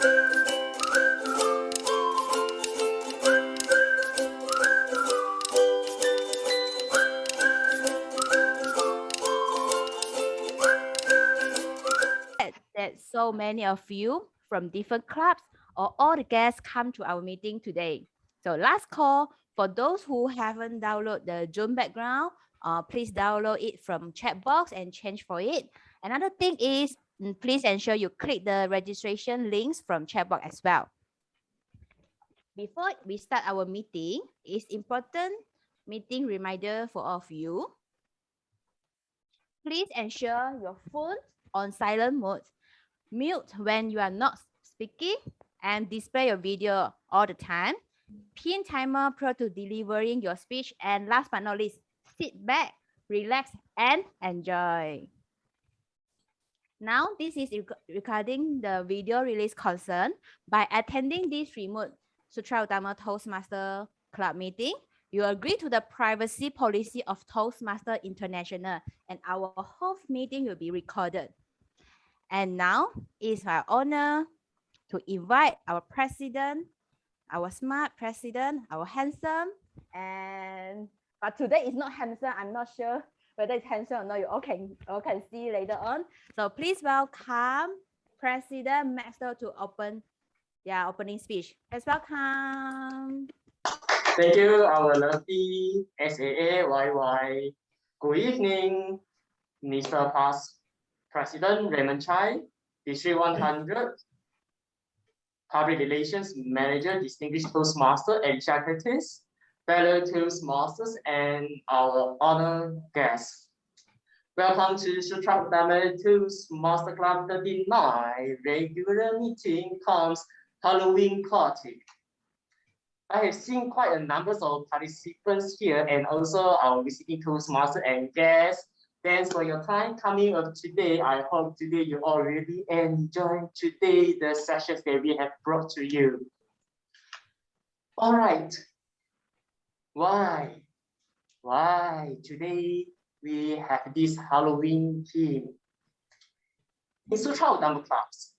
That so many of you from different clubs or all the guests come to our meeting today. So last call for those who haven't downloaded the Zoom background, please download it from chat box and change for it. Another thing is please ensure you click the registration links from chat box as well. Before we start our meeting, it's important meeting reminder for all of you. Please ensure your phone on silent mode. Mute when you are not speaking and display your video all the time. Pin timer prior to delivering your speech. And last but not least, sit back, relax, and enjoy. Now, this is regarding the video release concern. By attending this remote Sutera Utama Toastmasters Club meeting, you agree to the privacy policy of Toastmasters International, and our whole meeting will be recorded. And now it's my honor to invite our president, our smart president, our handsome, but today is not handsome. I'm not sure whether it's handsome or not. You all can see later on. So please welcome President Maxwell to open their opening speech. Let's welcome. Thank you, our lovely SAAYY. Good evening, Mr. Past President Raymond Chai, District 100, Public Relations Manager, Distinguished Toastmaster Alicia Curtis, fellow Toastmasters, and our honored guests. Welcome to Sutera Utama Toastmasters Club 39 regular meeting comes Halloween party. I have seen quite a number of participants here and also our visiting Toastmasters and guests. Thanks for your time coming up today. I hope today you all really enjoy today the sessions that we have brought to you. All right. Why today we have this Halloween theme? In Sutera Utama clubs,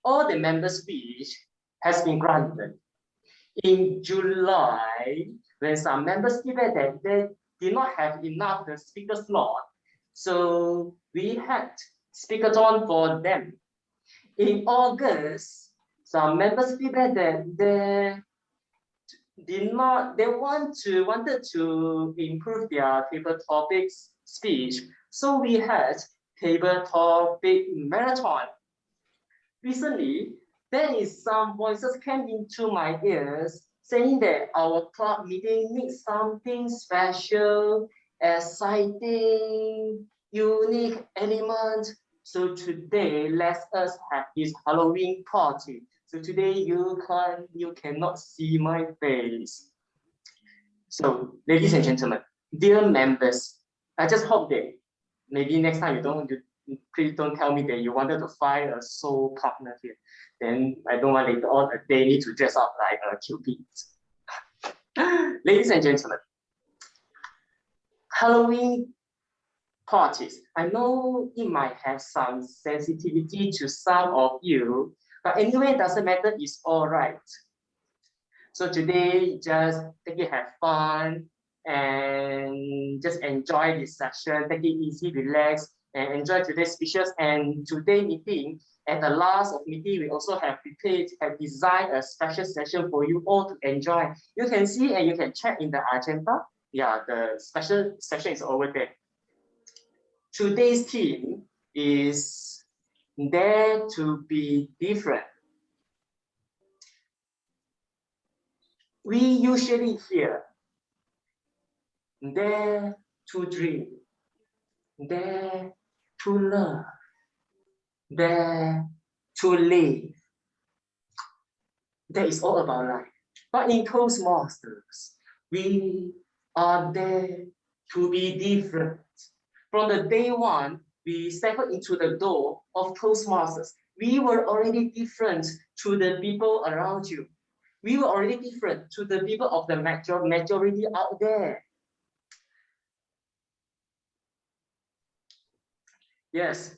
all the member speech has been granted. In July, when some members stated that they did not have enough the speaker slot, so we had speakathon for them. In August, some members stated that they wanted to improve their table topics speech, so we had table topic marathon. Recently, there is some voices came into my ears saying that our club meeting needs something special, exciting, unique element. So today, let us have this Halloween party. So today you cannot see my face. So ladies and gentlemen, dear members, I just hope that maybe next time please don't tell me that you wanted to find a soul partner here. Then I don't want later on they need to dress up like a Kewbert. Ladies and gentlemen, Halloween parties. I know it might have some sensitivity to some of you, but anyway, it doesn't matter, it's all right. So today, just take it, have fun, and just enjoy this session, take it easy, relax, and enjoy today's speeches. And today's meeting, at the last of meeting, we also have designed a special session for you all to enjoy. You can see and you can check in the agenda. Yeah, the special session is over there. Today's theme is Dare to be Different. We usually hear dare to dream, dare to love, dare to live. That is all about life. But in Toastmasters, we are there to be different. From the day one, we stepped into the door of Toastmasters. We were already different to the people around you. We were already different to the people of the majority out there. Yes.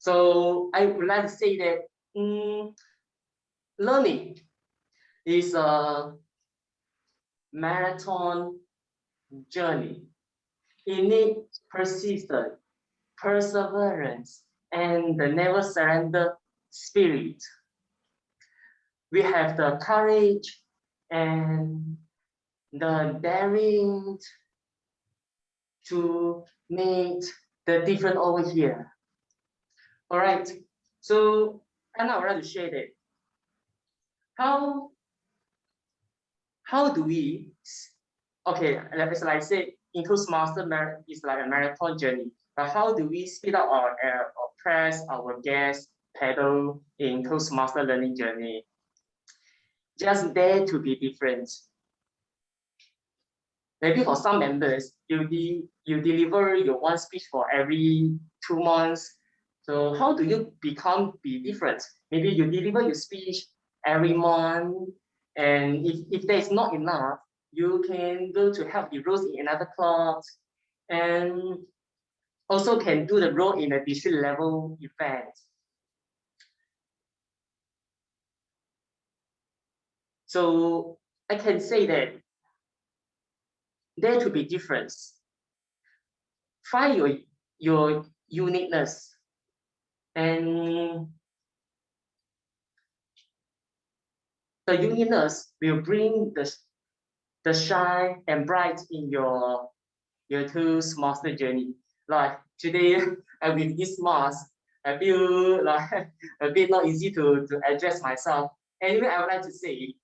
So I would like to say that learning is a marathon journey. It needs persistence, perseverance, and the never surrender spirit. We have the courage and the daring to make the difference over here. All right, so and I would like to share that how do we, okay, as I said, in Toastmaster is like a marathon journey, but how do we speed up our press, our gas pedal in Toastmaster learning journey? Just dare to be different. Maybe for some members, you deliver your one speech for every 2 months. So how do you be different? Maybe you deliver your speech every month, and if there's not enough, you can go to help the roles in another club, and also can do the role in a district level event. So I can say that dare to be different. Find your uniqueness, and the uniqueness will bring the shine and bright in your Toastmaster journey. Like today, with this mask, I feel like a bit not easy to address myself. Anyway, I would like to say,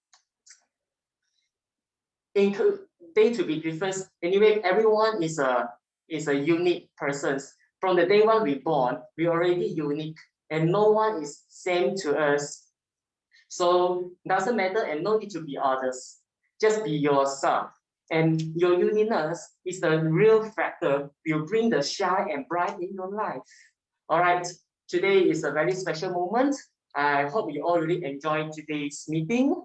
day to be different. Anyway, everyone is a unique person. From the day one we born, we already unique, and no one is same to us. So doesn't matter, and no need to be others. Just be yourself. And your uniqueness is the real factor will bring the shine and bright in your life. All right, today is a very special moment. I hope you all really enjoyed today's meeting.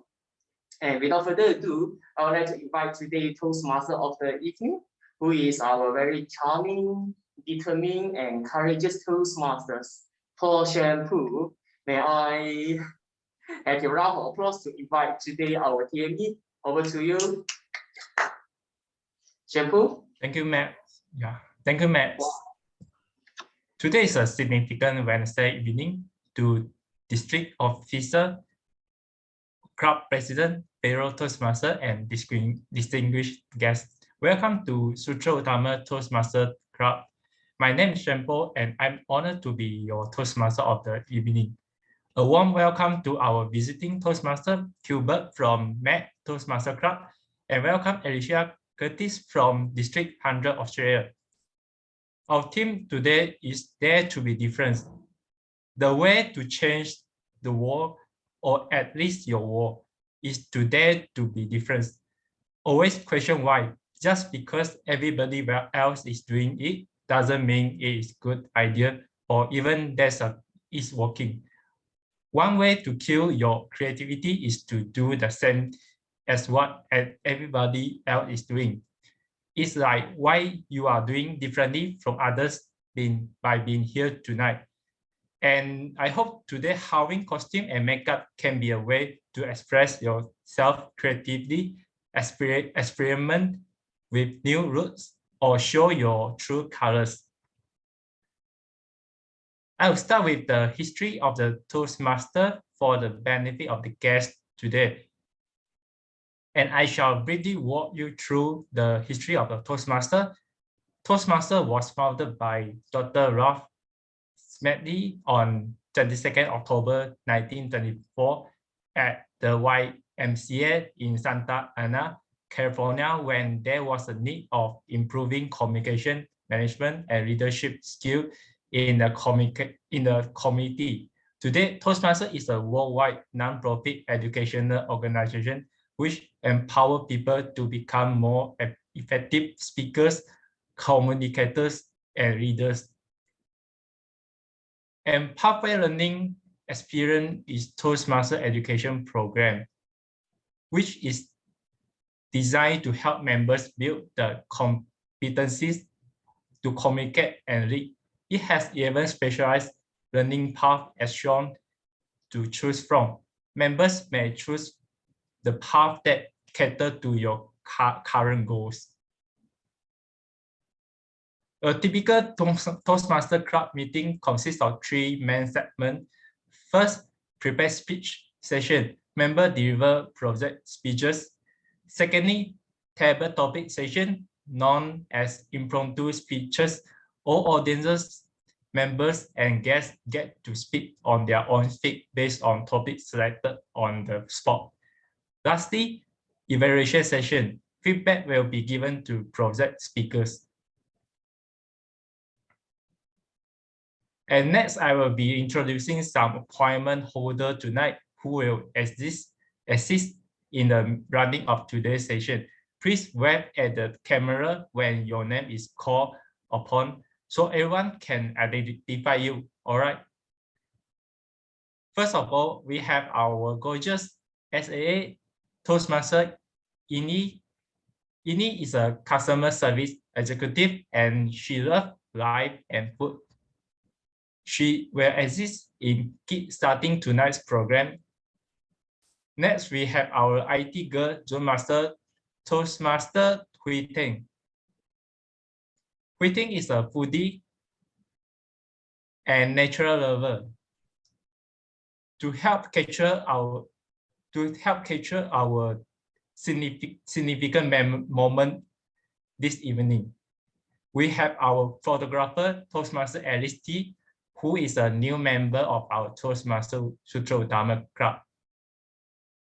And without further ado, I would like to invite today's Toastmaster of the evening, who is our very charming, determined, and courageous Toastmasters, Paul Shampoo. May I have a round of applause to invite today our TME. Over to you, Shampoo. Thank you, Matt. Yeah, thank you, Matt. Today is a significant Wednesday evening to District Officer, Club President, Payroll Toastmaster, and distinguished guests. Welcome to Sutera Utama Toastmasters Club. My name is Shampoo, and I'm honored to be your Toastmaster of the evening. A warm welcome to our visiting Toastmaster, Kewbert from Matt Toastmaster Club, and welcome Alicia Curtis from District 100 Australia. Our theme today is Dare to be Different. The way to change the world, or at least your world, is to dare to be different. Always question why. Just because everybody else is doing it doesn't mean it is a good idea, or even is working. One way to kill your creativity is to do the same as what everybody else is doing. It's like why you are doing differently from others by being here tonight. And I hope today Halloween costume and makeup can be a way to express yourself creatively, experiment with new routes, or show your true colors. I will start with the history of the Toastmaster for the benefit of the guests today. And I shall briefly walk you through the history of the Toastmaster. Toastmaster was founded by Dr. Ralph Smedley on 22nd October 1924 at the YMCA in Santa Ana, California, when there was a need of improving communication, management, and leadership skills in the community. Today, Toastmasters is a worldwide non-profit educational organization which empower people to become more effective speakers, communicators, and leaders. And Pathway Learning Experience is Toastmaster education program, which is designed to help members build the competencies to communicate and lead. It has 11 specialized learning path as shown to choose from. Members may choose the path that cater to your current goals. A typical Toastmaster Club meeting consists of 3 main segments. First, prepare speech session. Member deliver project speeches. Secondly, table topic session, known as impromptu speeches. All audiences, members, and guests get to speak on their own feet based on topics selected on the spot. Lastly, evaluation session. Feedback will be given to project speakers. And next, I will be introducing some appointment holder tonight who will assist in the running of today's session. Please wave at the camera when your name is called upon so everyone can identify you. All right. First of all, we have our gorgeous SAA Toastmaster Ini. Ini is a customer service executive and she loves life and food. She will assist in kickstarting tonight's program. Next, we have our IT girl, Zone Master, Toastmaster Hui Ting. Hui Ting is a foodie and natural lover. To help capture our significant moment this evening, we have our photographer, Toastmaster Alice T, who is a new member of our Toastmaster Sutera Utama Club.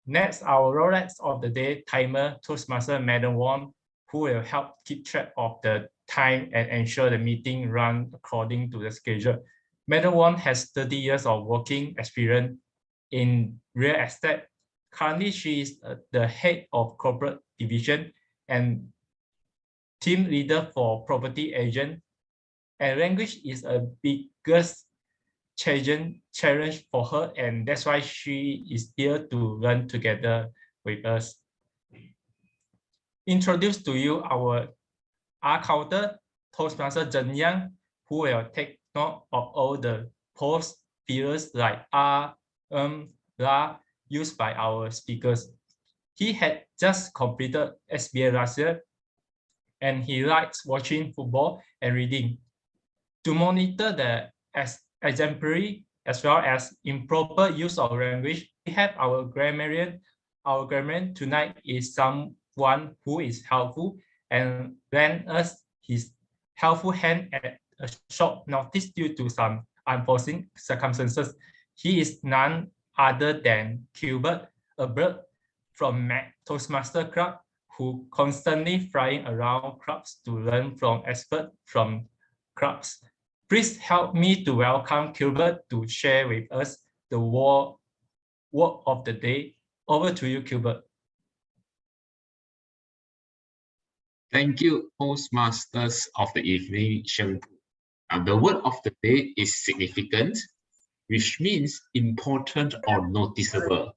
Next, our Rolex of the day timer, Toastmaster Madam Wong, who will help keep track of the time and ensure the meeting runs according to the schedule. Madam Wong has 30 years of working experience in real estate. Currently, she is the head of corporate division and team leader for property agent. And language is a biggest challenge for her, and that's why she is here to learn together with us. Introduce to you our R counter, Toastmaster Zhen Yang, who will take note of all the pause fillers like la used by our speakers. He had just completed SBA last year, and he likes watching football and reading. To monitor the exemplary as well as improper use of language, we have our grammarian. Our grammarian tonight is someone who is helpful and lend us his helpful hand at a short notice due to some unforeseen circumstances. He is none other than Kewbert, a bird from Toastmaster Club who constantly flying around clubs to learn from experts from clubs. Please help me to welcome Kewbert to share with us the word of the day. Over to you, Kewbert. Thank you, Toastmasters of the evening, Sheng. The word of the day is significant, which means important or noticeable.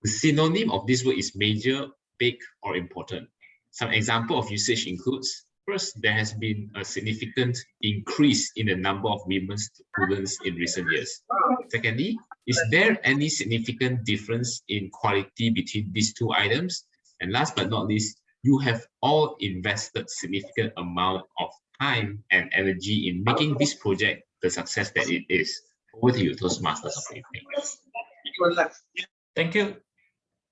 The synonym of this word is major, big, or important. Some example of usage includes: first, there has been a significant increase in the number of women students in recent years. Secondly, is there any significant difference in quality between these two items? And last but not least, you have all invested significant amount of time and energy in making this project the success that it is. Over to you, Toastmasters of the evening. Thank you.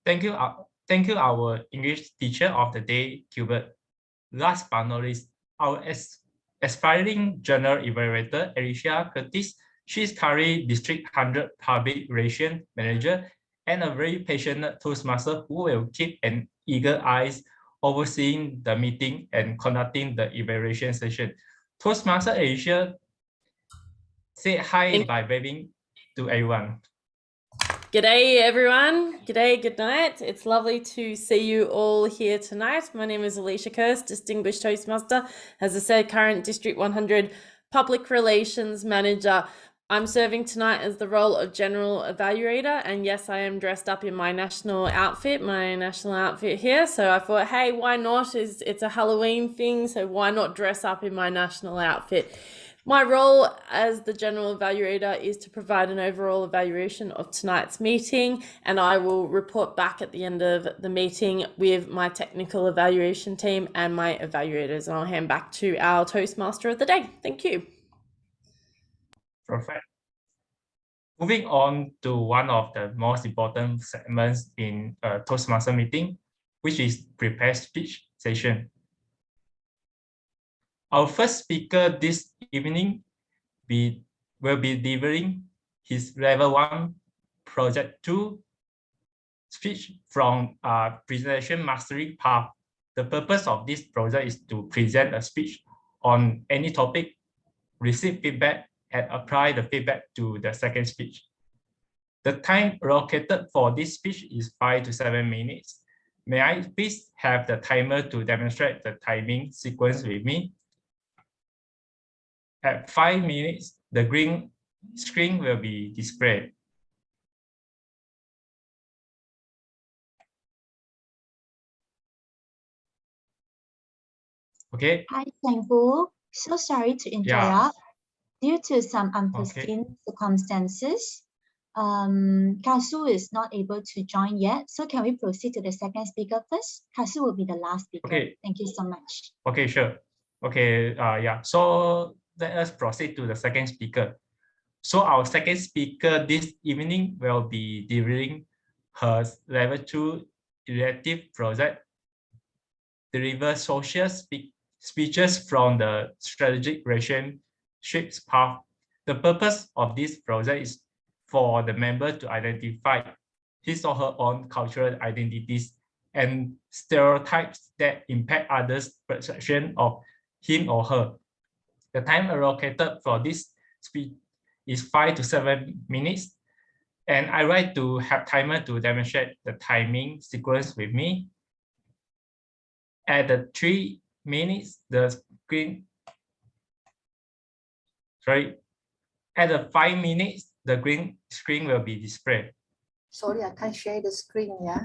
Thank you, our English teacher of the day, Kewbert. Last but not least, our aspiring General Evaluator Alicia Curtis. She is currently District 100 Public Relations Manager and a very passionate Toastmaster who will keep an eager eyes overseeing the meeting and conducting the evaluation session. Toastmaster Alicia, say hi by waving to everyone. G'day everyone, g'day, good night. It's lovely to see you all here tonight. My name is Alicia Curtis, Distinguished Toastmaster, as I said, current District 100 Public Relations Manager. I'm serving tonight as the role of General Evaluator, and yes, I am dressed up in my national outfit here. So I thought, hey, why not? It's a Halloween thing, so why not dress up in my national outfit? My role as the General Evaluator is to provide an overall evaluation of tonight's meeting, and I will report back at the end of the meeting with my technical evaluation team and my evaluators, and I'll hand back to our Toastmaster of the day. Thank you. Perfect. Moving on to one of the most important segments in a Toastmaster meeting, which is prepared speech session. Our first speaker this evening will be delivering his level 1 project 2 speech from presentation mastery path. The purpose of this project is to present a speech on any topic, receive feedback, and apply the feedback to the second speech. The time allocated for this speech is 5 to 7 minutes. May I please have the timer to demonstrate the timing sequence with me? At 5 minutes, the green screen will be displayed. Okay. Hi, Thankful. So sorry to interrupt. Due to some unforeseen circumstances, Kasu is not able to join yet. So can we proceed to the second speaker first? Kasu will be the last speaker. Okay. Thank you so much. Okay, sure. Okay, so let us proceed to the second speaker. So our second speaker this evening will be delivering her level 2 elective project, deliver social speeches from the strategic relationships path. The purpose of this project is for the member to identify his or her own cultural identities and stereotypes that impact others' perception of him or her. The time allocated for this speech is 5 to 7 minutes, and I like to have timer to demonstrate the timing sequence with me. At the 3 minutes, the screen, at the 5 minutes, the green screen will be displayed. Sorry, I can't share the screen, yeah?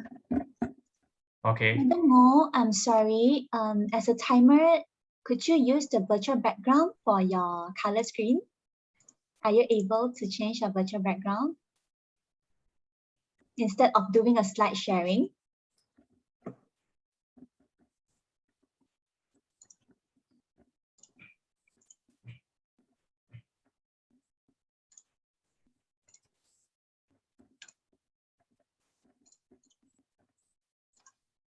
Okay. Madam Mo, I'm sorry. As a timer, could you use the virtual background for your color screen? Are you able to change your virtual background instead of doing a slide sharing?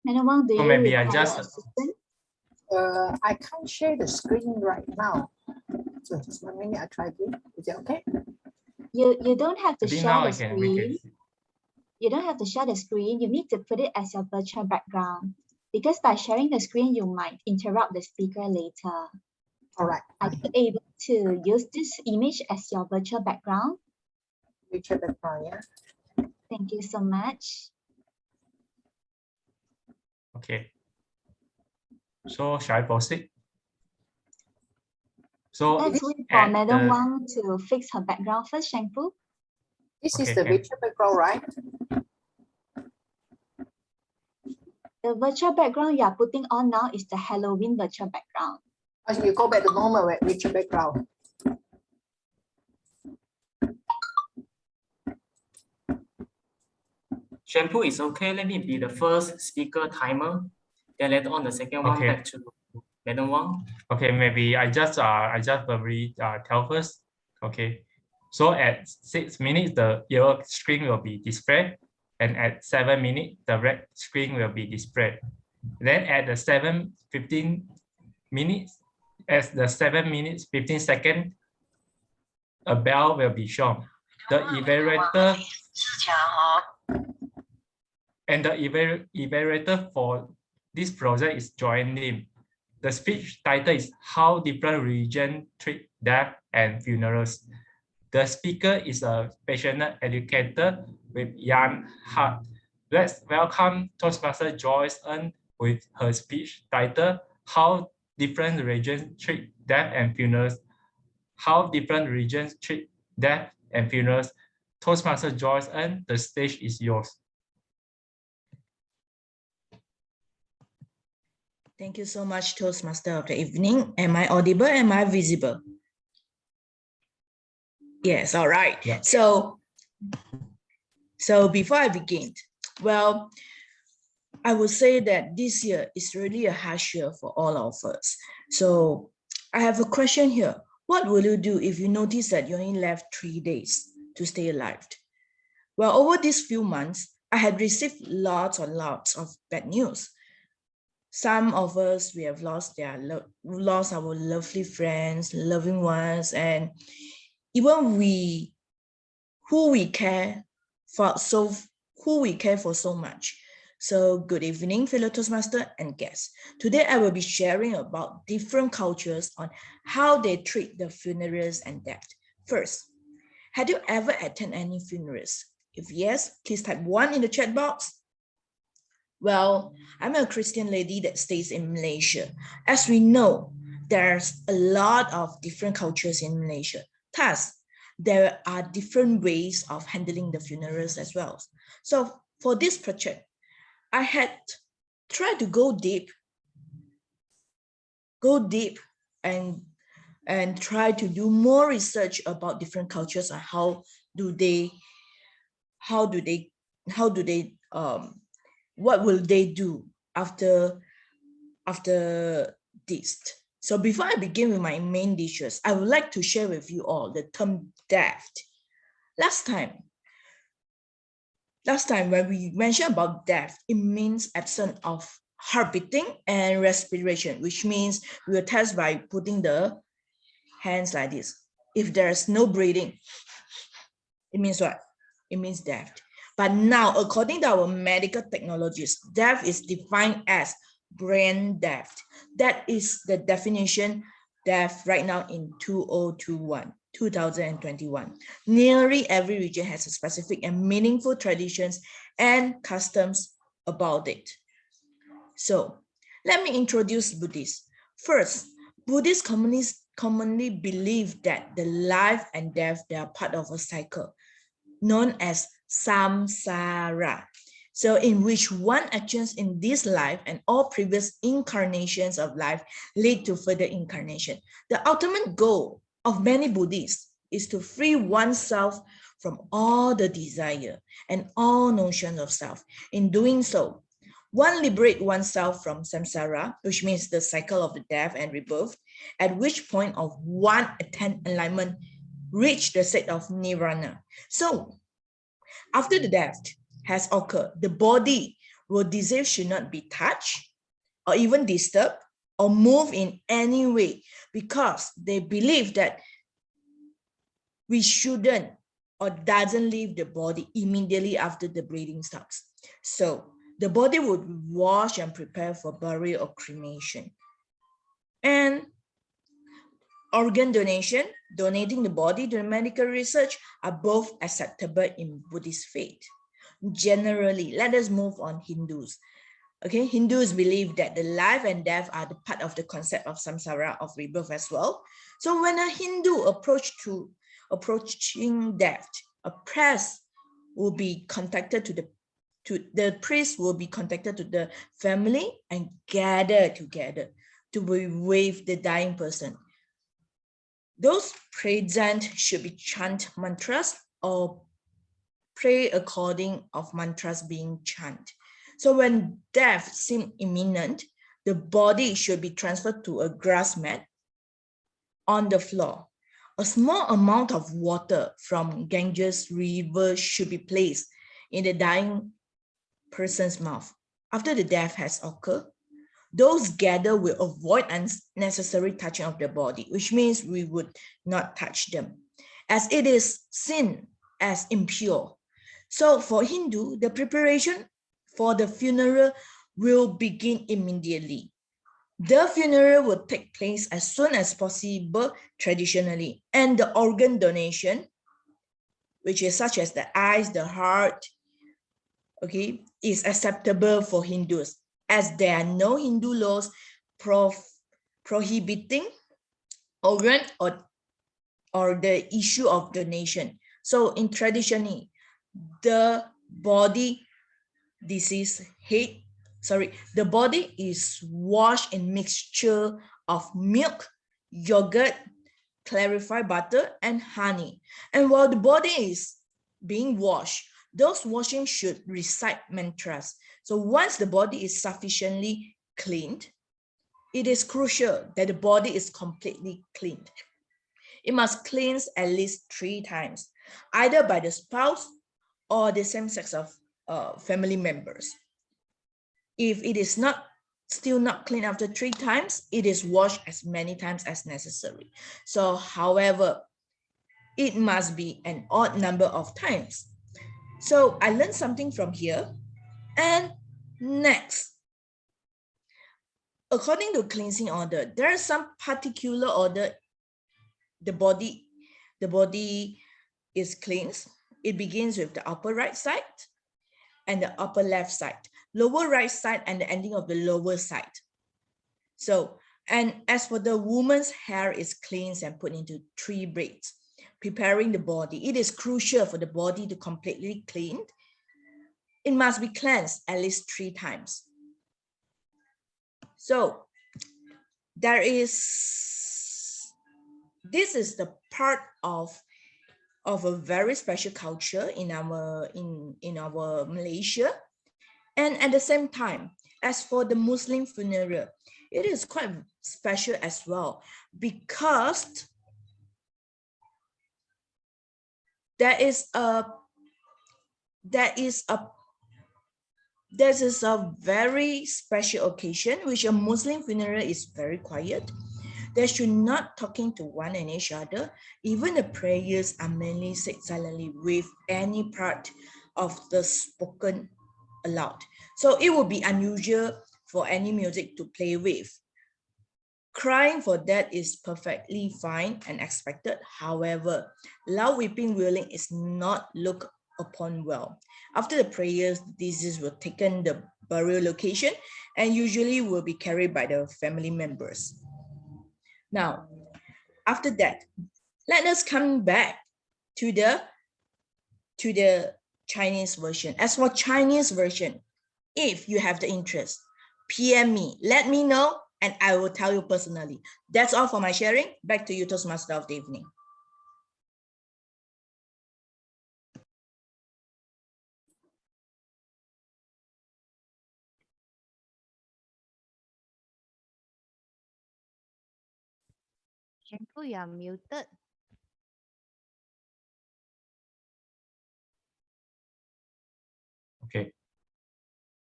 Madam Wang, do you maybe I require just assistance? I can't share the screen right now. So just 1 minute, I try to. Is it okay? You don't have to share now the I can make screen. it. You don't have to share the screen. You need to put it as your virtual background, because by sharing the screen, you might interrupt the speaker later. All right. Are you able to use this image as your virtual background? Virtual background, yeah. Thank you so much. Okay. So shall I proceed? So Let's wait for Madam Wang to fix her background first, Shangfu. This is the virtual background, right? The virtual background you are putting on now is the Halloween virtual background. Oh, you go back to normal virtual background. Shampoo is okay. Let me be the first speaker timer. Then later on the second one back to Madam Wang. Okay, maybe I just verbally tell first. Okay. So at 6 minutes, the yellow screen will be displayed, and at 7 minutes, the red screen will be displayed. Then at the 7:15 minutes, as the 7 minutes 15 seconds, a bell will be shown. The evaluator and the evaluator for this project is joined in. The speech title is How Different Religions Treat Death and Funerals. The speaker is a passionate educator with young heart. Let's welcome Toastmaster Joyce Ng with her speech title How Different Religions Treat Death and Funerals. How Different Religions Treat Death and Funerals. Toastmaster Joyce Ng, the stage is yours. Thank you so much, Toastmaster of the evening. Am I audible? Am I visible? Yes, all right. Yeah. So before I begin, well, I would say that this year is really a harsh year for all of us. So I have a question here. What will you do if you notice that you only left 3 days to stay alive? Well, over these few months, I had received lots and lots of bad news. Some of us, we have lost our lovely friends, loving ones, and even who we care for so much. So good evening, fellow Toastmaster and guests. Today I will be sharing about different cultures on how they treat the funerals and death. First, had you ever attended any funerals? If yes, please type 1 in the chat box. Well, I'm a Christian lady that stays in Malaysia. As we know, there's a lot of different cultures in Malaysia. Thus, there are different ways of handling the funerals as well. So for this project, I had tried to go deep and try to do more research about different cultures and what will they do after this. So before I begin with my main dishes, I would like to share with you all the term death. Last time when we mentioned about death, it means absence of heart beating and respiration, which means we will test by putting the hands like this. If there's no breathing, it means what? It means death. But now, according to our medical technologies, death is defined as brain death. That is the definition death right now in 2021. Nearly every region has a specific and meaningful traditions and customs about it. So let me introduce Buddhists. First, Buddhist commonly believe that the life and death, they are part of a cycle known as samsara. So in which one actions in this life and all previous incarnations of life lead to further incarnation. The ultimate goal of many Buddhists is to free oneself from all the desire and all notions of self. In doing so, one liberates oneself from samsara, which means the cycle of the death and rebirth, at which point of one attain enlightenment, reach the state of nirvana. So after the death has occurred, the body will desire should not be touched or even disturbed or move in any way, because they believe that we shouldn't or doesn't leave the body immediately after the breathing stops. So the body would wash and prepare for burial or cremation. And organ donation, donating the body to medical research, are both acceptable in Buddhist faith. Generally, let us move on Hindus. Okay, Hindus believe that the life and death are the part of the concept of samsara, of rebirth as well. So when a Hindu approaching death, a priest will be contacted to the family and gather together to be with the dying person. Those present should be chant mantras or pray according of mantras being chanted. So when death seems imminent, the body should be transferred to a grass mat on the floor. A small amount of water from Ganges river should be placed in the dying person's mouth. After the death has occurred, those gathered will avoid unnecessary touching of the body, which means we would not touch them, as it is seen as impure. So for Hindu, the preparation for the funeral will begin immediately. The funeral will take place as soon as possible traditionally, and the organ donation, which is such as the eyes, the heart, okay, is acceptable for Hindus, as there are no Hindu laws prohibiting organ or the issue of donation. So in traditionally, the body is washed in mixture of milk, yogurt, clarified butter, and honey. And while the body is being washed, those washing should recite mantras. So once the body is sufficiently cleaned, it is crucial that the body is completely cleaned. It must cleanse at least 3 times, either by the spouse or the same sex of family members. If it is still not clean after 3 times, it is washed as many times as necessary. So, however, it must be an odd number of times. So I learned something from here. And next, according to cleansing order, there is some particular order the body is cleansed. It begins with the upper right side and the upper left side, lower right side and the ending of the lower side. So, and as for the woman's hair is cleansed and put into 3 braids, preparing the body. It is crucial for the body to completely cleaned. It must be cleansed at least 3 times. So this is the part of a very special culture in our Malaysia. And at the same time, as for the Muslim funeral, it is quite special as well, because there is a very special occasion which a Muslim funeral is very quiet. They should not talking to one and each other. Even the prayers are mainly said silently with any part of the spoken aloud. So it would be unusual for any music to play with. Crying for that is perfectly fine and expected. However, loud weeping wailing is not looked upon well. After the prayers, the deceased will taken the burial location and usually will be carried by the family members. Now, after that, let us come back to the Chinese version. As for Chinese version, if you have the interest, PM me, let me know, and I will tell you personally. That's all for my sharing. Back to you, Toastmaster of the evening. Shampoo, you are muted.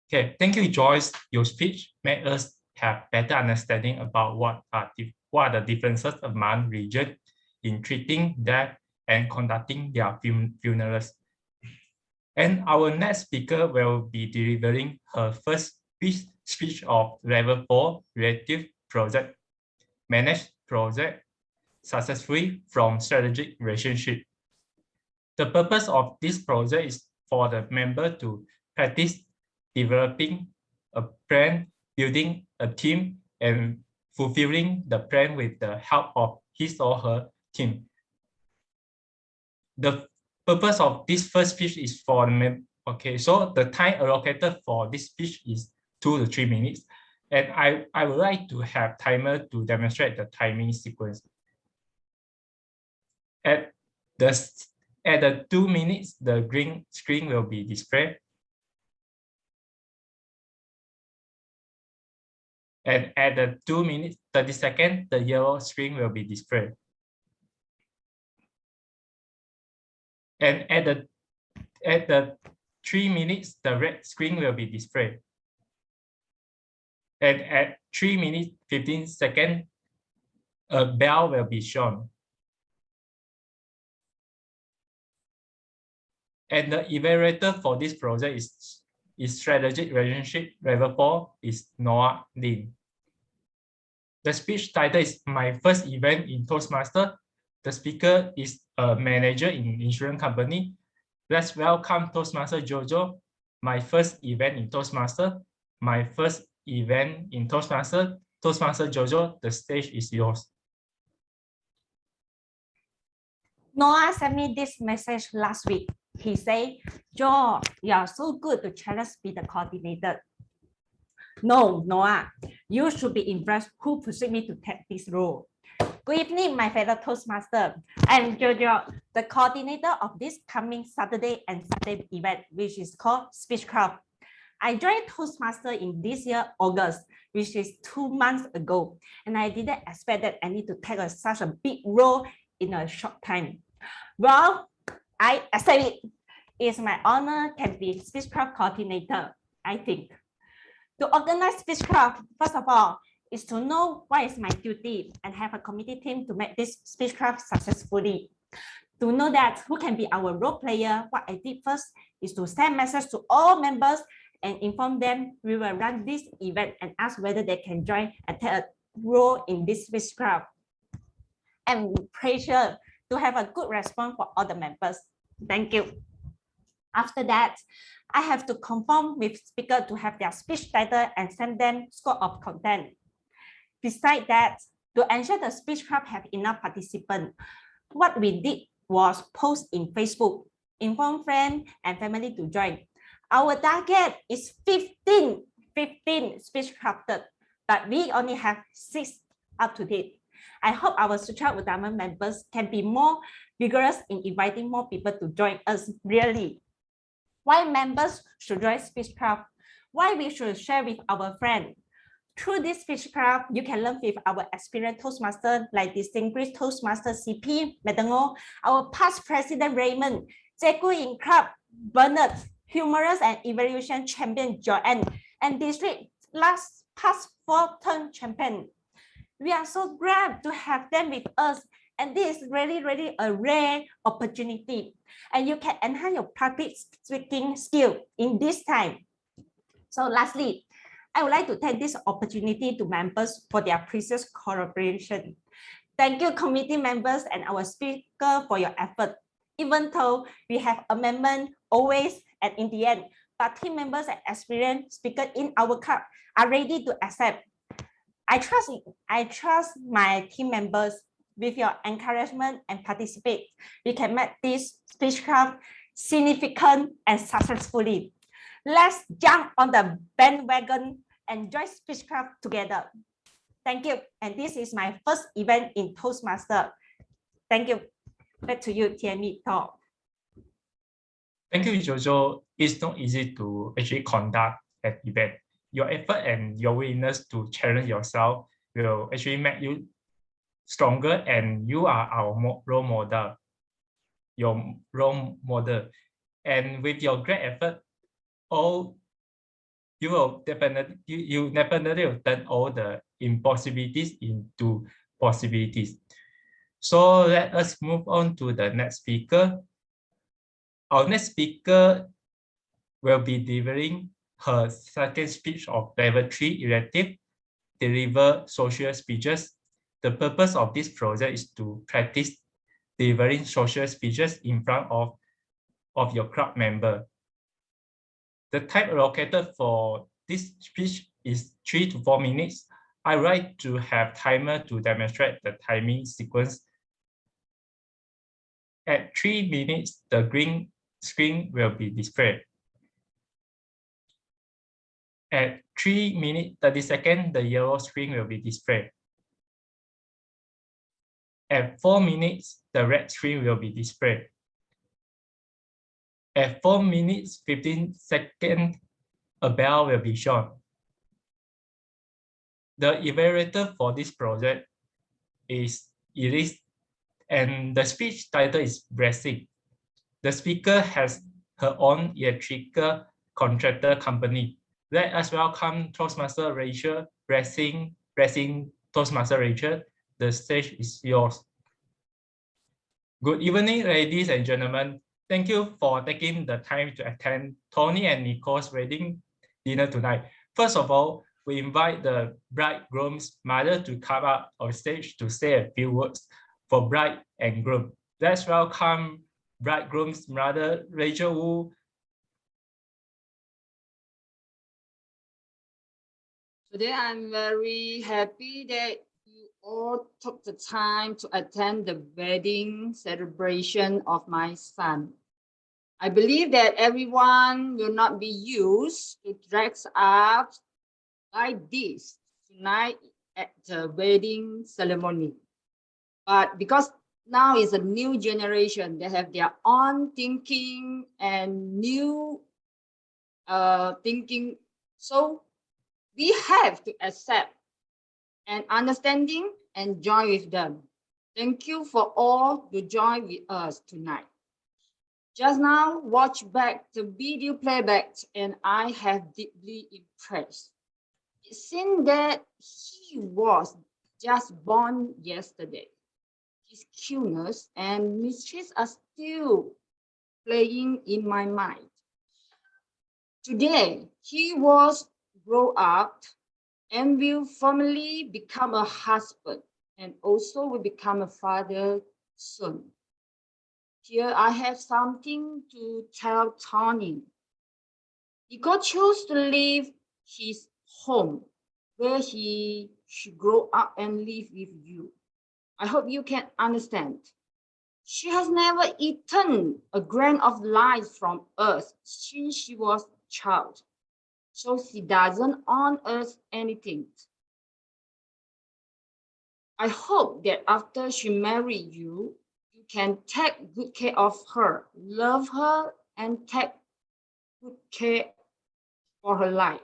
Okay, thank you, Joyce. Your speech made us have better understanding about what are the differences among regions in treating death and conducting their funerals. And our next speaker will be delivering her first speech of Level 4 Reactive Project, Manage Project Successfully from Strategic Relationship. The purpose of this project is for the member to practice developing a plan, building a team, and fulfilling the plan with the help of his or her team. The purpose of this first speech is for the member. Okay, so the time allocated for this speech is 2 to 3 minutes. And I would like to have timer to demonstrate the timing sequence. At the 2 minutes, the green screen will be displayed. And at the 2 minutes, 30 seconds, the yellow screen will be displayed. And at the 3 minutes, the red screen will be displayed. And at 3 minutes, 15 seconds, a bell will be shown. And the evaluator for this project is Strategic Relationship Level 4 is Noah Lin. The speech title is My First Event in Toastmaster. The speaker is a manager in insurance company. Let's welcome Toastmaster Jojo. My first event in Toastmaster. My first event in Toastmaster. Toastmaster Jojo, the stage is yours. Noah sent me this message last week. He said, "Jo, you are so good to challenge be the coordinator." No, Noah, you should be impressed who persuaded me to take this role. Good evening, my fellow Toastmaster. I'm Jojo, the coordinator of this coming Saturday and Sunday event, which is called Speech Club. I joined Toastmaster in this year, August, which is 2 months ago, and I didn't expect that I need to take such a big role in a short time. Well, I accept it. It's my honor to be Speech Club coordinator, I think. To organize Speech Club, first of all, is to know what is my duty and have a committee team to make this Speech Club successfully. To know that who can be our role player, what I did first is to send message to all members and inform them we will run this event and ask whether they can join and take a role in this Speech Club. And pressure to have a good response for all the members. Thank you. After that, I have to confirm with speaker to have their speech title and send them scope of content. Besides that, to ensure the speech club have enough participants, what we did was post in Facebook, inform friends and family to join. Our target is 15 speech clubs, but we only have 6 up to date. I hope our Sutera Utama members can be more vigorous in inviting more people to join us, really. Why members should join speech club? Why we should share with our friends? Through this speech club, you can learn with our experienced Toastmaster like distinguished Toastmaster CP Medango, our past President Raymond, Jeku in Club, Bernard, humorous and evaluation champion Joanne, and district past 4-term champion. We are so glad to have them with us, and this is really a rare opportunity. And you can enhance your public speaking skill in this time. So lastly, I would like to take this opportunity to members for their precious collaboration. Thank you, committee members and our speaker for your effort. Even though we have amendment always and in the end, but team members and experienced speakers in our club are ready to accept. I trust my team members. With your encouragement and participate, we can make this speech club significant and successfully. Let's jump on the bandwagon and join speech club together. Thank you. And this is my first event in Toastmaster. Thank you. Back to you, TME talk. Thank you, Jojo. It's not easy to actually conduct an event. Your effort and your willingness to challenge yourself will actually make you stronger, and you are our role model, and with your great effort, you will definitely turn all the impossibilities into possibilities. So let us move on to the next speaker. Our next speaker will be delivering her second speech of level 3 elective, deliver social speeches. The purpose of this project is to practice delivering social speeches in front of your club member. The time allocated for this speech is 3 to 4 minutes. I would like to have timer to demonstrate the timing sequence. At 3 minutes, the green screen will be displayed. At 3 minutes 30 seconds, the yellow screen will be displayed. At 4 minutes, the red screen will be displayed. At 4 minutes 15 seconds, a bell will be shown. The evaluator for this project is Elise, and the speech title is Bracing. The speaker has her own electrical contractor company. Let us welcome Toastmaster Rachel, Bracing Toastmaster Rachel. The stage is yours. Good evening, ladies and gentlemen. Thank you for taking the time to attend Tony and Nicole's wedding dinner tonight. First of all, we invite the bridegroom's mother to come up on stage to say a few words for bride and groom. Let's welcome bridegroom's mother, Rachel Wu. Today, I'm very happy that you all took the time to attend the wedding celebration of my son. I believe that everyone will not be used to dress up like this tonight at the wedding ceremony. But because now is a new generation, they have their own thinking and new thinking. So we have to accept and understanding and join with them. Thank you for all to join with us tonight. Just now, watch back the video playback and I have deeply impressed. It seemed that he was just born yesterday. His cuteness and mischief are still playing in my mind. Today, he was grow up and will formally become a husband and also will become a father soon. Here I have something to tell Tony. Nico chose to leave his home where he should grow up and live with you. I hope you can understand. She has never eaten a grain of life from us since she was a child. So she doesn't owe us anything. I hope that after she marries you, you can take good care of her, love her, and take good care for her life.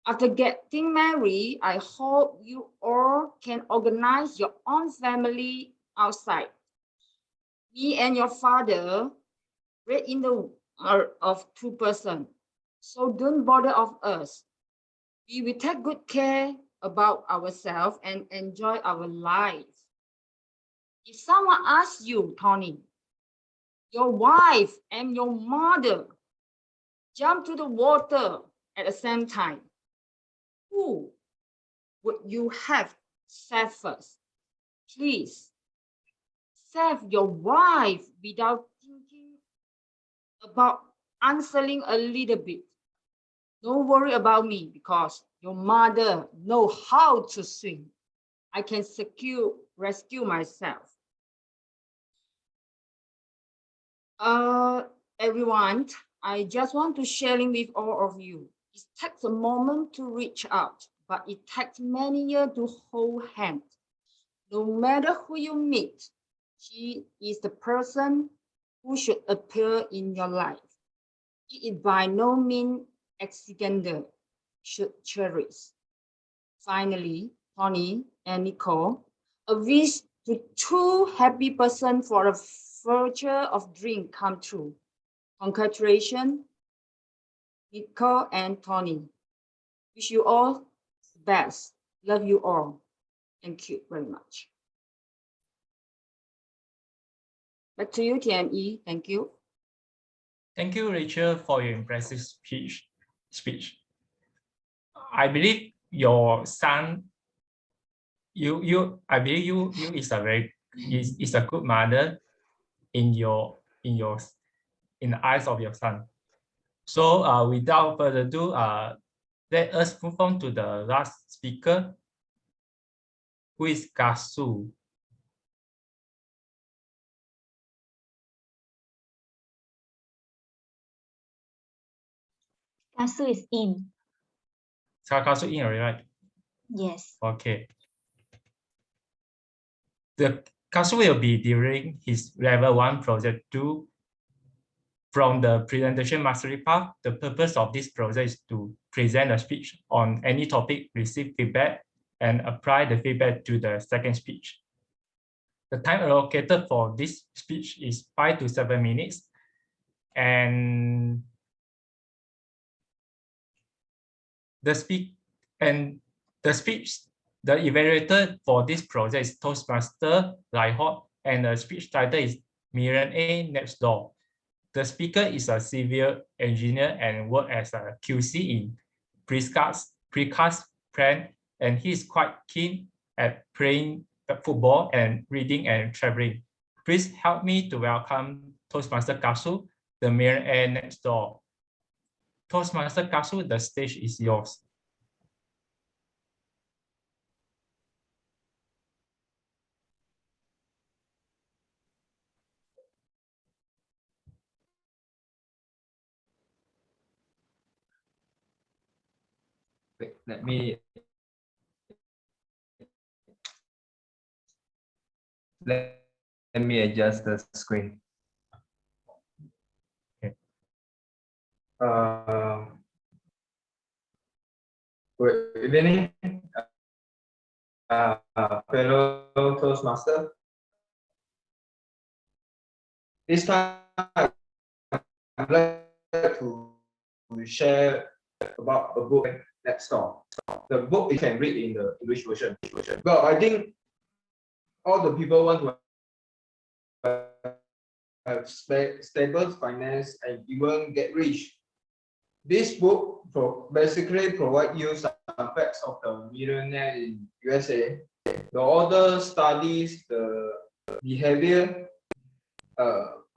After getting married, I hope you all can organize your own family outside. Me and your father raised in the of 2 persons, so don't bother of us. We will take good care about ourselves and enjoy our lives. If someone asks you, Tony, your wife and your mother jump to the water at the same time, who would you have saved first? Please save your wife without thinking about answering a little bit. Don't worry about me because your mother knows how to swim. I can rescue myself. Everyone, I just want to sharing with all of you. It takes a moment to reach out, but it takes many years to hold hands. No matter who you meet, she is the person who should appear in your life. It is by no means accidental, should cherish. Finally, Tony and Nicole, a wish to 2 happy persons for a future of dream come true. Congratulations, Nicole and Tony. Wish you all the best. Love you all. Thank you very much. Back to you, TME. Thank you. Thank you, Rachel, for your impressive speech. I believe your son, I believe you is a good mother in the eyes of your son. So without further ado, let us move on to the last speaker, who is Kasu. Kasu is in. Kasu in already, right? Yes. Okay. The Kasu will be during his level 1 project 2 from the presentation mastery path. The purpose of this project is to present a speech on any topic, receive feedback, and apply the feedback to the second speech. The time allocated for this speech is 5 to 7 minutes. And the speech, the evaluator for this project is Toastmaster Laihot, and the speech title is Mirren A Next Door. The speaker is a civil engineer and works as a QC in precast plant, and he is quite keen at playing football and reading and traveling. Please help me to welcome Toastmaster Kasu, the Mirren A Next Door. Toastmaster Kasu, the stage is yours. Wait, let me Let me adjust the screen. Okay. Good evening, fellow Toastmaster. This time, I'd like to share about a book next door. The book you can read in the English version. But I think all the people want to have stable finance and even get rich. This book basically provides you some facts of the millionaire in USA. The author studies the behavior,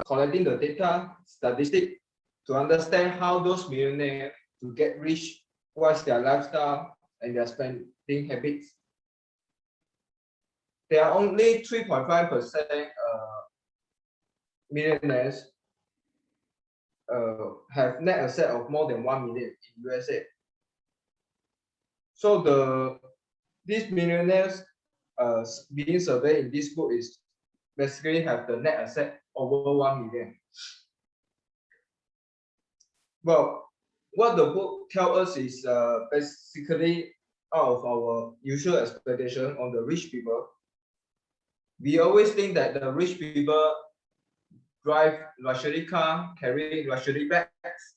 collecting the data, statistics to understand how those millionaires to get rich, what's their lifestyle and their spending habits. There are only 3.5% millionaires have net asset of more than 1 million in USA. So these millionaires being surveyed in this book is basically have the net asset over 1 million. Well, what the book tells us is basically out of our usual expectation on the rich people. We always think that the rich people drive luxury car, carry luxury bags,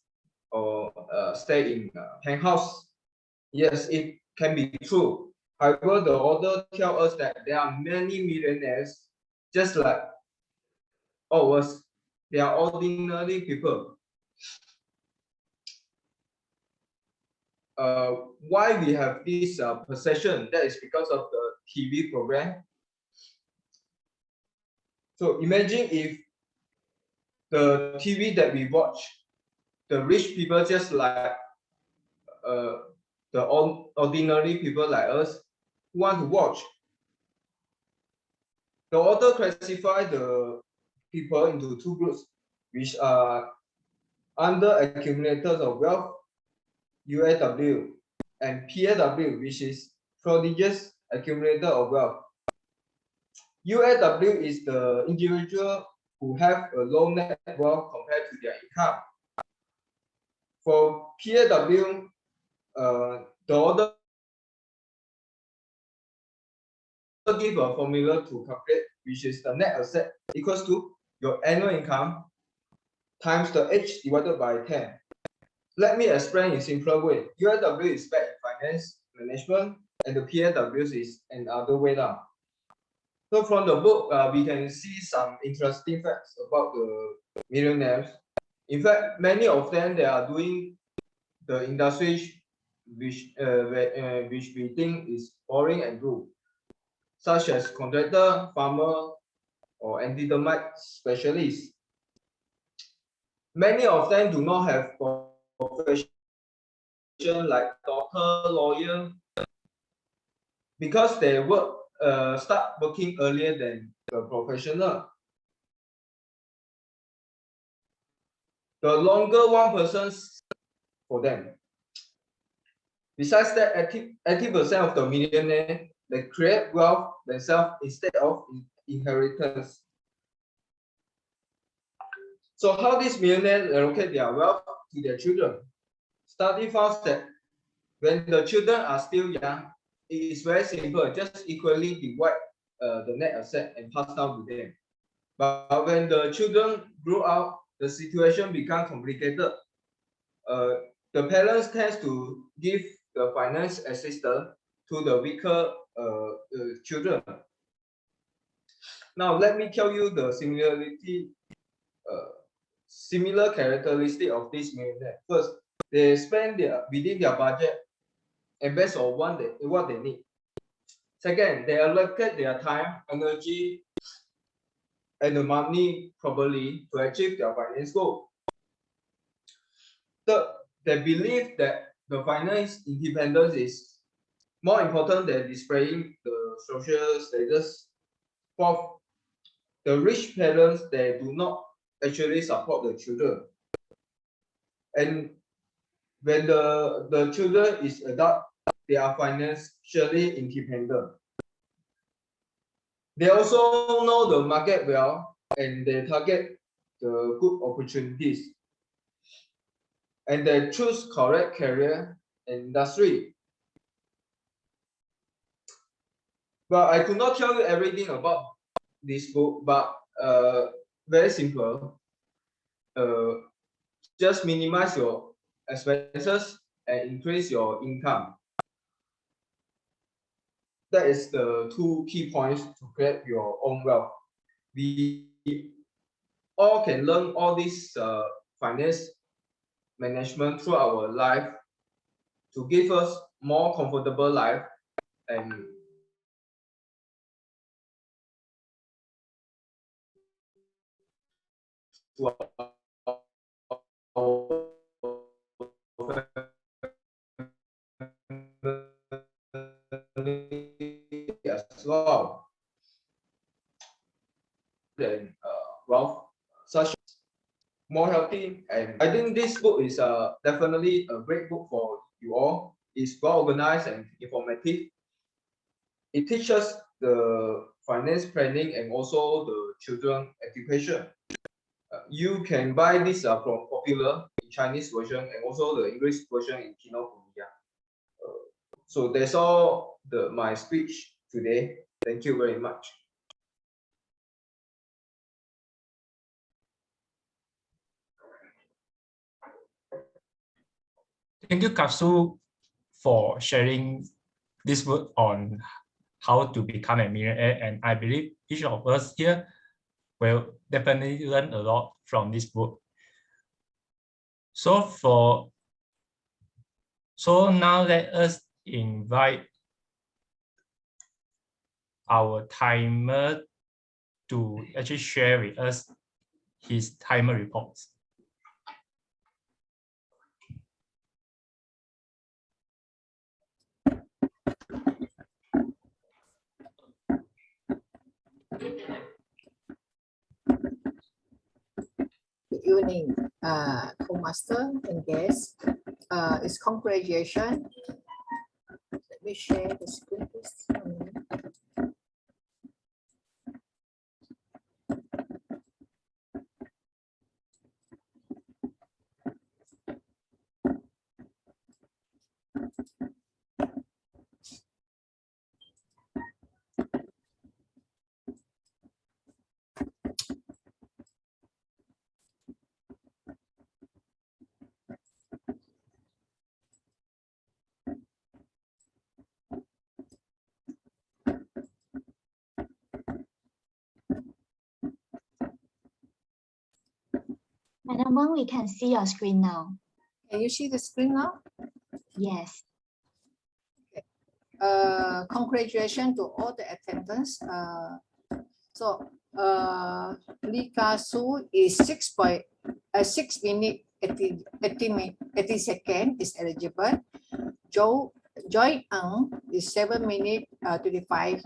or stay in penthouse. Yes, it can be true. However, the author tells us that there are many millionaires, just like all of us. They are ordinary people. Why we have this perception? That is because of the TV program. So imagine if the TV that we watch, the rich people just like the ordinary people like us who want to watch. The author classified the people into two groups, which are under accumulators of wealth, UAW, and PAW, which is prodigious accumulator of wealth. UAW is the individual who have a low net worth compared to their income. For PAW, the author give a formula to calculate, which is the net asset equals to your annual income times the age divided by 10. Let me explain in simpler way. UAW is back in finance management, and the PAW is another way down. So from the book, we can see some interesting facts about the millionaires. In fact, many of them, they are doing the industry which we think is boring and good, such as contractor, farmer, or anti-termite specialists. Many of them do not have profession like doctor, lawyer, because they start working earlier than the professional. The longer one person for them. Besides that, 80% of the millionaire, they create wealth themselves instead of inheritance. So how these millionaires allocate their wealth to their children? Study found that when the children are still young, it is very simple, just equally divide the net asset and pass down to them. But when the children grow up, the situation becomes complicated. The parents tend to give the finance assistance to the weaker children. Now let me tell you the similar characteristic of this millionaire. First, they spend within their budget and based on what they need. Second, they allocate their time, energy, and the money properly to achieve their finance goal. Third, they believe that the finance independence is more important than displaying the social status. Fourth, the rich parents, they do not actually support the children. And when the children is adult, they are financially independent. They also know the market well and they target the good opportunities. And they choose correct career and industry. But I could not tell you everything about this book, but very simple. Just minimize your expenses and increase your income. That is the two key points to create your own wealth. We all can learn all this finance management through our life to give us more comfortable life and to as well. Then wealth such more healthy, and I think this book is definitely a great book for you all. It's well organized and informative. It teaches the finance planning and also the children education. You can buy this from Popular in Chinese version and also the English version in Kinokuniya. So that's all my speech today. Thank you very much. Thank you, Kapsu, for sharing this book on how to become a millionaire. And I believe each of us here will definitely learn a lot from this book. So now let us invite our timer to actually share with us his timer reports. Good evening, co-master and guests. It's congratulations. Let me share the screen, please. Madam Wang, we can see your screen now. Can you see the screen now? Yes. Okay. Congratulations to all the attendants. Lika Su is 6 minutes 80 seconds is eligible. Joy Ang is 7 minutes 25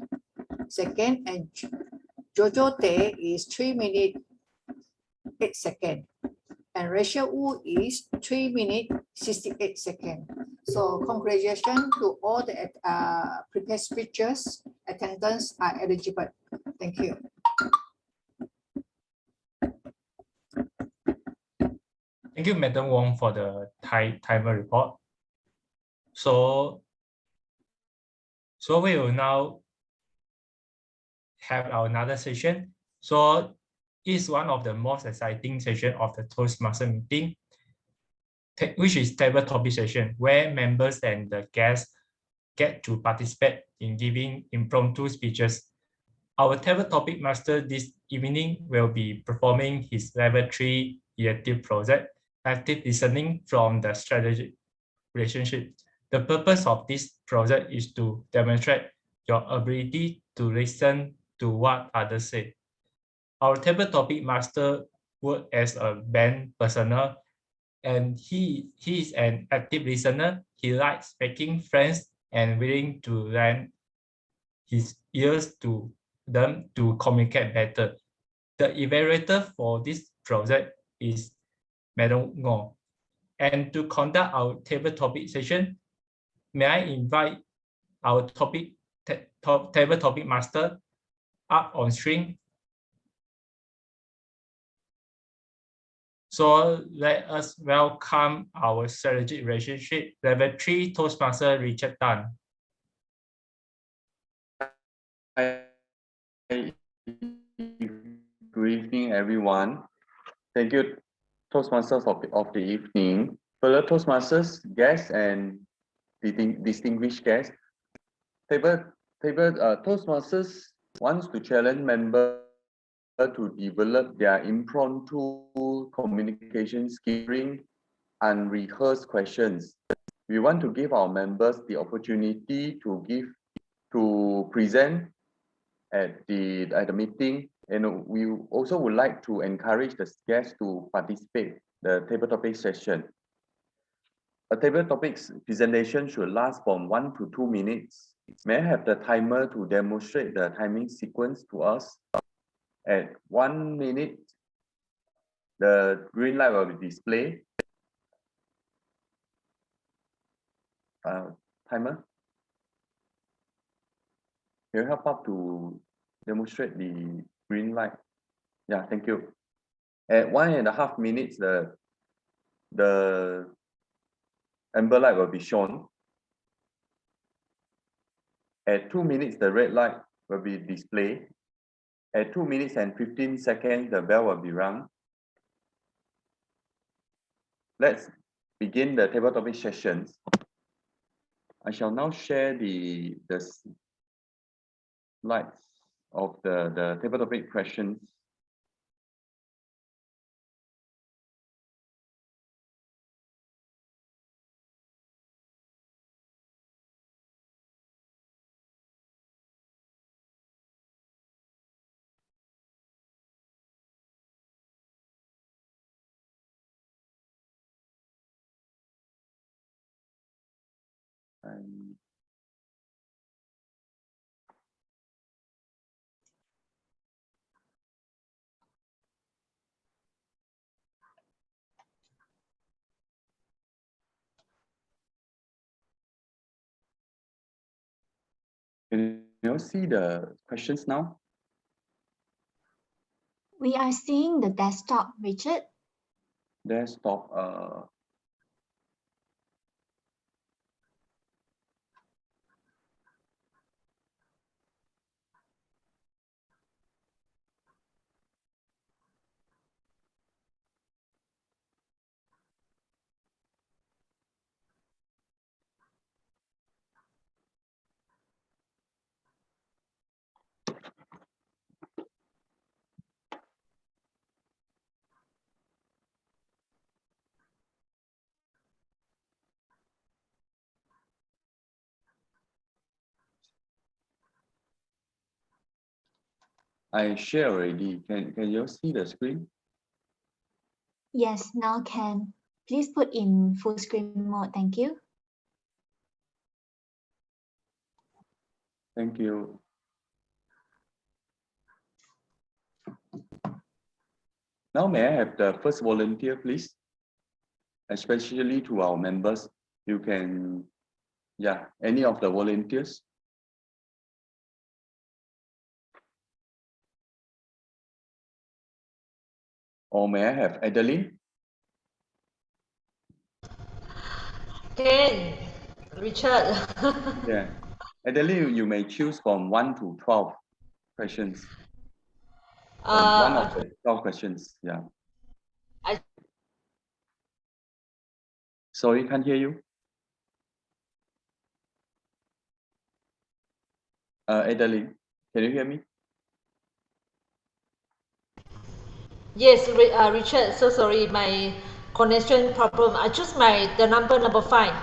seconds, and Jojo Te is 3 minutes 8 seconds. And Rachel Wu is 3 minutes 68 seconds. So congratulations to all the prepared speakers. Attendants are eligible. Thank you. Thank you, Madam Wong, for the timer report. So we will now have another session. So it's one of the most exciting session of the Toastmaster meeting, which is table topic session, where members and the guests get to participate in giving impromptu speeches. Our table topic master this evening will be performing his level 3 elective project, active listening from the strategic relationship. The purpose of this project is to demonstrate your ability to listen to what others say. Our table topic master works as a band personnel, and he is an active listener. He likes making friends and willing to lend his ears to them to communicate better. The evaluator for this project is Madam Ngor. And to conduct our table topic session, may I invite our table topic master, up on screen. So let us welcome our strategic relationship level 3 Toastmaster Richard Tan. Hi. Good evening, everyone. Thank you, Toastmasters of the evening. Fellow Toastmasters, guests, and distinguished guests. Toastmasters wants to challenge members to develop their impromptu communication skills and rehearse questions. We want to give our members the opportunity to present at the meeting, and we also would like to encourage the guests to participate the table topic session. A table topics presentation should last from 1 to 2 minutes. May I have the timer to demonstrate the timing sequence to us? At 1 minute, the green light will be displayed. Timer, can you help up to demonstrate the green light? Yeah, thank you. At 1.5 minutes, the amber light will be shown. At 2 minutes, the red light will be displayed. At 2 minutes and 15 seconds, the bell will be rung. Let's begin the table topic sessions. I shall now share the slides of the table topic questions. Can you see the questions now? We are seeing the desktop, Richard. Desktop. I share already. Can you see the screen? Yes, now can. Please put in full screen mode. Thank you. Thank you. Now may I have the first volunteer, please? Especially to our members. You can, yeah, any of the volunteers. Or may I have Adeline? Ken, Richard. Yeah. Adeline, you may choose from 1 to 12 questions. One of the 12 questions, yeah. Sorry, can't hear you. Adeline, can you hear me? Yes, Richard, so sorry, my connection problem. I choose the number 5.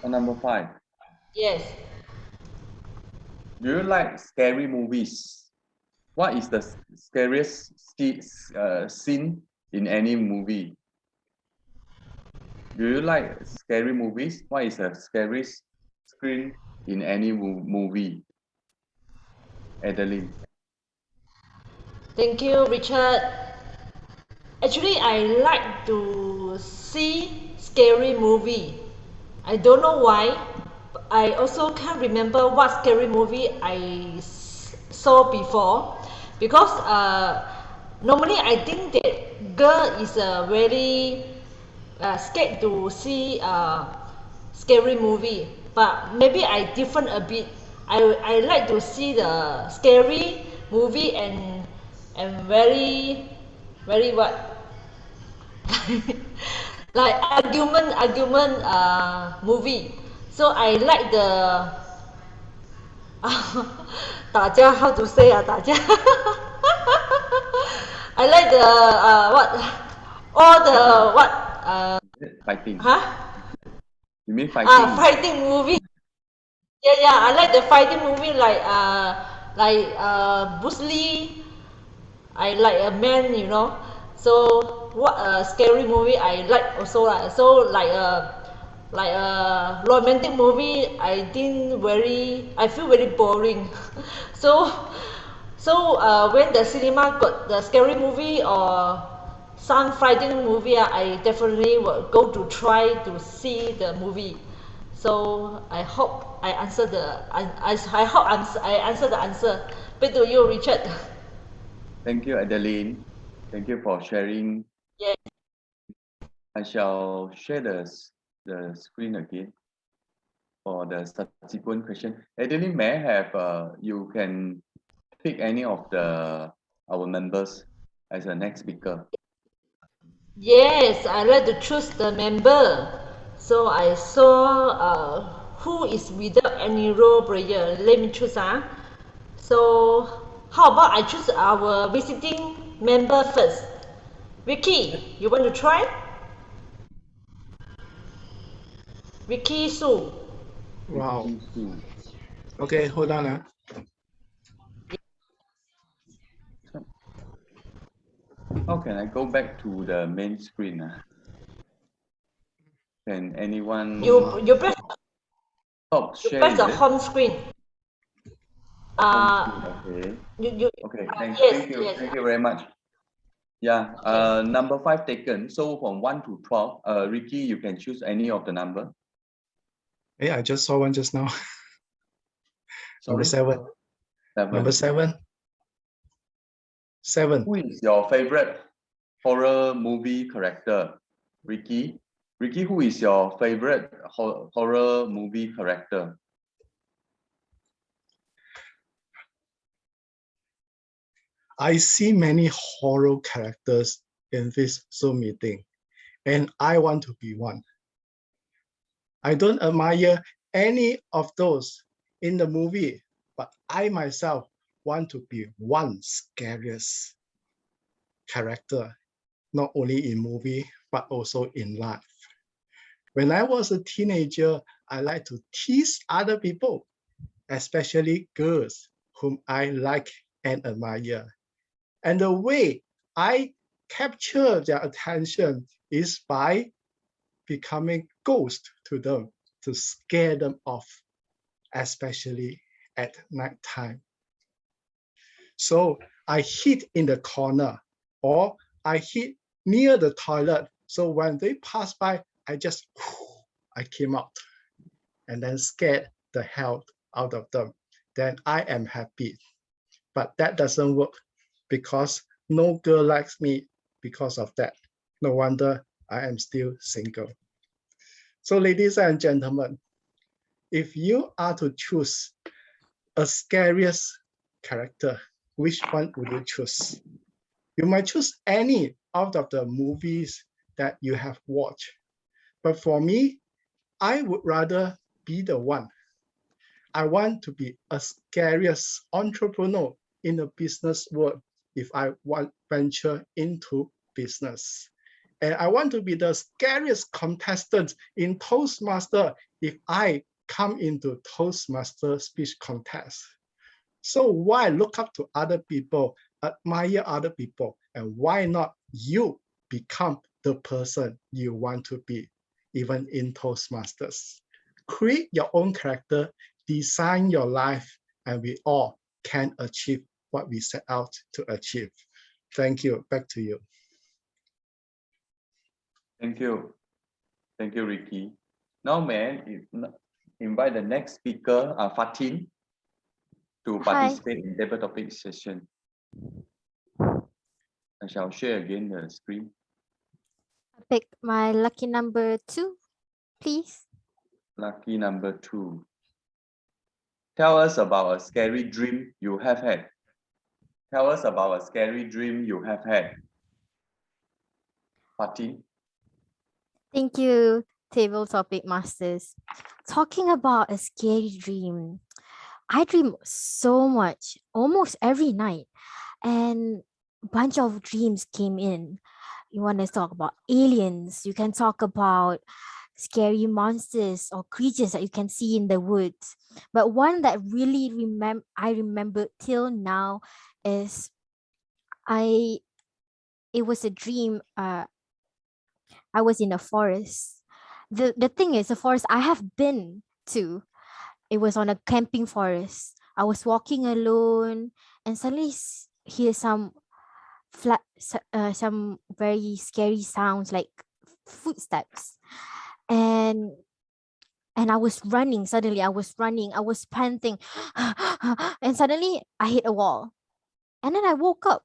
Number 5. Yes. Do you like scary movies? What is the scariest scene in any movie? Do you like scary movies? What is the scariest scene in any movie? Adeline. Thank you, Richard. Actually, I like to see scary movie. I don't know why. I also can't remember what scary movie I saw before, because normally I think that girl is very scared to see scary movie, but maybe I different a bit. I like to see the scary movie and very what like argument movie. So I like the 打架 how to say 打架 I like the what all the what Fighting. huh? You mean fighting? Fighting movie. Yeah, I like the fighting movie like Bruce Lee. I like a man, you know. So what a scary movie I like also lah. So like a romantic movie, I feel very boring. so when the cinema got the scary movie or some fighting movie, I definitely will go to try to see the movie. So I hope I answer the I answer the answer. Back to you, Richard. Thank you, Adeline. Thank you for sharing. Yeah. I shall share the screen again for the subsequent question. Adeline, may I have you can pick any of our members as the next speaker. Yes, I like to choose the member. So I saw who is without any role player. Let me choose. So how about I choose our visiting member first? Vicky, you want to try? Vicky Su. Wow. Okay, hold on. How can I go back to the main screen? Can anyone You press the it? home screen. Okay. Okay. Thank you. Yes. Thank you very much. Yeah. Number 5 taken. So from 1 to 12, Ricky, you can choose any of the number. Yeah, I just saw one just now. Number 7. Number 7. 7. Who is your favorite horror movie character? Ricky? Ricky, who is your favorite horror movie character? I see many horror characters in this Zoom meeting, and I want to be one. I don't admire any of those in the movie, but I myself want to be one scariest character, not only in movie, but also in life. When I was a teenager, I like to tease other people, especially girls whom I like and admire. And the way I capture their attention is by becoming ghost to them to scare them off, especially at night time. So I hid in the corner or I hid near the toilet. So when they pass by, I came out and then scared the hell out of them. Then I am happy. But that doesn't work because no girl likes me because of that. No wonder I am still single. So ladies and gentlemen, if you are to choose a scariest character, which one would you choose? You might choose any out of the movies that you have watched. But for me, I would rather be the one. I want to be a scariest entrepreneur in the business world if I want venture into business. And I want to be the scariest contestant in Toastmaster if I come into Toastmaster speech contest. So why look up to other people, admire other people, and why not you become the person you want to be, even in Toastmasters? Create your own character, design your life, and we all can achieve what we set out to achieve. Thank you. Back to you. Thank you. Thank you, Ricky. Now, may I invite the next speaker, Fatin. to participate in debate topic session. I shall share again the screen. Pick my lucky number 2, please. Lucky number 2. Tell us about a scary dream you have had. Tell us about a scary dream you have had. Fatin. Thank you, Table Topic Masters. Talking about a scary dream. I dream so much, almost every night. And a bunch of dreams came in. You want to talk about aliens. You can talk about scary monsters or creatures that you can see in the woods. But one that really I remember till now is it was a dream. I was in a forest. The thing is, the forest I have been to, it was on a camping forest. I was walking alone and suddenly hear some very scary sounds like footsteps. And I was running. Suddenly I was running. I was panting. And suddenly I hit a wall. And then I woke up.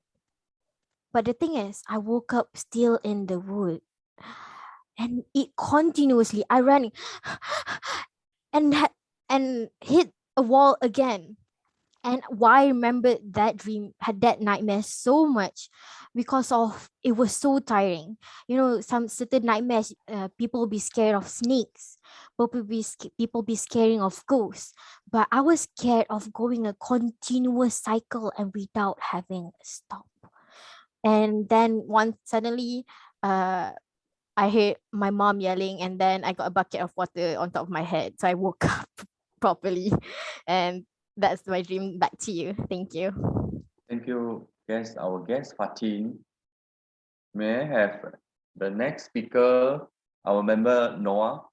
But the thing is, I woke up still in the wood. And it continuously, I ran and hit a wall again. And why I remember that dream, had that nightmare so much, because of it was so tiring. You know, some certain nightmares, people will be scared of snakes, people be scaring of ghosts. But I was scared of going a continuous cycle and without having a stop. And then suddenly, I heard my mom yelling, and then I got a bucket of water on top of my head. So I woke up properly. And that's my dream. Back to you. Thank you. Thank you, our guest Fatin. May I have the next speaker, our member Noah?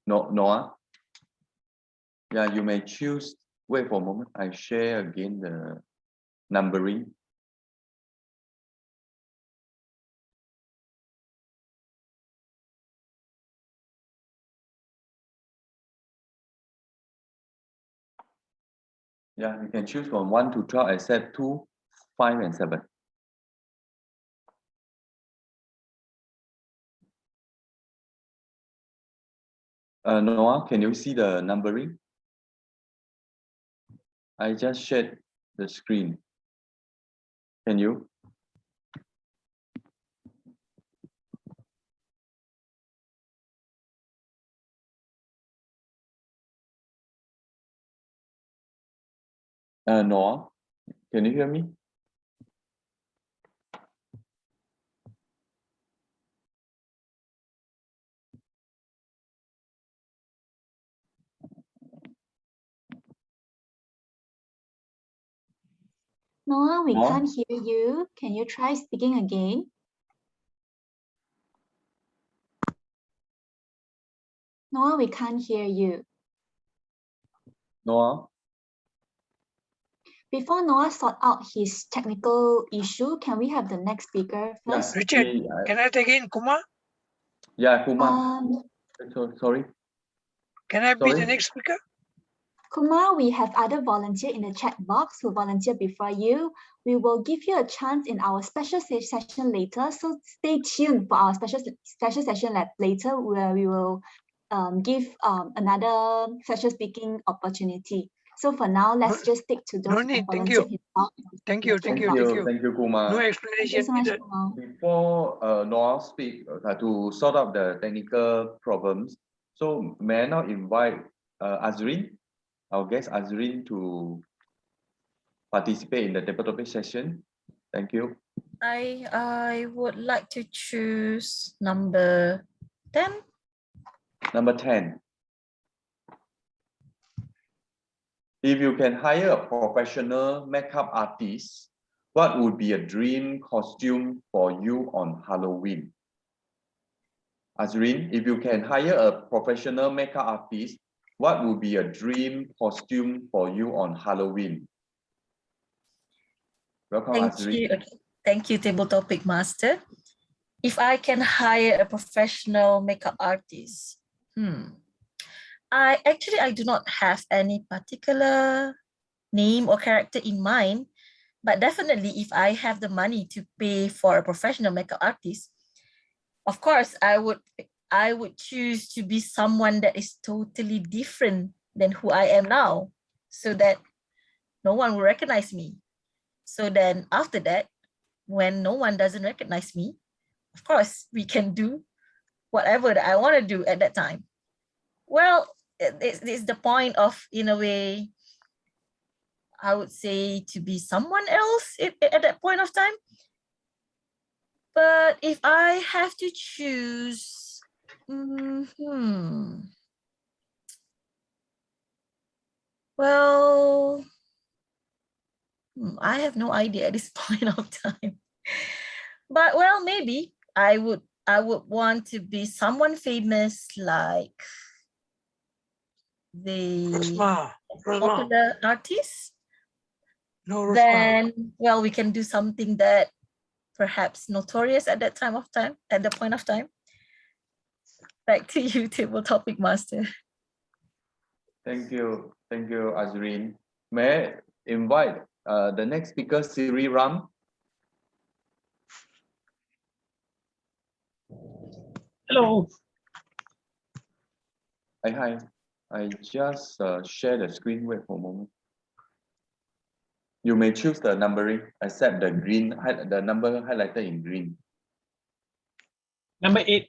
Noah? Yeah, you may choose. Wait for a moment. I share again the numbering. Yeah, you can choose from 1 to 12, except 2, 5, and 7. Noah, can you see the numbering? I just shared the screen. Can you? Noah, can you hear me? Noah, we can't hear you. Can you try speaking again? Noah, we can't hear you. Noah? Before Noah sort out his technical issue, can we have the next speaker first? Richard, can I take in Kumar? Yeah, Kumar. Sorry. Can I be the next speaker? Kumar, we have other volunteers in the chat box who volunteered before you. We will give you a chance in our special session later, so stay tuned for our special session later, where we will give another special speaking opportunity. So for now, let's just stick to those who volunteered. Thank you, Kumar. No explanation. Thank you so much, Kumar. Before Noah speak, to sort out the technical problems, so may I now invite Azrin, our guest Azrin, to participate in the debate topic session. Thank you. I would like to choose number 10. Number 10. If you can hire a professional makeup artist, what would be a dream costume for you on Halloween? Azrin, if you can hire a professional makeup artist, what would be a dream costume for you on Halloween? Welcome, Azrin. Thank you, Table Topic Master. If I can hire a professional makeup artist, I do not have any particular name or character in mind, but definitely if I have the money to pay for a professional makeup artist, of course I would choose to be someone that is totally different than who I am now, so that no one will recognize me. So then after that, when no one doesn't recognize me, of course we can do whatever that I want to do at that time. Well, it's the point of, in a way, I would say, to be someone else at that point of time. But if I have to choose, well, I have no idea at this point of time. But well, maybe I would want to be someone famous, like the popular artist. No, then well, we can do something that perhaps notorious at that time of time, at the point of time. Back to you, Table Topic Master. Thank you, Azreen. May I invite the next speaker, Siri Ram. Hello. Hi. I just share the screen. Wait for a moment. You may choose the numbering, except the green, the number highlighted in green. Number 8.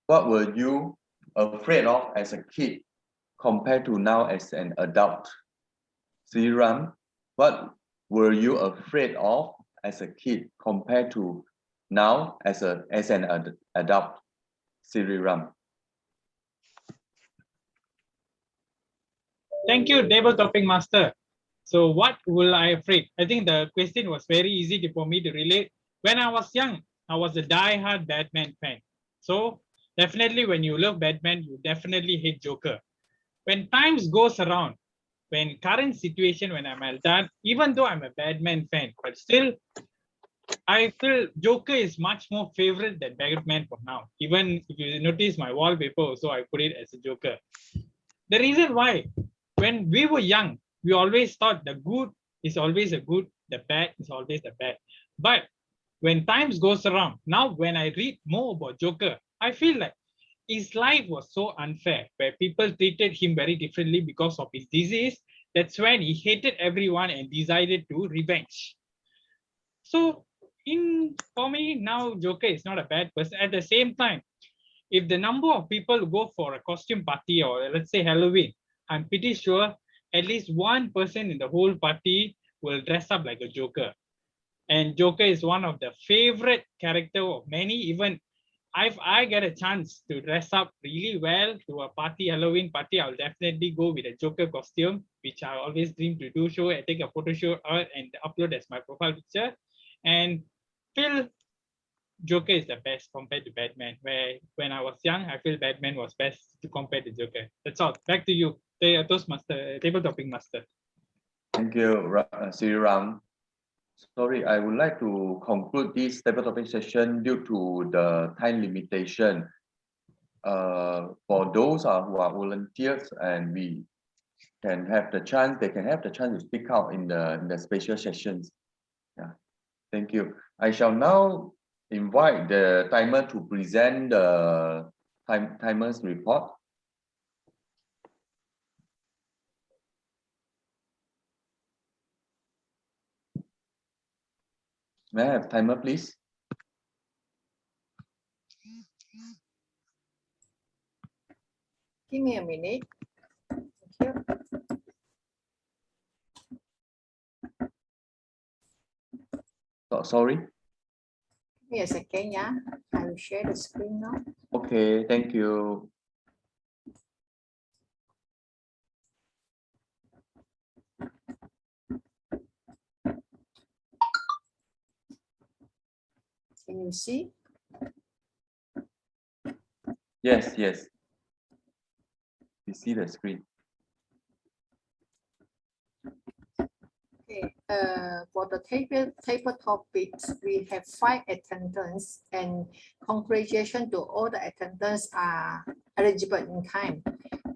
What were you afraid of as a kid compared to now as an adult? Sriram, what were you afraid of as a kid compared to now as an adult? Sriram. Thank you, Table Topic Master. So what will I afraid? I think the question was very easy for me to relate. When I was young, I was a die-hard Batman fan. So definitely when you love Batman, you definitely hate Joker. When times goes around, when current situation, when I'm adult, even though I'm a Batman fan, but still I feel Joker is much more favorite than Batman for now. Even if you notice my wallpaper also, I put it as a Joker. The reason why, when we were young, we always thought the good is always a good, the bad is always the bad. But when times goes around, now when I read more about Joker, I feel like his life was so unfair, where people treated him very differently because of his disease. That's when he hated everyone and decided to revenge. So for me, now Joker is not a bad person. At the same time, if the number of people go for a costume party, or let's say Halloween, I'm pretty sure at least one person in the whole party will dress up like a Joker. And Joker is one of the favorite character of many. Even if I get a chance to dress up really well to a party, Halloween party, I'll definitely go with a Joker costume, which I always dream to do. Show and take a photo shoot and upload as my profile picture. And feel Joker is the best compared to Batman. Where when I was young, I feel Batman was best to compare to Joker. That's all. Back to you, the Toastmaster, Table Topic Master. Thank you, Sriram. Sorry, I would like to conclude this table topic session due to the time limitation. For those who are volunteers, and we can have the chance, they can have the chance to speak out in the special sessions. Yeah, thank you. I shall now invite the timer to present the timer's report. May I have timer, please? Give me a minute. Thank you. Sorry. Give me a second, yeah. I will share the screen now. Okay, thank you. Can you see? Yes, yes. You see the screen. Okay, for the table topics, we have 5 attendants, and congratulations to all the attendants are eligible in time.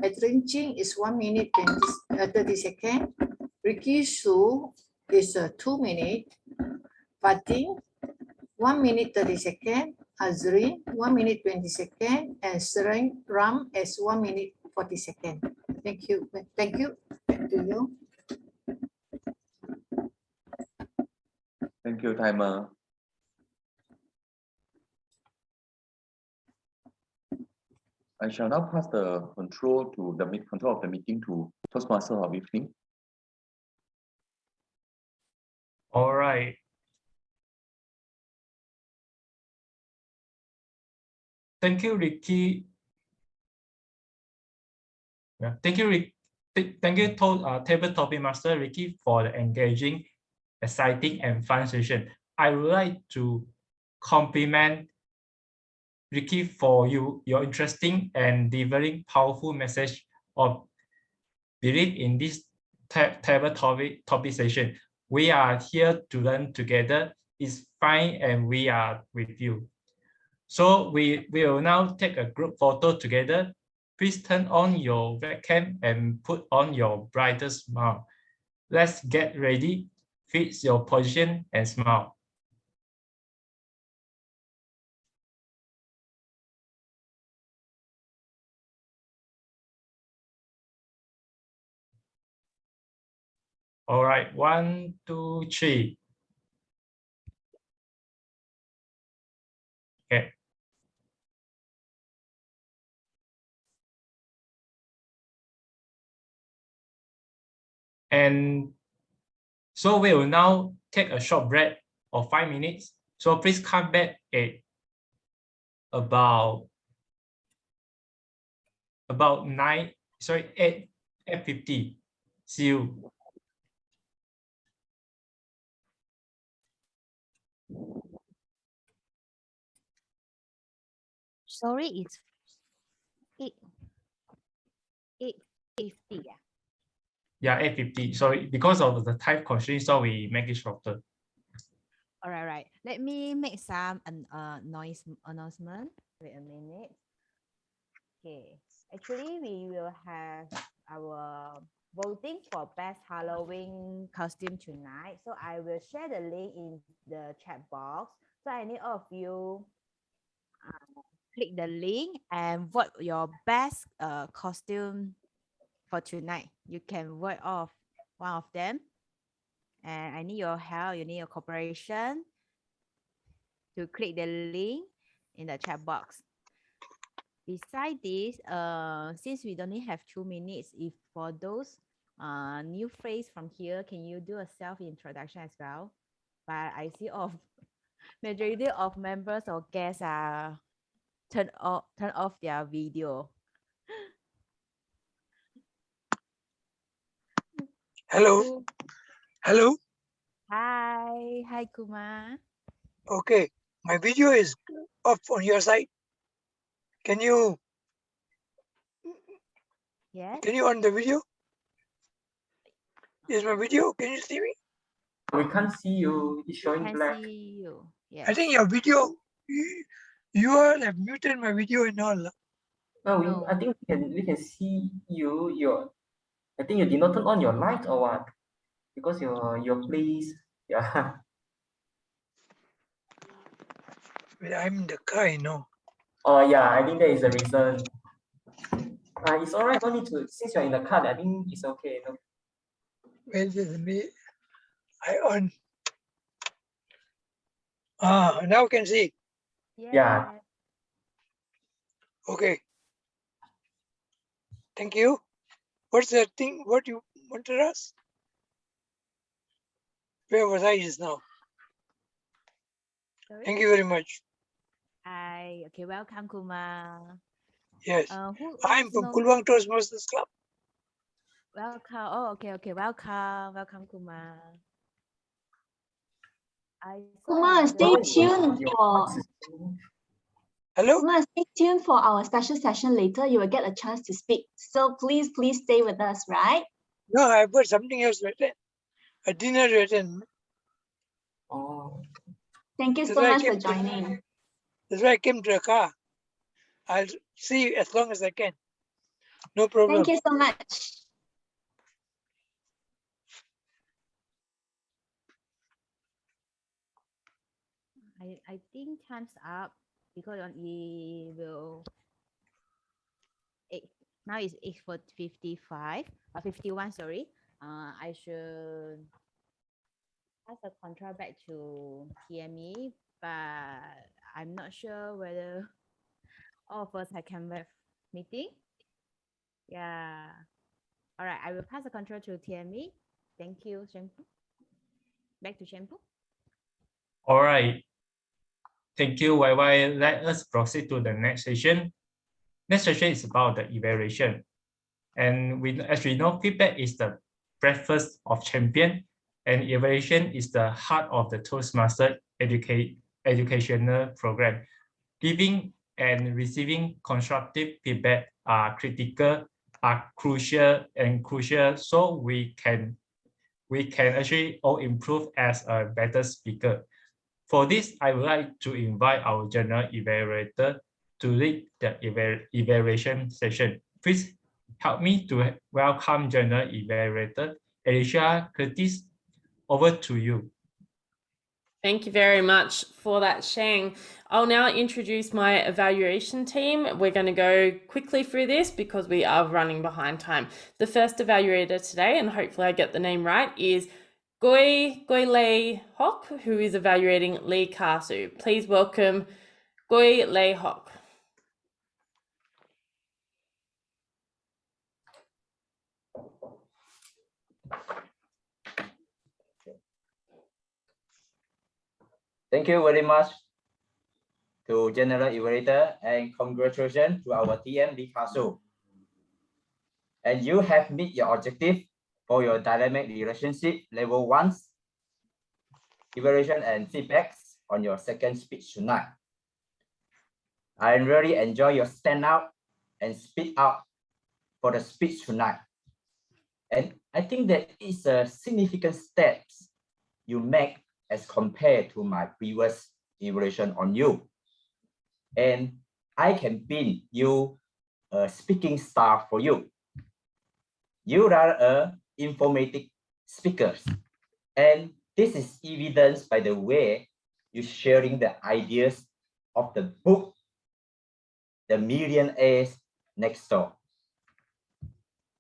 Adrian Jing is 1 minute 30 seconds. Ricky Su is 2 minutes. Fatin 1 minute 30 seconds. Azrin 1 minute 20 seconds, and Seren Ram is 1 minute 40 seconds. Thank you. Thank you. Back to you. Thank you, timer. I shall now pass the control of the meeting to Toastmaster of evening. All right. Thank you, Ricky. Yeah, thank you, Rick. Thank you, Table Topic Master Ricky, for the engaging, exciting, and fun session. I would like to compliment Ricky for your interesting and delivering powerful message of belief in this table topic session. We are here to learn together. It's fine, and we are with you. So we will now take a group photo together. Please turn on your webcam and put on your brightest smile. Let's get ready. Fix your position and smile. All right, 1, 2, 3. Okay. And so we will now take a short break of 5 minutes. So please come back at about 8:50. See you. Sorry, it's 8:50. Yeah, 8:50. Sorry, because of the time constraint, so we make it shorter. All right. Let me make some noise announcement. Wait a minute. Okay. Actually, we will have our voting for best Halloween costume tonight. So I will share the link in the chat box. So I need all of you click the link and vote your best costume for tonight. You can vote off one of them. And I need your help. You need your cooperation to click the link in the chat box. Besides this, since we only have 2 minutes, if for those new phrase from here, can you do a self-introduction as well? But I see majority of members or guests are turn off their video. Hello. Hello. Hi Kumar. Okay, my video is off on your side. Can you? Yes. Can you on the video? Is my video? Can you see me? We can't see you. It's showing black. See you. Yes. I think your video. You all have muted my video and all. No, I think we can see you. I think you did not turn on your light or what? Because your place, yeah. I'm in the car, you know. Oh yeah, I think that is the reason. It's alright. No need to. Since you're in the car, I think it's okay. No? Wait a minute. I on. Now you can see. Yeah. Okay. Thank you. What's the thing? What you wanted us? Where was I just now? Sorry? Thank you very much. Okay, welcome Kumar. Yes. Who I'm from Kulwang Toastmasters Club. Welcome. Oh, okay. Welcome Kumar. Kumar, stay tuned for. Hello. Kumar, stay tuned for our special session later. You will get a chance to speak. So please stay with us, right? No, I've got something else right there. I didn't written. Oh. Thank you That's so why I much for came to- joining. That's why I came to the car. I'll see you as long as I can. No problem. Thank you so much. I think time's up because on it will now it's 8:55 51, sorry. I should pass the control back to TME, but I'm not sure whether all of us can have meeting. Yeah. All right, I will pass the control to TME. Thank you, Shampoo. Back to Shampoo. All right. Thank you, YY. Let us proceed to the next session. Next session is about the evaluation. And as we know, feedback is the breakfast of champion, and evaluation is the heart of the Toastmaster educational program. Giving and receiving constructive feedback are crucial, so we can actually all improve as a better speaker. For this, I would like to invite our General Evaluator to lead the evaluation session. Please help me to welcome General Evaluator Alicia Curtis. Over to you. Thank you very much for that, Shang. I'll now introduce my evaluation team. We're going to go quickly through this because we are running behind time. The first evaluator today, and hopefully I get the name right, is Goi Lei Hock, who is evaluating Lee Kasu. Please welcome Goi Lei Hock. Thank you very much to General Evaluator, and congratulations to our TM Lee Kasu. And you have met your objective for your dynamic relationship level 1 evaluation and feedbacks on your second speech tonight. I really enjoy your stand out and speak out for the speech tonight. And I think that is a significant steps you make as compared to my previous evaluation on you. And I can pin you a speaking star for you. You are a informative speaker, and this is evidenced by the way you sharing the ideas of the book, The Millionaires Next Door.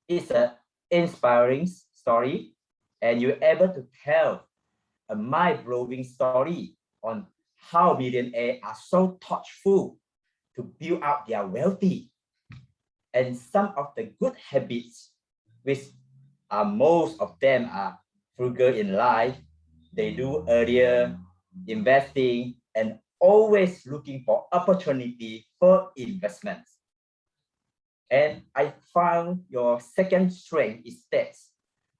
It's an inspiring story, and you're able to tell a mind-blowing story on how millionaires are so thoughtful to build up their wealthy, and some of the good habits, which most of them are frugal in life. They do earlier investing and always looking for opportunity for investments. And I found your second strength is that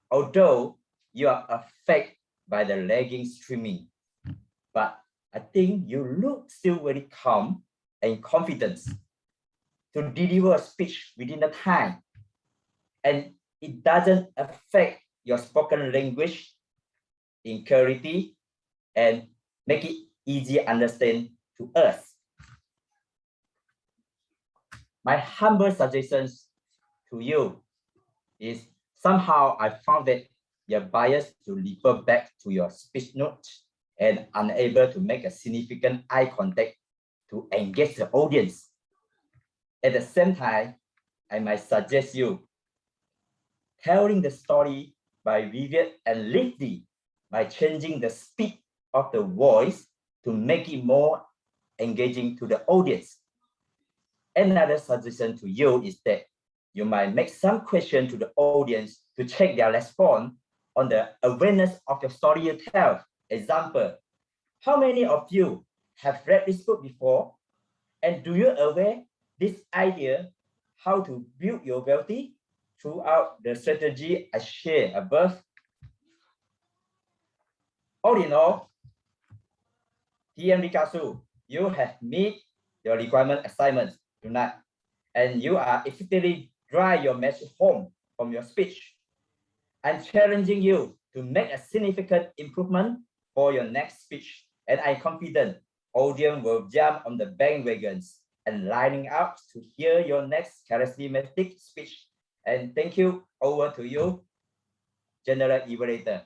although you are affected by the lagging streaming, but I think you look still very calm and confident to deliver a speech within the time, and it doesn't affect your spoken language in clarity and make it easy to understand to us. My humble suggestions to you is somehow I found that you're biased to refer back to your speech notes and unable to make a significant eye contact to engage the audience. At the same time, I might suggest you telling the story by vivid and lively by changing the speed of the voice to make it more engaging to the audience. Another suggestion to you is that you might make some question to the audience to check their response on the awareness of your story you tell. Example, how many of you have read this book before? And do you aware this idea how to build your wealthy throughout the strategy I share above? All in all, TM Lee Kasu, you have met your requirement assignments tonight, and you are effectively drive your message home from your speech. I'm challenging you to make a significant improvement for your next speech. And I'm confident audience will jump on the bandwagons and lining up to hear your next charismatic speech. And thank you. Over to you, General Evaluator.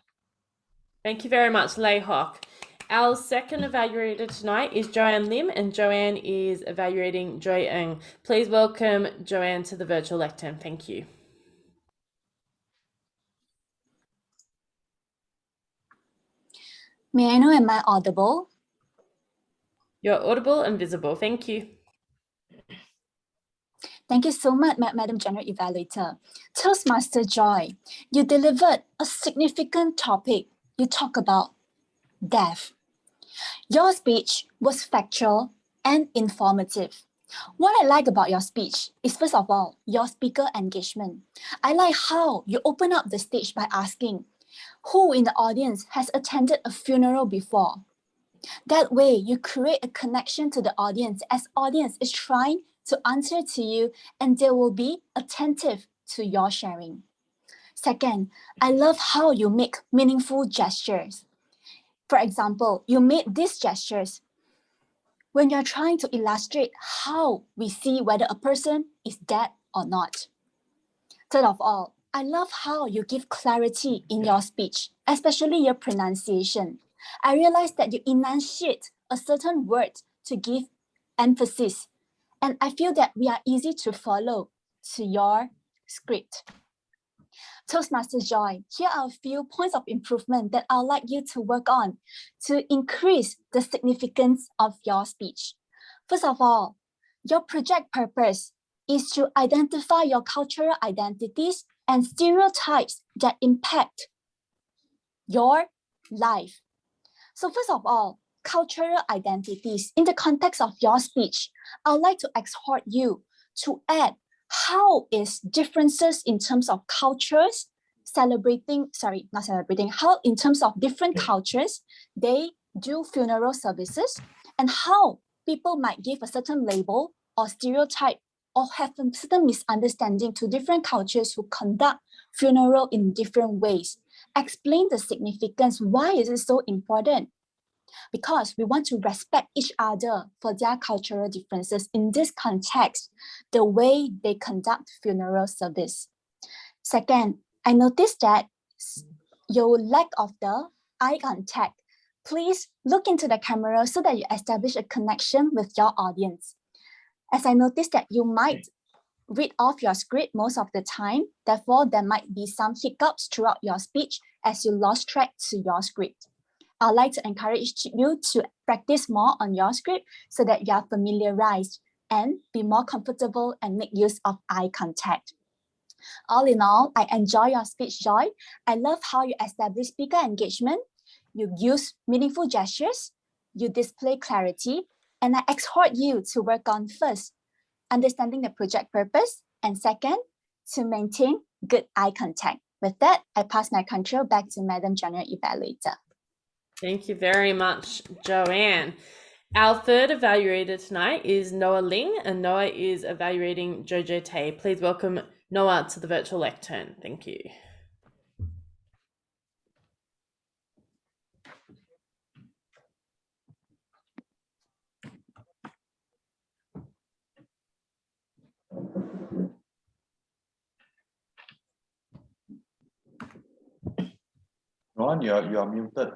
Thank you very much, Lei Hock. Our second evaluator tonight is Joanne Lim, and Joanne is evaluating Joy Ng. Please welcome Joanne to the virtual lectern. Thank you. May I know, am I audible? You're audible and visible. Thank you. Thank you so much, Madam General Evaluator. Toastmaster Joy, you delivered a significant topic. You talk about death. Your speech was factual and informative. What I like about your speech is, first of all, your speaker engagement. I like how you open up the stage by asking, who in the audience has attended a funeral before? That way, you create a connection to the audience as audience is trying to answer to you, and they will be attentive to your sharing. Second, I love how you make meaningful gestures. For example, you made these gestures when you're trying to illustrate how we see whether a person is dead or not. Third of all, I love how you give clarity in your speech, especially your pronunciation. I realize that you enunciate a certain word to give emphasis, and I feel that we are easy to follow to your script. Toastmaster Joy, here are a few points of improvement that I'd like you to work on to increase the significance of your speech. First of all, your project purpose is to identify your cultural identities and stereotypes that impact your life. So first of all, cultural identities. In the context of your speech, I'd like to exhort you to add how is differences in terms of cultures how in terms of different cultures, they do funeral services, and how people might give a certain label or stereotype or have a certain misunderstanding to different cultures who conduct funeral in different ways. Explain the significance. Why is it so important? Because we want to respect each other for their cultural differences in this context, the way they conduct funeral service. Second, I noticed that your lack of the eye contact. Please look into the camera so that you establish a connection with your audience. As I noticed that you might read off your script most of the time, therefore there might be some hiccups throughout your speech as you lost track to your script. I'd like to encourage you to practice more on your script so that you are familiarized and be more comfortable and make use of eye contact. All in all, I enjoy your speech, Joy. I love how you establish speaker engagement, you use meaningful gestures, you display clarity, and I exhort you to work on first, understanding the project purpose, and second, to maintain good eye contact. With that, I pass my control back to Madam General Evaluator. Thank you very much, Joanne. Our third evaluator tonight is Noah Ling, and Noah is evaluating Jojo Tay. Please welcome Noah to the virtual lectern. Thank you. Ron, you are muted.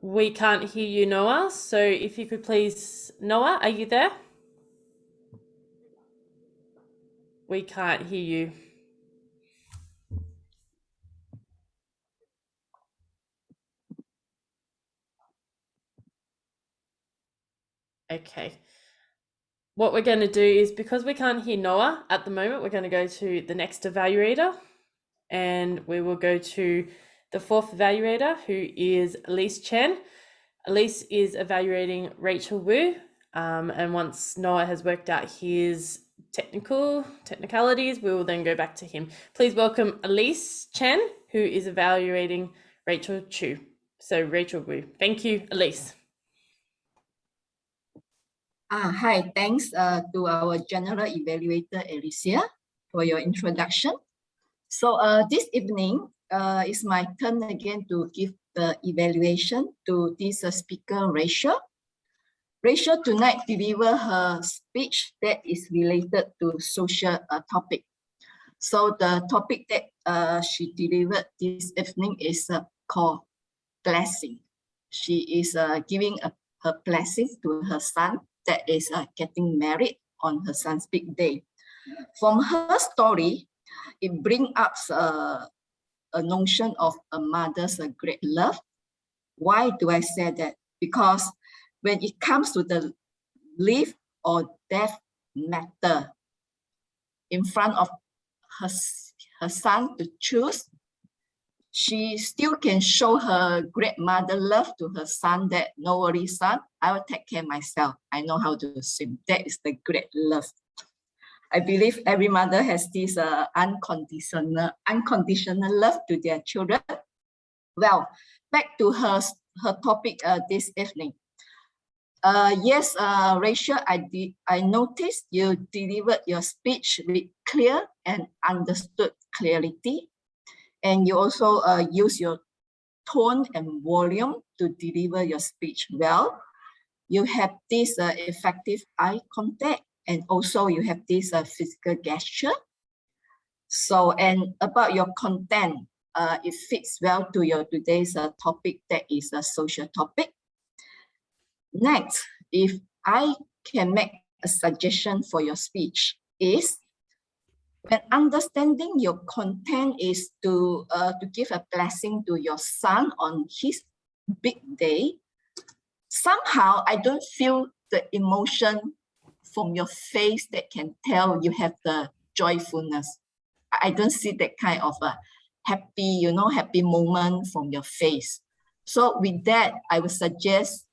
We can't hear you, Noah. So if you could please, Noah, are you there? We can't hear you. Okay. What we're going to do is, because we can't hear Noah at the moment, we're going to go to the next evaluator, and we will go to the fourth evaluator, who is Elise Chen. Elise is evaluating Rachel Wu, and once Noah has worked out his technicalities, we will then go back to him. Please welcome Elise Chen, who is evaluating Rachel Wu. Thank you, Elise. Hi, thanks to our General Evaluator Alicia for your introduction. So this evening is my turn again to give the evaluation to this speaker, Rachel. Rachel tonight deliver her speech that is related to social topic. So the topic that she delivered this evening is called blessing. She is giving her blessing to her son that is getting married on her son's big day. From her story, it brings up a notion of a mother's great love. Why do I say that? Because when it comes to the life or death matter in front of her son to choose, she still can show her great mother love to her son that no worries, son, I will take care of myself. I know how to swim. That is the great love. I believe every mother has this unconditional love to their children. Well, back to her topic this evening. Yes, Rachel, I noticed you delivered your speech with clear and understood clarity. And you also use your tone and volume to deliver your speech well. You have this effective eye contact, and also you have this physical gesture. So, and about your content, it fits well to your today's topic that is a social topic. Next, if I can make a suggestion for your speech is, when understanding your content is to give a blessing to your son on his big day, somehow I don't feel the emotion from your face that can tell you have the joyfulness. I don't see that kind of a happy, happy moment from your face. So with that, I would suggest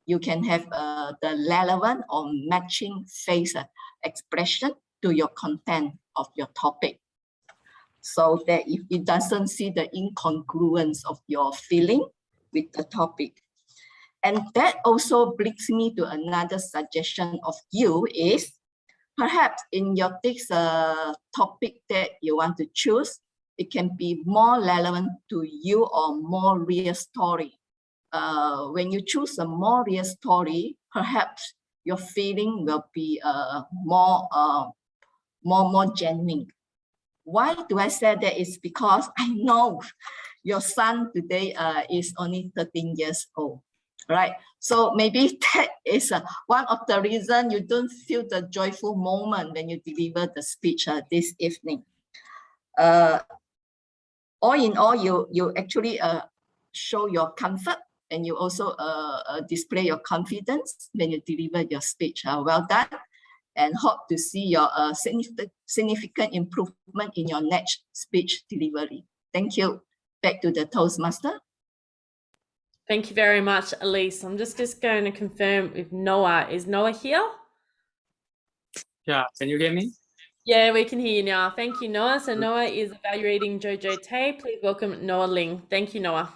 you can have the relevant or matching face expression to your content of your topic, so that if it doesn't see the incongruence of your feeling with the topic. And that also brings me to another suggestion of you is, perhaps in your next topic that you want to choose, it can be more relevant to you or more real story. When you choose a more real story, perhaps your feeling will be more genuine. Why do I say that? It's because I know your son today is only 13 years old, right? So maybe that is one of the reasons you don't feel the joyful moment when you deliver the speech this evening. All in all, you actually show your comfort, and you also display your confidence when you deliver your speech. Well done, and hope to see your significant improvement in your next speech delivery. Thank you. Back to the Toastmaster. Thank you very much, Elise. I'm just going to confirm with Noah. Is Noah here? Yeah, can you hear me? Yeah, we can hear you now. Thank you, Noah. So Noah is evaluating Jojo Tay. Please welcome Noah Ling. Thank you, Noah.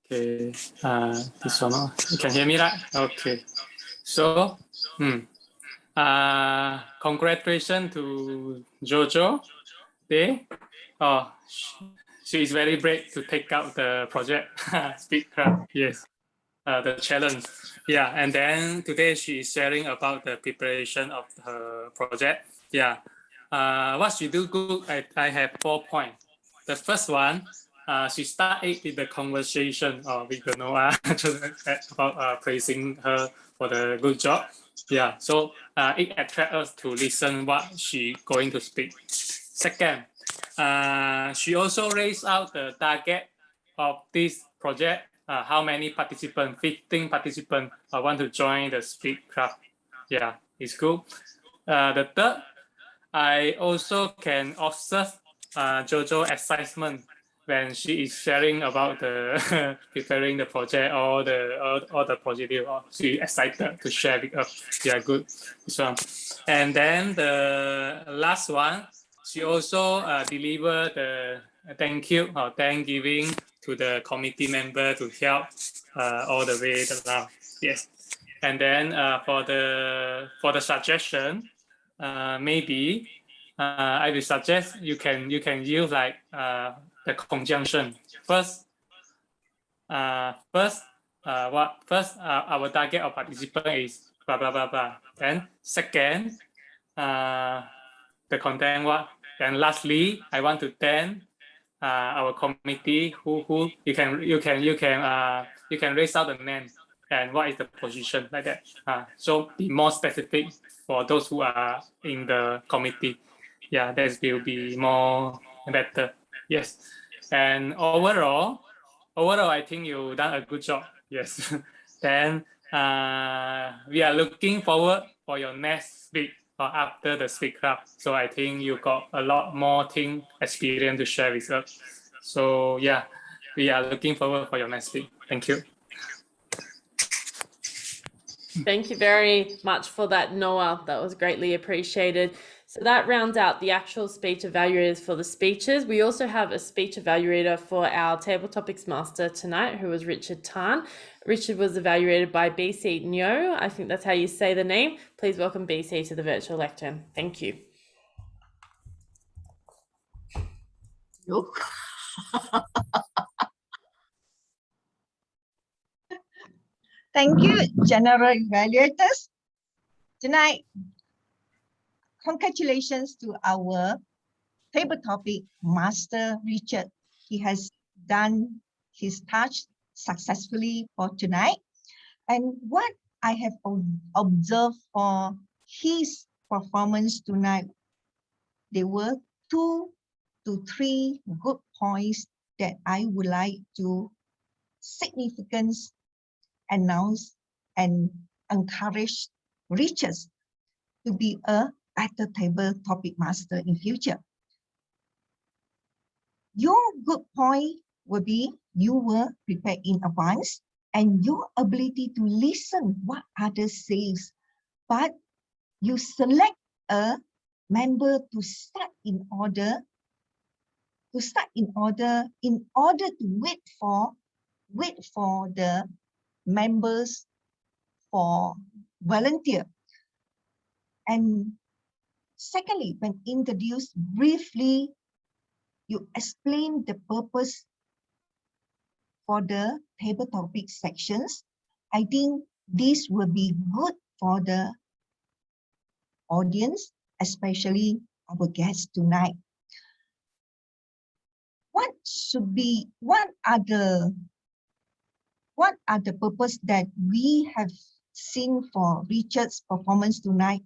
Okay, this one, you can hear me, right? Okay. So, congratulations to Jojo Tay. Oh, she is very brave to take out the project. Speak crowd, yes. The challenge. Yeah, and then today she is sharing about the preparation of her project. Yeah. What she do good, I have 4 points. The first one, she started with the conversation with the Noah about praising her for the good job. Yeah, so it attracts us to listen what she going to speak. Second, she also raised out the target of this project. How many participants? 15 participants want to join the Speak Club. Yeah, it's good. The third, I also can observe Jojo excitement when she is sharing about the preparing the project, all the positive. She excited to share with us. Yeah, good. So, and then the last one, she also delivered the thank you or Thanksgiving to the committee member to help all the way around. Yes. And then for the suggestion, maybe I will suggest you can use like the conjunction. First, our target of participant is blah blah blah blah. Then second, the content what. Then lastly, I want to thank our committee who you can raise out the name and what is the position like that. So be more specific for those who are in the committee. Yeah, that will be more better. Yes, and overall, I think you've done a good job. Yes. Then we are looking forward for your next speak or after the speak club. So I think you got a lot more thing experience to share with us. So yeah, we are looking forward for your next speak. Thank you. Thank you very much for that, Noah. That was greatly appreciated. So that rounds out the actual speech evaluators for the speeches. We also have a speech evaluator for our table topics master tonight, who was Richard Tan. Richard was evaluated by BC Nyo. I think that's how you say the name. Please welcome BC to the virtual lectern. Thank you. Thank you, General Evaluators. Tonight, congratulations to our table topic master, Richard. He has done his task successfully for tonight. And what I have observed for his performance tonight, there were 2 to 3 good points that I would like to significantly announce and encourage Richard to be a better table topic master in future. Your good point will be you were prepared in advance and your ability to listen what others says, but you select a member to start in order to wait for the members for volunteer. And secondly, when introduced briefly, you explain the purpose for the table topic sections. I think this will be good for the audience, especially our guests tonight. What are the purpose that we have seen for Richard's performance tonight?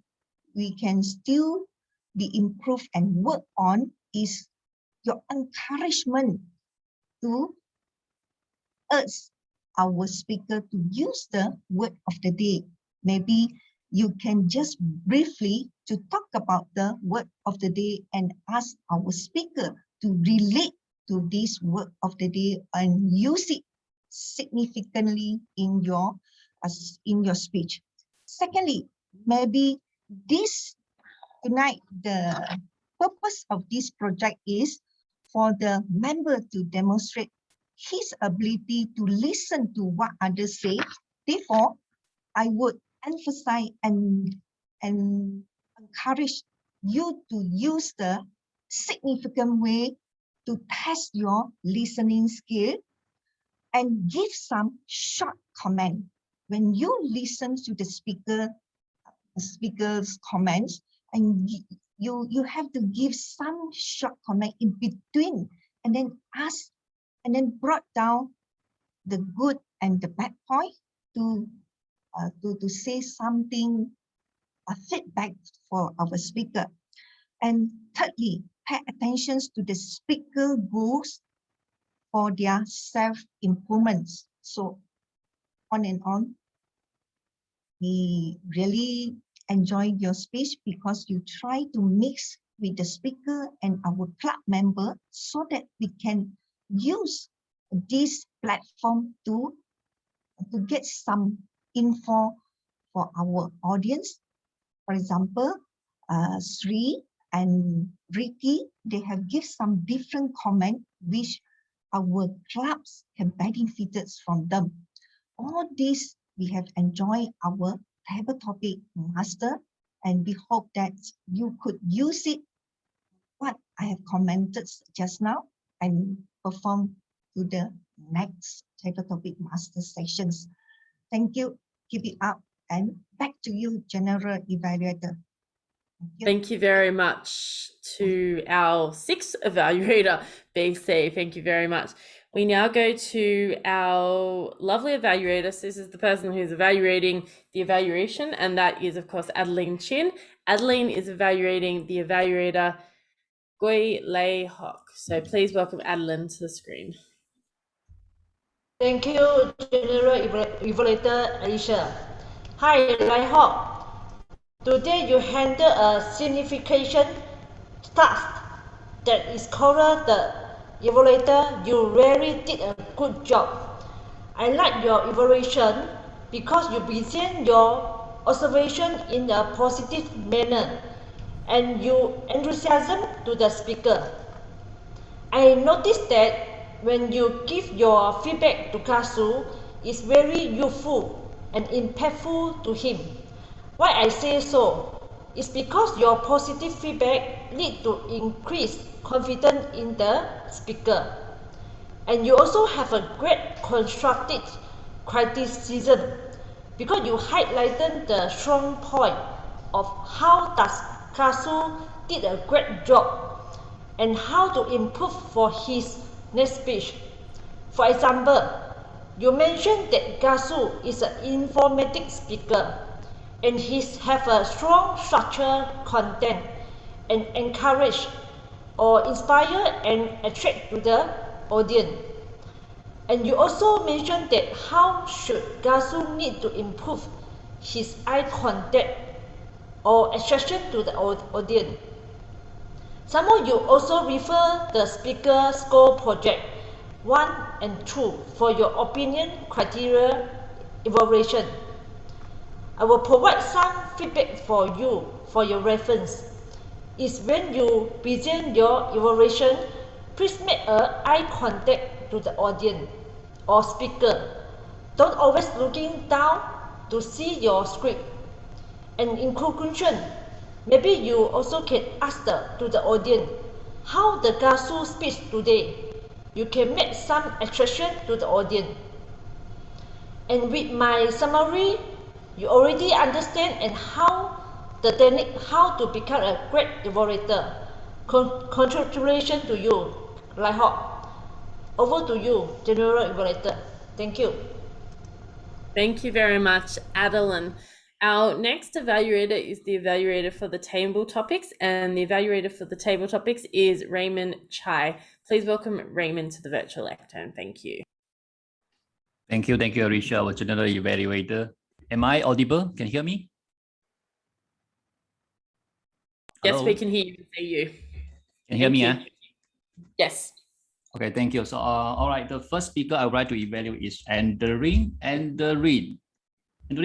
We can still be improved and work on is your encouragement to urge our speaker to use the word of the day. Maybe you can just briefly to talk about the word of the day and ask our speaker to relate to this word of the day and use it significantly in your speech. Secondly, maybe tonight the purpose of this project is for the member to demonstrate his ability to listen to what others say. Therefore, I would emphasize and encourage you to use the significant way to test your listening skill and give some short comment. When you listen to the speaker's comments, and you have to give some short comment in between, and then ask, and then brought down the good and the bad point to say something, a feedback for our speaker. And thirdly, pay attention to the speaker goals for their self-improvements. So on and on. We really enjoyed your speech because you try to mix with the speaker and our club member so that we can use this platform to get some info for our audience. For example, Sri and Ricky, they have given some different comments which our clubs can benefit from them. All these we have enjoyed our table topic master, and we hope that you could use it, what I have commented just now, and perform to the next table topic master sessions. Thank you. Keep it up. And back to you, General Evaluator. Thank you very much to our sixth evaluator, BC. Thank you very much. We now go to our lovely evaluator. So this is the person who's evaluating the evaluation, and that is, of course, Adeline Chin. Adeline is evaluating the evaluator, Gui Lei Hock. So please welcome Adeline to the screen. Thank you, General Evaluator Alicia. Hi, Lei Hock. Today you handle a significant task that is called the evaluator. You really did a good job. I like your evaluation because you present your observation in a positive manner and you enthusiasm to the speaker. I noticed that when you give your feedback to Kasu, it's very useful and impactful to him. Why I say so is because your positive feedback leads to increased confidence in the speaker. And you also have a great constructive criticism because you highlighted the strong point of how does Kasu did a great job and how to improve for his next speech. For example, you mentioned that Kasu is an informative speaker and he have a strong structure content and encourage or inspire and attract to the audience. And you also mentioned that how should Kasu need to improve his eye contact or attraction to the audience. Some more, you also refer the speaker score project 1 and 2 for your opinion criteria evaluation. I will provide some feedback for you for your reference. Is when you present your evaluation, please make eye contact to the audience or speaker. Don't always looking down to see your script. And in conclusion, maybe you also can ask to the audience how the Kasu speaks today. You can make some attraction to the audience. And with my summary, you already understand and how the technique, how to become a great evaluator. Congratulations to you, Lai Hock. Over to you, General Evaluator. Thank you. Thank you very much, Adeline. Our next evaluator is the evaluator for the table topics, and the evaluator for the table topics is Raymond Chai. Please welcome Raymond to the virtual lectern. Thank you. Thank you, Alicia, our general evaluator. Am I audible? Can you hear me? Yes, Hello? we can hear you and see you. Can you hear me? Yes. Okay, thank you. So, all right, the first speaker I would like to evaluate is Andarin. Andarin,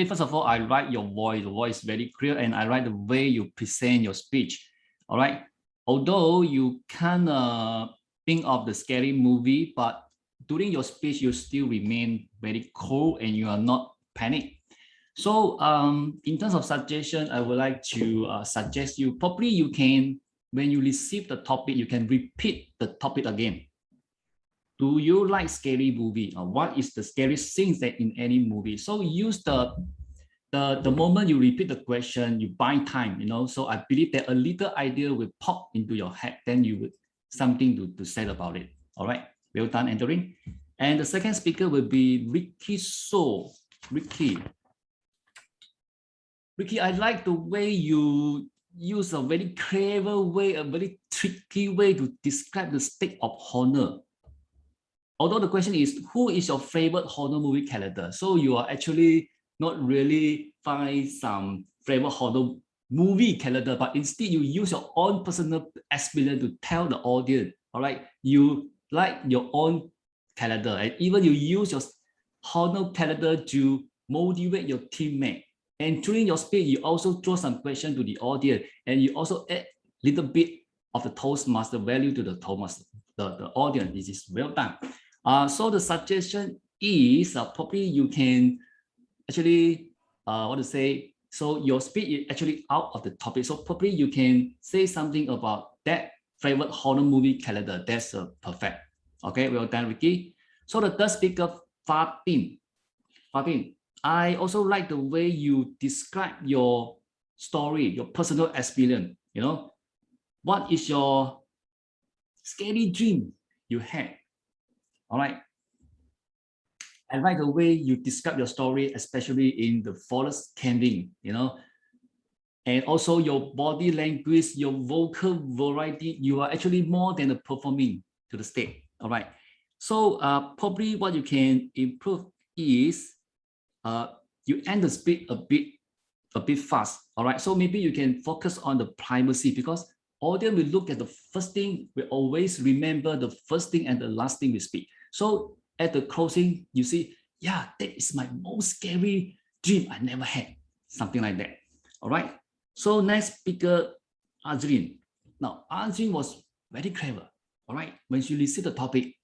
first of all, I like your voice. The voice is very clear, and I like the way you present your speech. All right. Although you can't think of the scary movie, but during your speech, you still remain very cool and you are not panicked. So in terms of suggestion, I would like to suggest you, probably you can, when you receive the topic, you can repeat the topic again. Do you like scary movie? What is the scariest thing that in any movie? So use the moment you repeat the question, you buy time, you know. So I believe that a little idea will pop into your head, then you would something to say about it. All right, well done, Anthony. And the second speaker will be Ricky So. Ricky, I like the way you use a very clever way, a very tricky way to describe the state of honor. Although the question is, who is your favorite horror movie character? So you are actually not really find some favorite horror movie character, but instead you use your own personal experience to tell the audience, all right? You like your own character, and even you use your horror character to motivate your teammate. And during your speech, you also draw some questions to the audience, and you also add a little bit of the Toastmaster value to the Toastmaster, the audience. This is well done. So the suggestion is probably you can actually, what to say? So your speech is actually out of the topic. So probably you can say something about that favorite horror movie calendar. That's perfect. Okay, well done, Ricky. So the third speaker, Fatin. Fatin, I also like the way you describe your story, your personal experience. You know, what is your scary dream you had? All right. I like the way you describe your story, especially in the forest camping, you know, and also your body language, your vocal variety. You are actually more than a performing to the stage. All right. So probably what you can improve is you end the speed a bit fast. All right. So maybe you can focus on the primacy, because audience will look at the first thing. We always remember the first thing and the last thing we speak. So at the closing, you see, yeah, that is my most scary dream I never had. Something like that. All right. So next speaker, Adrian. Now, Adrian was very clever. All right. When she received the topic,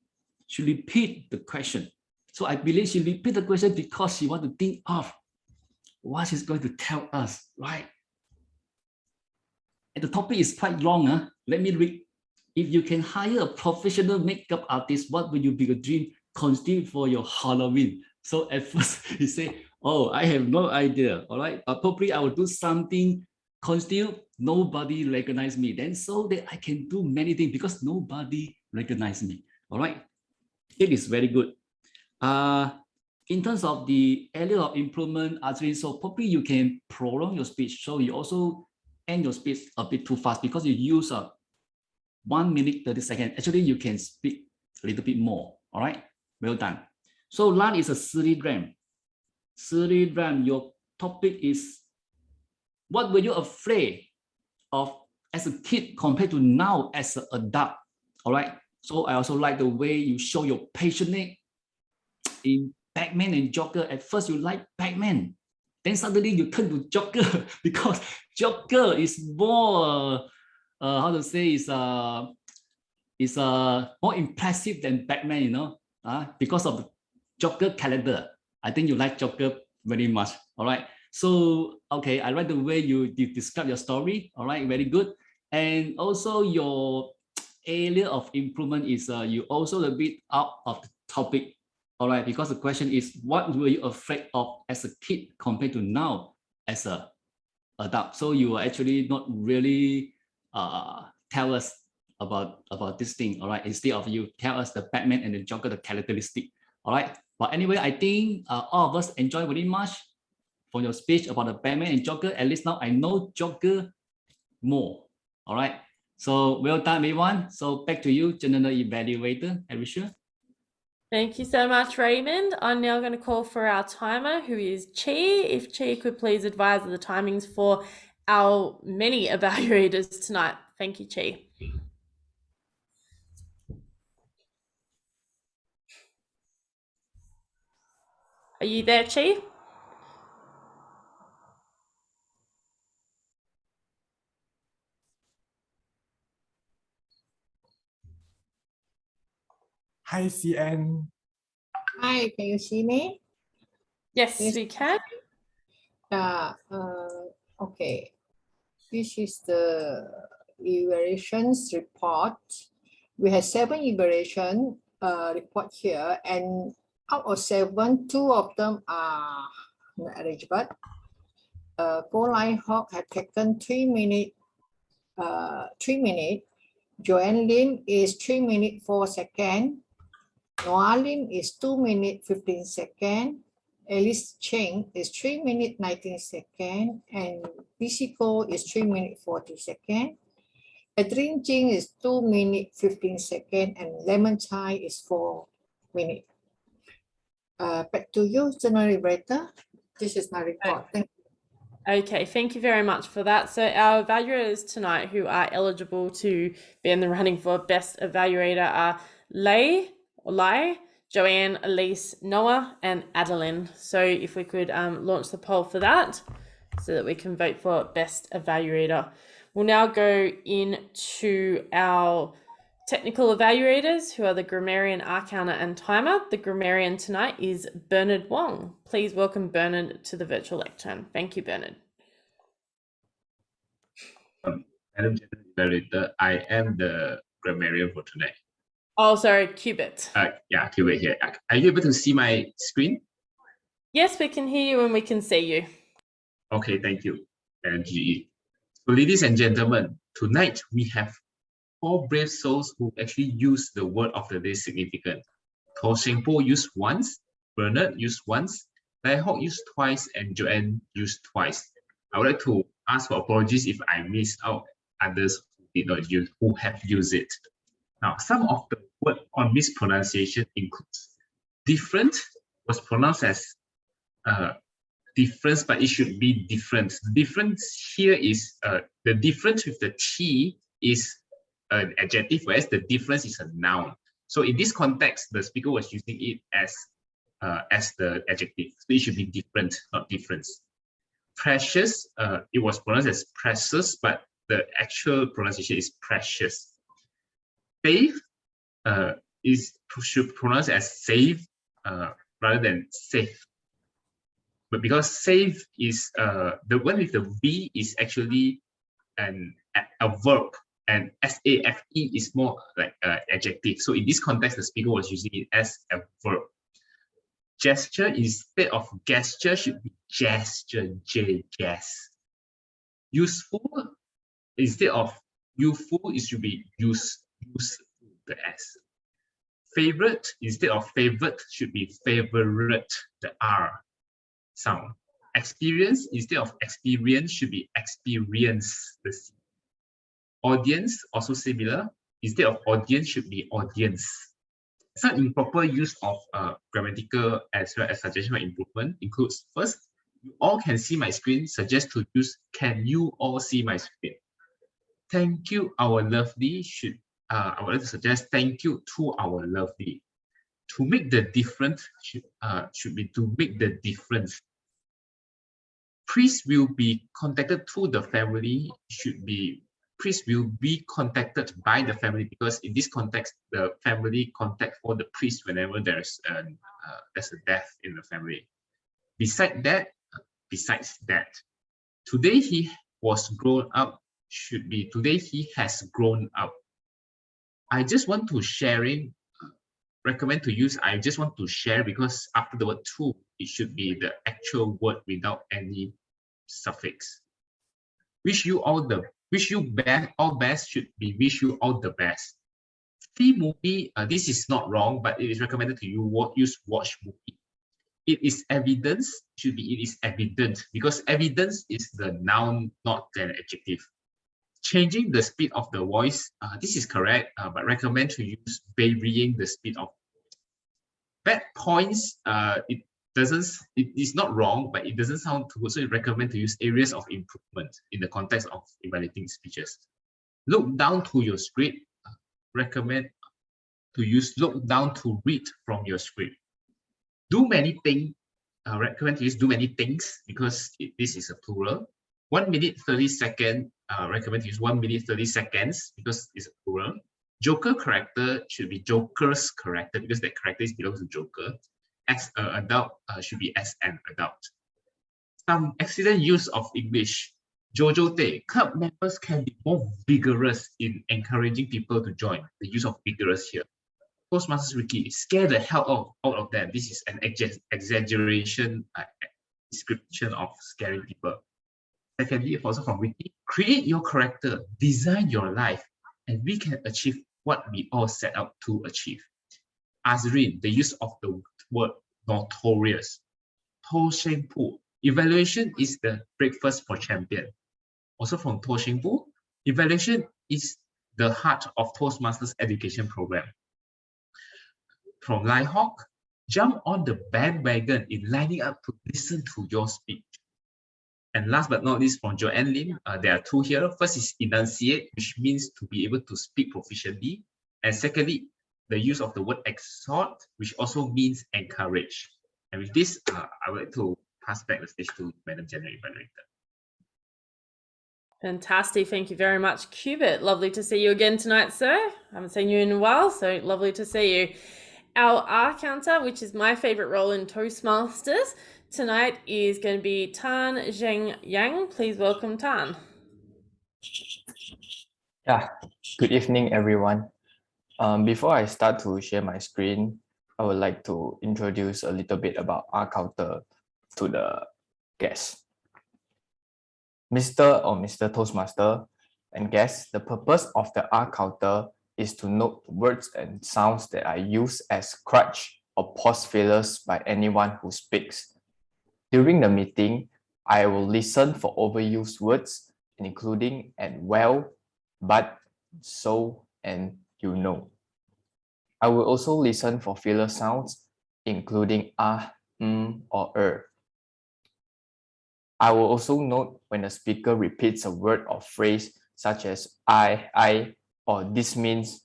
she repeat the question. So I believe she repeat the question because she want to think of what she's going to tell us, right? And the topic is quite long. Let me read. If you can hire a professional makeup artist, what will you be a dream costume for your Halloween? So at first he said, oh, I have no idea. All right, but probably I will do something costume nobody recognize me. Then so that I can do many things because nobody recognize me. All right, it is very good. In terms of the area of improvement, Adrian, so probably you can prolong your speech. So you also end your speech a bit too fast because you use 1 minute 30 seconds. Actually, you can speak a little bit more. All right, well done. So last is a Sriram. Sriram, your topic is what were you afraid of as a kid compared to now as an adult? All right. So I also like the way you show your passionate in Pac-Man and Joker. At first you like Pac-Man, then suddenly you turn to Joker because Joker is more how to say is more impressive than Pac-Man, you know, because of the Joker calendar. I think you like Joker very much. All right. So okay, I like the way you describe your story. All right, very good. And also your area of improvement is you also a bit out of the topic. All right, because the question is what were you afraid of as a kid compared to now as a adult? So you are actually not really tell us about this thing. All right, instead of you tell us the Batman and the Joker, the characteristic. All right, but anyway, I think all of us enjoy very much for your speech about the Batman and Joker. At least now I know Joker more. All right, so well done, everyone. So back to you, General Evaluator Alicia. Thank you so much, Raymond. I'm now going to call for our timer, who is Chi. If Chi could please advise of the timings for our many evaluators tonight. Thank you, Chi. Are you there, Chi? Hi, CN. Hi, can you see me? Yes, we can. Okay. This is the evaluations report. We have 7 evaluation report here, and out of 7, 2 of them are not eligible. Goline Hawk had taken 3 minutes. 3 minutes. Joanne Lim is 3 minutes 4 seconds. Noah Lim is 2 minutes 15 seconds. Alice Cheng is 3 minutes 19 seconds. And Bisico is 3 minutes 40 seconds. Adrian Jing is 2 minutes 15 seconds. And Lemon Chai is 4 minutes. Back to you, General Evaluator. This is my report. Thank you. Okay, thank you very much for that. So our evaluators tonight who are eligible to be in the running for Best Evaluator are Lai, Joanne, Elise, Noah, and Adeline. So if we could launch the poll for that so that we can vote for Best Evaluator. We'll now go into our technical evaluators, who are the grammarian, arcana, and timer. The grammarian tonight is Bernard Wong. Please welcome Bernard to the virtual lectern. Thank you, Bernard. Madam General Evaluator, I am the grammarian for tonight. Oh, sorry, Kewbert. Yeah, Kewbert here. Are you able to see my screen? Yes, we can hear you and we can see you. Okay, thank you. And GE. So, ladies and gentlemen, tonight we have 4 brave souls who actually use the word of the day significant. To Sheng Po used once, Bernard used once, Lai Hok used twice, and Joanne used twice. I would like to ask for apologies if I missed out others who did not use, who have used it. Now, some of the word on mispronunciation includes different was pronounced as difference, but it should be different. The difference here is the difference with the T is an adjective, whereas the difference is a noun. So in this context, the speaker was using it as the adjective. So it should be different, not difference. Precious, it was pronounced as precious, but the actual pronunciation is precious. Safe should pronounce as save rather than safe. But because safe is the one with the V is actually a verb, and S-A-F-E is more like an adjective. So in this context, the speaker was using it as a verb. Gesture instead of gesture should be gesture, J-gas. Useful instead of useful, it should be use, the S. Favorite instead of favorite should be favorite, the R sound. Experience instead of experience should be experience, the C. Audience, also similar. Instead of audience should be audience. Some improper use of grammatical as well as suggestion for improvement includes: first, you all can see my screen, suggest to use can you all see my screen. Thank you, our lovely should I would like to suggest thank you to our lovely. To make the difference should be to make the difference. Priest will be contacted to the family should be priest will be contacted by the family, because in this context, the family contact for the priest whenever there's a death in the family. Besides that, today he was grown up should be today he has grown up. I just want to recommend to use I just want to share, because after the word to, it should be the actual word without any suffix. Wish you all best should be wish you all the best. See movie, this is not wrong, but it is recommended to you use watch movie. It is evidence should be it is evident, because evidence is the noun, not an adjective. Changing the speed of the voice, this is correct, but recommend to use varying the speed of. Bad points, it is not wrong, but it doesn't sound too good, so it recommend to use areas of improvement in the context of evaluating speeches. Look down to your script, recommend to use look down to read from your script. Do many things, recommend to use do many things, because this is a plural. 1 minute 30 seconds, recommend to use 1 minute 30 seconds because it's a plural. Joker character should be Joker's character, because that character belongs to Joker. As an adult should be as an adult. Some accident use of English. Jojo Tay, club members can be more vigorous in encouraging people to join. The use of vigorous here. Toastmasters Ricky, scare the hell out of them. This is an exaggeration description of scaring people. Secondly, also from Ricky, create your character, design your life, and we can achieve what we all set out to achieve. Azrin, the use of the word notorious. To Sheng Po, evaluation is the breakfast for champion. Also from To Sheng Po, evaluation is the heart of Toastmasters education program. From Lai Hok, jump on the bandwagon in lining up to listen to your speech. And last but not least, from Joanne Lim, there are two here. First is enunciate, which means to be able to speak proficiently. And secondly, the use of the word exhort, which also means encourage. And with this, I would like to pass back the stage to Madam General Evaluator. Fantastic. Thank you very much, Kewbert. Lovely to see you again tonight, sir. I haven't seen you in a while, so lovely to see you. Our R counter, which is my favorite role in Toastmasters, tonight is going to be Tan Zheng Yang. Please welcome Tan. Yeah, good evening, everyone. Before I start to share my screen, I would like to introduce a little bit about R counter to the guests. Mr. Toastmaster and guests, the purpose of the R counter is to note words and sounds that are used as crutch or pause fillers by anyone who speaks. During the meeting, I will listen for overused words, including and well, but, so, and you know. I will also listen for filler sounds, including or I will also note when the speaker repeats a word or phrase such as I, or this means.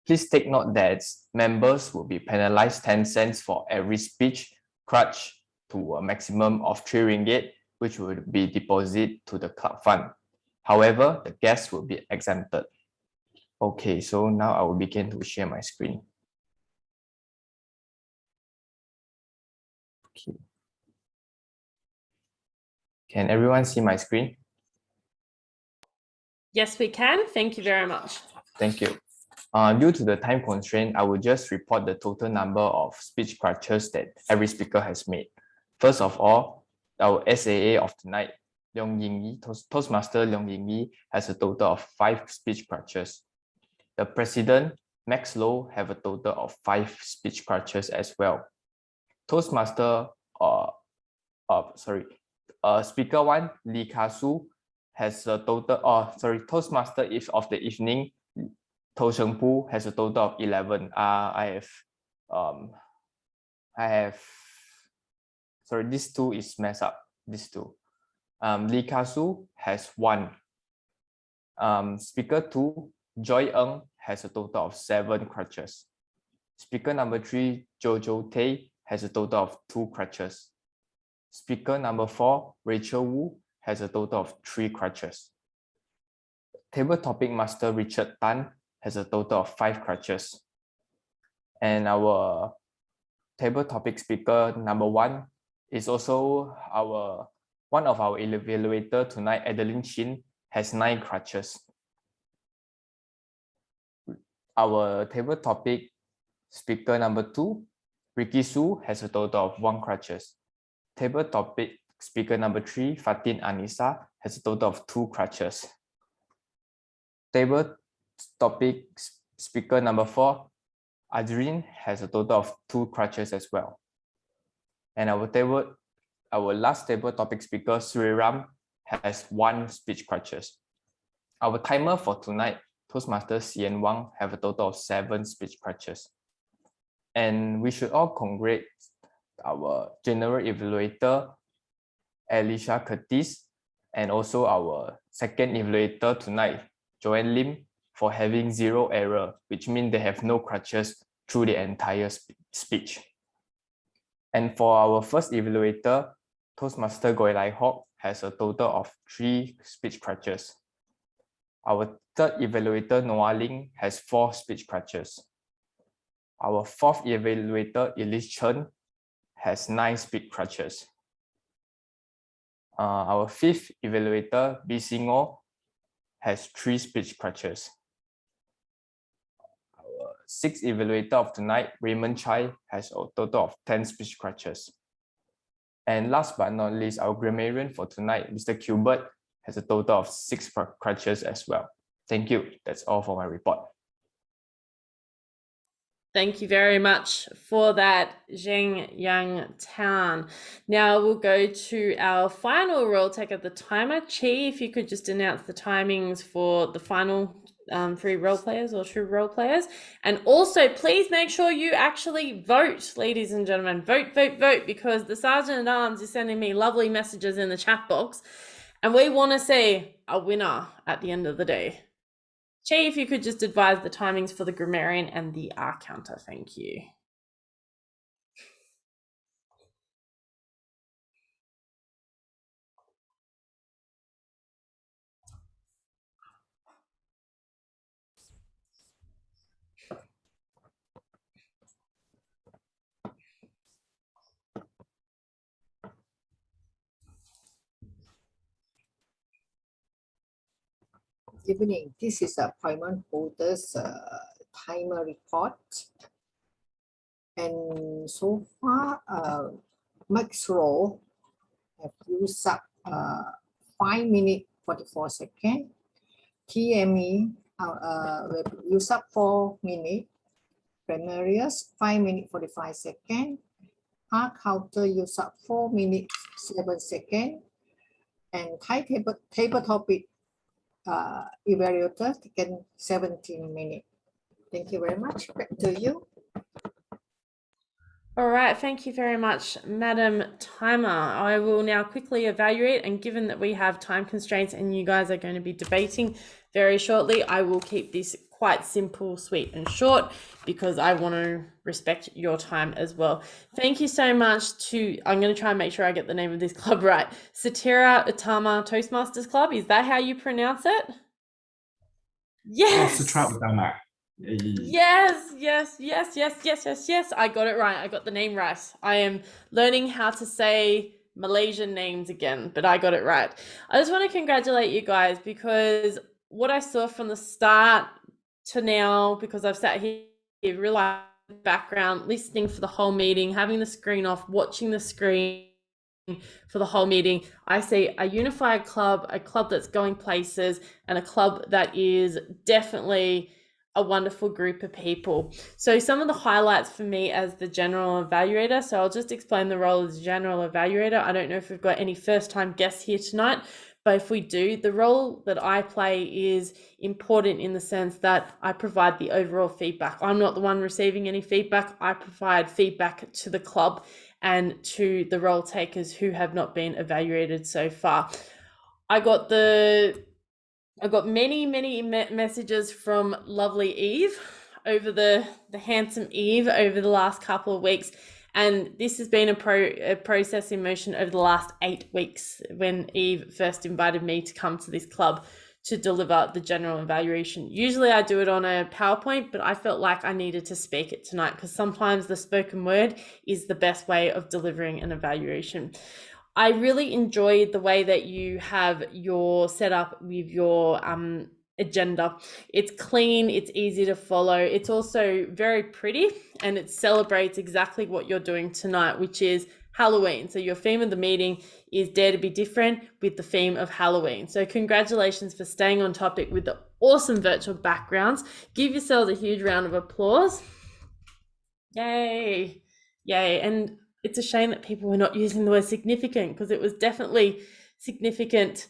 Please take note that members will be penalized 10 cents for every speech crutch to a maximum of 3 ringgit, which will be deposited to the club fund. However, the guests will be exempted. Okay, so now I will begin to share my screen. Okay. Can everyone see my screen? Yes, we can. Thank you very much. Thank you. Due to the time constraint, I will just report the total number of speech crutches that every speaker has made. First of all, our SAA of tonight, Toastmaster Leong Ying Yi, has a total of 5 speech crutches. The president, Max Low, have a total of 5 speech crutches as well. Toastmaster, Speaker 1, Lee Ka-su, has a total, Toastmaster of the evening, To Sheng Pu, has a total of 11. This 2 is messed up, this 2. Lee Ka-su has 1. Speaker 2, Joy Ng, has a total of 7 crutches. Speaker number 3, Jojo Tay, has a total of 2 crutches. Speaker number 4, Rachel Wu, has a total of 3 crutches. Table topic master Richard Tan has a total of 5 crutches. And our table topic speaker number 1 is also one of our evaluator tonight, Adeline Chin, has 9 crutches. Our table topic speaker number 2, Ricky Su, has a total of 1 crutches. Table topic speaker number 3, Fatin Anissa, has a total of 2 crutches. Table topic speaker number 4, Adrien, has a total of 2 crutches as well. And our last table topic speaker, Sriram, has 1 speech crutches. Our timer for tonight, Toastmaster Sien Wang, have a total of 7 speech crutches. And we should all congratulate our General Evaluator Alicia Curtis, and also our second evaluator tonight, Joanne Lim, for having 0 error, which means they have no crutches through the entire speech. And for our first evaluator, Toastmaster Goi Lai Hock, has a total of 3 speech crutches. Our third evaluator, Noah Ling, has 4 speech crutches. Our fourth evaluator, Elise Chen, has 9 speech crutches. Our fifth evaluator, Bisingo, has 3 speech crutches. Our sixth evaluator of tonight, Raymond Chai, has a total of 10 speech crutches. And last but not least, our grammarian for tonight, Mr. Kewbert, has a total of 6 crutches as well. Thank you. That's all for my report. Thank you very much for that, Zheng Yang Tan. Now we'll go to our final role take of the timer. Chi, if you could just announce the timings for the final 3 role players or 2 role players. And also, please make sure you actually vote, ladies and gentlemen. Vote, vote, vote, because the Sergeant at Arms is sending me lovely messages in the chat box. And we want to see a winner at the end of the day. Chi, if you could just advise the timings for the grammarian and the R counter. Thank you. evening. This is a appointment holder's timer report. And so far, Max Row have used up 5 minutes 44 seconds. TME will use up 4 minutes. Primarius 5 minutes 45 seconds. Hard counter use up 4 minutes 7 seconds. And Thai table topic evaluator taken 17 minutes. Thank you very much. Back to you. All right, thank you very much, Madam Timer. I will now quickly evaluate, and given that we have time constraints and you guys are going to be debating very shortly, I will keep this quite simple, sweet and short because I want to respect your time as well. Thank you so much to, I'm going to try and make sure I get the name of this club right, Sutera Utama Toastmasters Club. Is that how you pronounce it? Yes! Sutera Utama. Yes. I got it right. I got the name right. I am learning how to say Malaysian names again, but I got it right. I just want to congratulate you guys because what I saw from the start to now, because I've sat here, realized the background, listening for the whole meeting, having the screen off, watching the screen for the whole meeting, I see a unified club, a club that's going places, and a club that is definitely a wonderful group of people. So some of the highlights for me as the General Evaluator, so I'll just explain the role as General Evaluator. I don't know if we've got any first-time guests here tonight, but if we do, the role that I play is important in the sense that I provide the overall feedback. I'm not the one receiving any feedback. I provide feedback to the club and to the role takers who have not been evaluated so far. I got many messages from lovely Eve over the handsome Eve over the last couple of weeks. And this has been a process in motion over the last 8 weeks when Eve first invited me to come to this club to deliver the general evaluation. Usually I do it on a PowerPoint, but I felt like I needed to speak it tonight because sometimes the spoken word is the best way of delivering an evaluation. I really enjoyed the way that you have your setup with your agenda. It's clean, it's easy to follow. It's also very pretty and it celebrates exactly what you're doing tonight, which is Halloween. So your theme of the meeting is Dare to be Different with the theme of Halloween. So congratulations for staying on topic with the awesome virtual backgrounds. Give yourselves a huge round of applause. Yay. And it's a shame that people were not using the word significant because it was definitely significant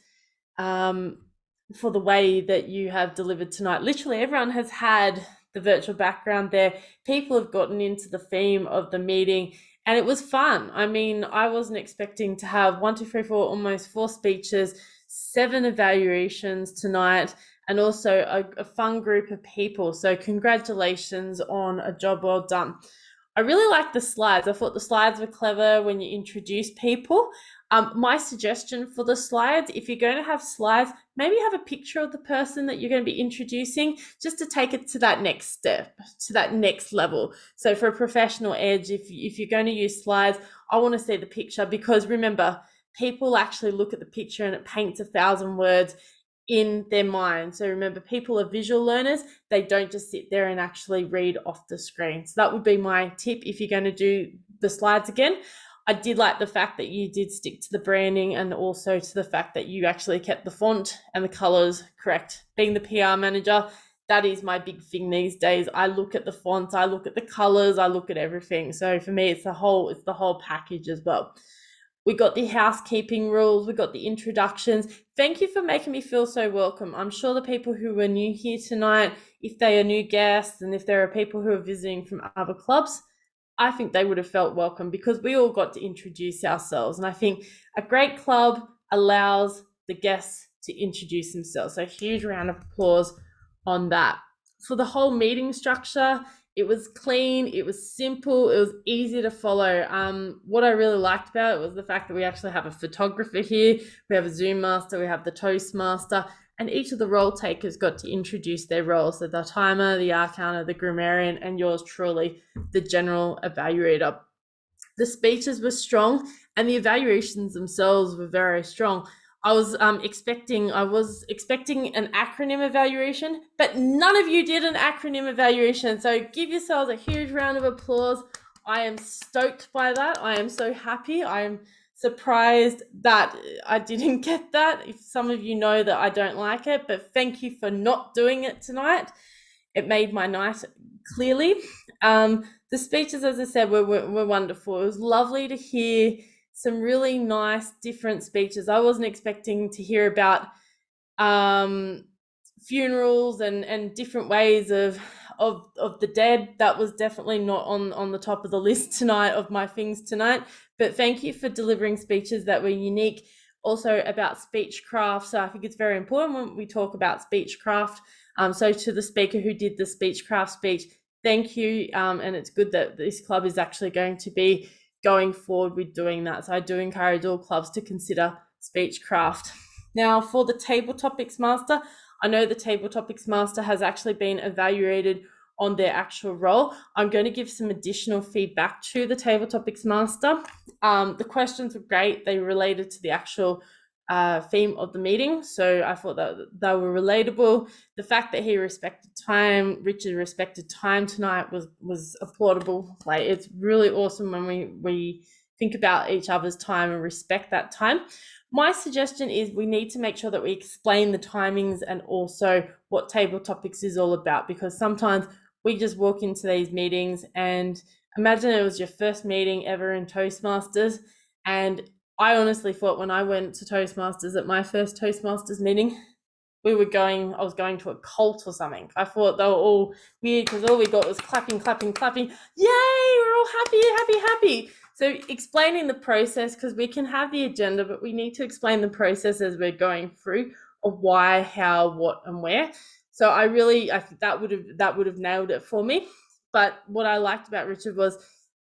for the way that you have delivered tonight. Literally everyone has had the virtual background there. People have gotten into the theme of the meeting and it was fun. I mean, I wasn't expecting to have 1, 2, 3, 4, almost 4 speeches, 7 evaluations tonight, and also a fun group of people. So congratulations on a job well done. I really like the slides. I thought the slides were clever when you introduce people. My suggestion for the slides, if you're going to have slides, maybe have a picture of the person that you're going to be introducing just to take it to that next step, to that next level. So for a professional edge, if you're going to use slides, I want to see the picture because remember, people actually look at the picture and it paints 1,000 words in their mind. So remember, people are visual learners. They don't just sit there and actually read off the screen. So that would be my tip if you're going to do the slides again. I did like the fact that you did stick to the branding and also to the fact that you actually kept the font and the colors correct. Being the PR manager, that is my big thing these days. I look at the fonts, I look at the colors, I look at everything. So for me, it's the whole package as well. We got the housekeeping rules, we got the introductions. Thank you for making me feel so welcome. I'm sure the people who were new here tonight, if they are new guests and if there are people who are visiting from other clubs, I think they would have felt welcome because we all got to introduce ourselves. And I think a great club allows the guests to introduce themselves. So a huge round of applause on that. For the whole meeting structure, it was clean, it was simple, it was easy to follow. What I really liked about it was the fact that we actually have a photographer here, we have a Zoom master, we have the Toastmaster, and each of the role takers got to introduce their roles. So the timer, the arcana, the grammarian, and yours truly, the general evaluator. The speeches were strong and the evaluations themselves were very strong. I was expecting an acronym evaluation, but none of you did an acronym evaluation. So give yourselves a huge round of applause. I am stoked by that. I am so happy. I am surprised that I didn't get that. If some of you know that I don't like it, but thank you for not doing it tonight. It made my night clearly. The speeches, as I said, were wonderful. It was lovely to hear some really nice different speeches. I wasn't expecting to hear about funerals and different ways of the dead. That was definitely not on the top of the list tonight of my things tonight. But thank you for delivering speeches that were unique. Also about speechcraft. So I think it's very important when we talk about speechcraft. So to the speaker who did the speechcraft speech, thank you. And it's good that this club is actually going to be going forward with doing that. So I do encourage all clubs to consider speechcraft. Now for the Table Topics Master, I know the Table Topics Master has actually been evaluated on their actual role. I'm going to give some additional feedback to the Table Topics Master. The questions were great. They related to the actual theme of the meeting. So I thought that they were relatable. The fact that he respected time, Richard respected time tonight was applaudable. Like, it's really awesome when we think about each other's time and respect that time. My suggestion is we need to make sure that we explain the timings and also what Table Topics is all about, because sometimes we just walk into these meetings and imagine it was your first meeting ever in Toastmasters. And I honestly thought when I went to Toastmasters at my first Toastmasters meeting, I was going to a cult or something. I thought they were all weird because all we got was clapping, clapping, clapping. Yay, we're all happy, happy, happy. So explaining the process, because we can have the agenda, but we need to explain the process as we're going through of why, how, what, and where. So I think that would have nailed it for me. But what I liked about Richard was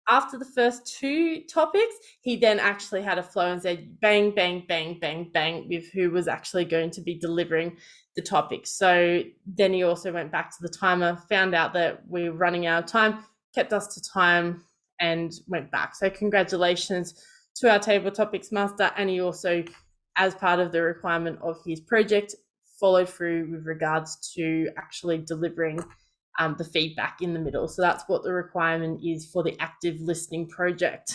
after the first two topics, he then actually had a flow and said bang, bang, bang, bang, bang with who was actually going to be delivering the topic. So then he also went back to the timer, found out that we were running out of time, kept us to time and went back. So congratulations to our Table Topics Master. And he also, as part of the requirement of his project, followed through with regards to actually delivering the feedback in the middle. So that's what the requirement is for the active listening project.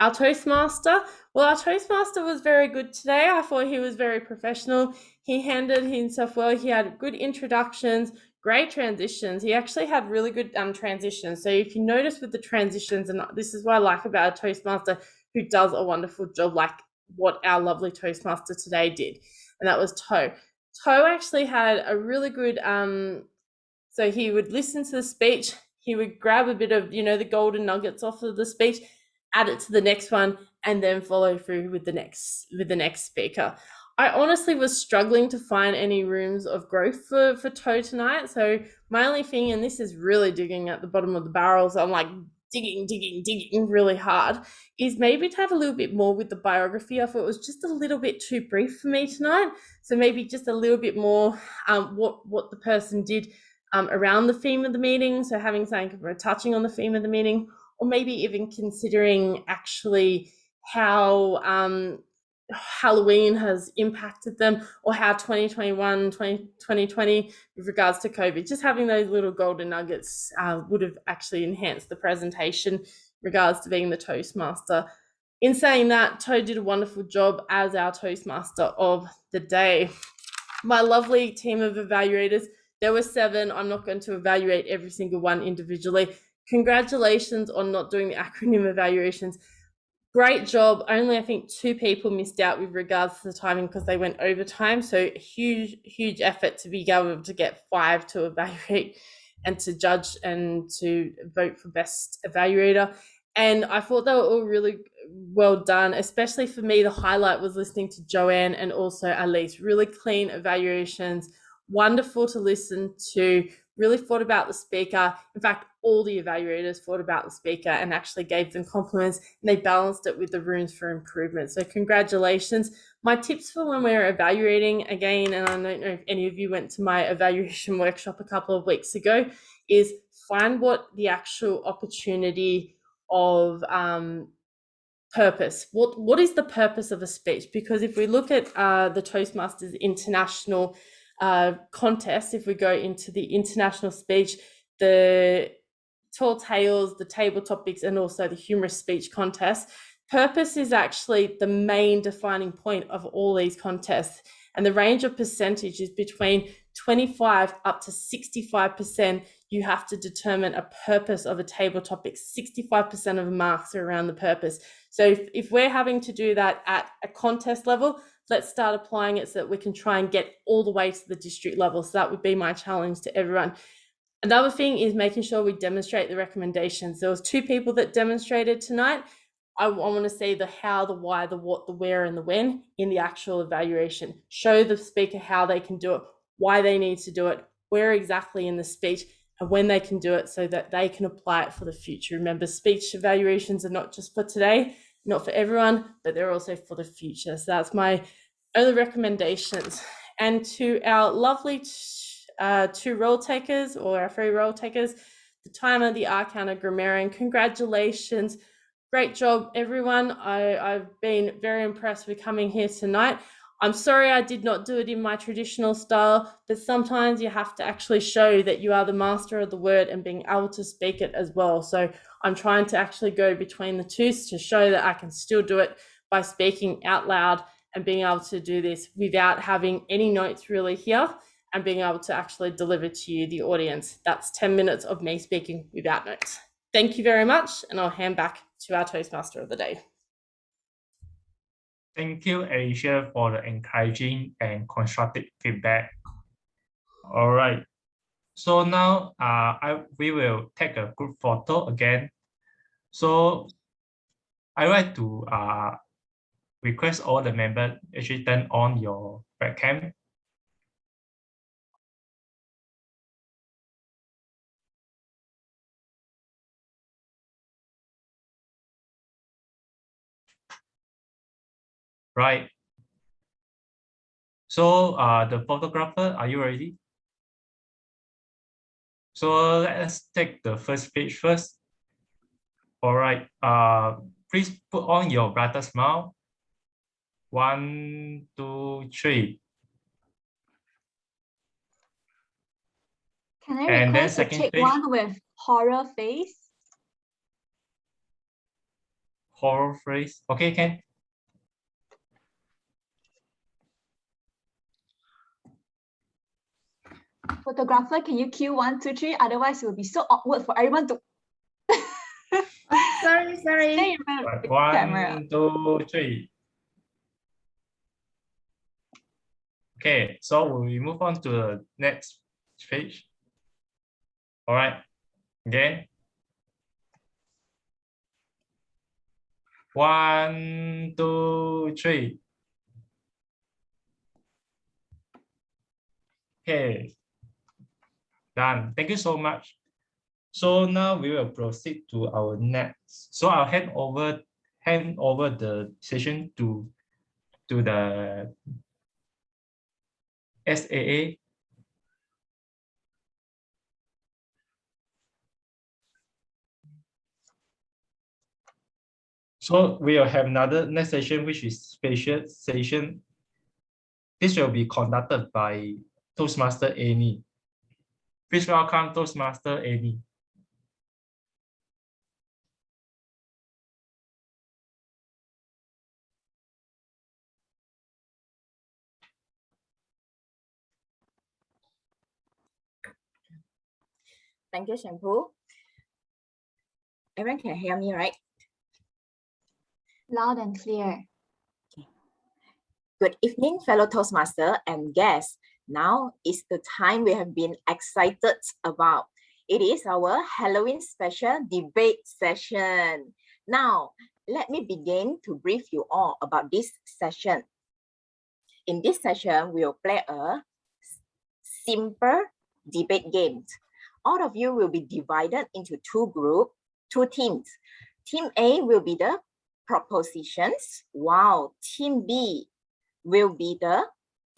Our Toastmaster was very good today. I thought he was very professional. He handled himself well. He had good introductions, great transitions. He actually had really good transitions. So if you notice with the transitions, and this is what I like about a Toastmaster who does a wonderful job, like what our lovely Toastmaster today did, and that was Toe. Toe actually had a really good so he would listen to the speech, he would grab a bit of, the golden nuggets off of the speech, add it to the next one, and then follow through with the next speaker. I honestly was struggling to find any rooms of growth for Toe tonight. So my only thing, and this is really digging at the bottom of the barrel, so I'm like digging really hard, is maybe to have a little bit more with the biography. I thought it was just a little bit too brief for me tonight. So maybe just a little bit more what the person did around the theme of the meeting. So having something touching on the theme of the meeting, or maybe even considering actually how Halloween has impacted them, or how 2020 with regards to COVID. Just having those little golden nuggets would have actually enhanced the presentation in regards to being the Toastmaster. In saying that, Toe did a wonderful job as our Toastmaster of the day. My lovely team of evaluators, there were 7. I'm not going to evaluate every single one individually. Congratulations on not doing the acronym evaluations. Great job. Only I think 2 people missed out with regards to the timing because they went overtime. So huge effort to be able to get 5 to evaluate and to judge and to vote for best evaluator. And I thought they were all really well done, especially for me. The highlight was listening to Joanne and also Alice. Really clean evaluations, wonderful to listen to, really thought about the speaker. In fact, all the evaluators thought about the speaker and actually gave them compliments, and they balanced it with the rooms for improvement. So congratulations. My tips for when we're evaluating, again, and I don't know if any of you went to my evaluation workshop a couple of weeks ago, is find what the actual opportunity of purpose. What is the purpose of a speech? Because if we look at the Toastmasters International contest, if we go into the international speech, the tall tales, the table topics, and also the humorous speech contest, purpose is actually the main defining point of all these contests. And the range of percentage is between 25 up to 65%. You have to determine a purpose of a table topic. 65% of marks are around the purpose. So if we're having to do that at a contest level, let's start applying it so that we can try and get all the way to the district level. So that would be my challenge to everyone. Another thing is making sure we demonstrate the recommendations. There was 2 people that demonstrated tonight. I want to see the how, the why, the what, the where, and the when in the actual evaluation. Show the speaker how they can do it, why they need to do it, where exactly in the speech, and when they can do it so that they can apply it for the future. Remember, speech evaluations are not just for today, not for everyone, but they're also for the future. So that's my only recommendations. And to our lovely 2 role takers, or our 3 role takers, the timer, the arcana, grammarian, congratulations. Great job, everyone. I've been very impressed with coming here tonight. I'm sorry I did not do it in my traditional style, but sometimes you have to actually show that you are the master of the word and being able to speak it as well. So I'm trying to actually go between the two to show that I can still do it by speaking out loud and being able to do this without having any notes really here and being able to actually deliver to you, the audience. That's 10 minutes of me speaking without notes. Thank you very much, and I'll hand back to our Toastmaster of the day. Thank you, Alicia, for the encouraging and constructive feedback. All right. So now we will take a group photo again. So I like to request all the members actually turn on your webcam. Right. So the photographer, are you ready? So let's take the first page first. All right. Please put on your brighter smile. 1, 2, 3. Can I And then request to second take page. one with horror face? Horror face. Okay, can. Photographer, can you cue 1, 2, 3? Otherwise, it will be so awkward for everyone to. Sorry. Stay in front of the camera. 1, 2, 3. Okay, so we move on to the next page. All right, again. 1, 2, 3. Okay, done. Thank you so much. So now we will proceed to our next. So I'll hand over the session to the SAA. So we'll have another next session, which is special session. This will be conducted by Toastmaster Annie. Please welcome Toastmaster Annie. Thank you, Shampoo. Everyone can hear me, right? Loud and clear. Good evening, fellow Toastmaster and guests. Now is the time we have been excited about. It is our Halloween special debate session. Now, let me begin to brief you all about this session. In this session, we will play a simple debate game. All of you will be divided into 2 groups, 2 teams. Team A will be the propositions, while Team B will be the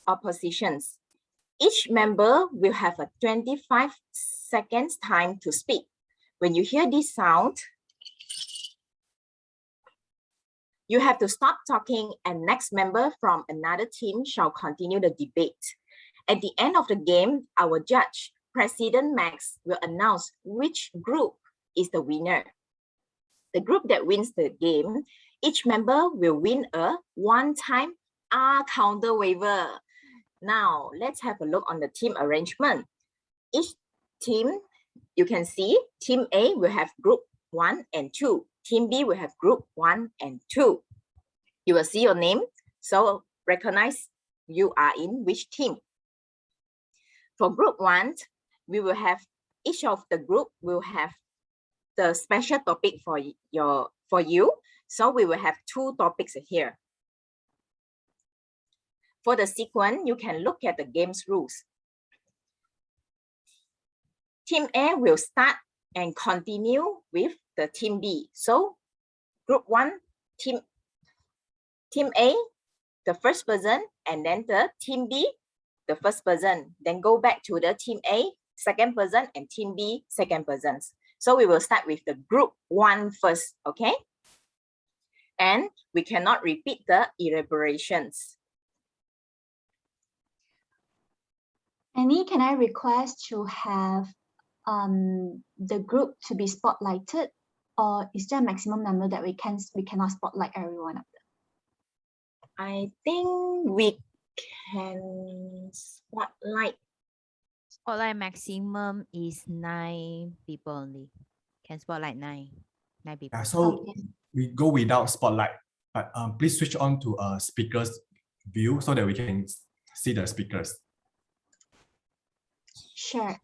oppositions. Each member will have a 25 seconds time to speak. When you hear this sound, You have to stop talking and next member from another team shall continue the debate. At the end of the game, our judge, President Max, will announce which group is the winner. The group that wins the game, each member will win a one-time R counter waiver. Now, let's have a look on the team arrangement. Each team, you can see, Team A will have group 1 and 2. Team B will have group 1 and 2. You will see your name, so recognize you are in which team. For group 1, we will have, each of the group will have the special topic for you. So we will have 2 topics here. For the sequence, you can look at the game's rules. Team A will start and continue with the Team B. So group 1, Team A, the first person, and then the Team B, the first person. Then go back to the Team A, second person, and Team B, second person. So we will start with the group 1 first, okay? And we cannot repeat the elaborations. Annie, can I request to have the group to be spotlighted, or is there a maximum number that we cannot spotlight everyone of them? I think we can spotlight. Spotlight maximum is 9 people only. Can spotlight 9 people. Yeah, so we go without spotlight, but please switch on to a speaker's view so that we can see the speakers. Sure.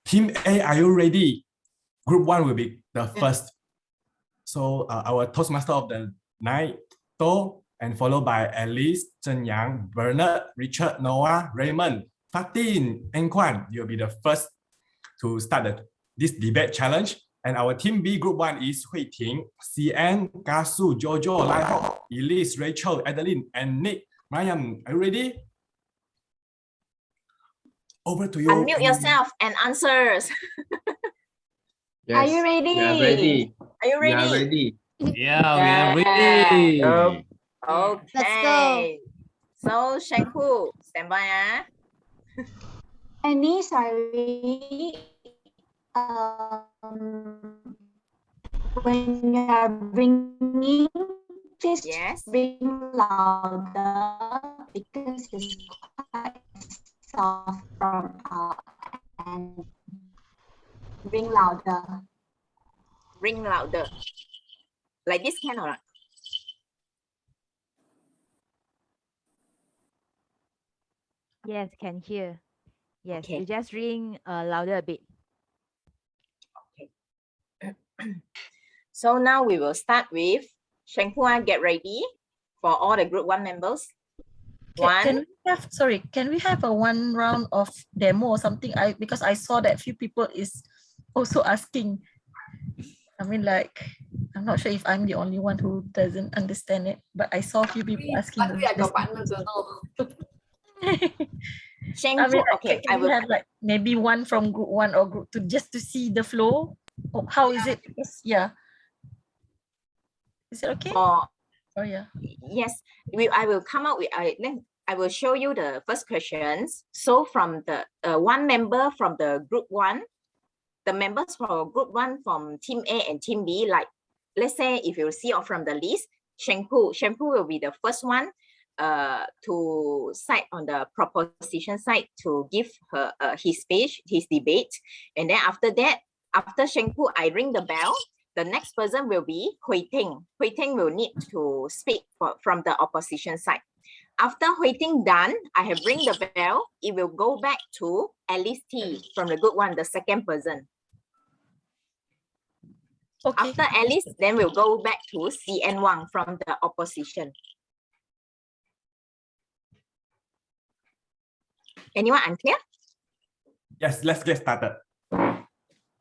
Team A, are you ready? Group 1 will be the first. So our Toastmaster of the night, To, and followed by Alice, Zhen Yang, Bernard, Richard, Noah, Raymond, Fatin, and Kwan. You'll be the first to start this debate challenge. And our Team B, Group 1 is Hui Ting, CN, Kasu, Jojo, Lai Ho, Elise, Rachel, Adeline, and Nick. Mariam, are you ready? Over to you. Unmute yourself and answers. Yes, are you ready? We are ready. Are you ready? We are ready. Yeah, we are ready. Okay. Let's go. So, Shanku, stand by. Annie, sorry. When you are ringing, please ring louder because it's quite soft from our end. Ring louder. Ring louder. Like this can or not? Yes, can hear. Yes, Okay. you just ring louder a bit. Okay. So now we will start with Shanghua. Get ready for all the group 1 members. Can we have, sorry, can we have a 1 round of demo or something? Because I saw that few people is also asking. I mean, like, I'm not sure if I'm the only one who doesn't understand it, but I saw a few people asking. But we are your partners, I mean, like, okay, I will have like maybe 1 from group 1 or group 2 just to see the flow. Oh, how is it? Because, yeah. Is it okay? Oh yeah. Yes, I will come up with I will show you the first questions. So from the 1 member from the group 1, the members for group 1 from Team A and Team B, like let's say if you see from the list, Shampoo will be the first one to cite on the proposition side to give her his speech, his debate, and then after that, after Shampoo, I ring the bell. The next person will be Hui Ting. Hui Ting will need to speak from the opposition side. After Hui Ting done, I have ring the bell. It will go back to Alice T from the group 1, the second person. Okay. After Alice, then we'll go back to CN Wang from the opposition. Anyone unclear? Yes, let's get started.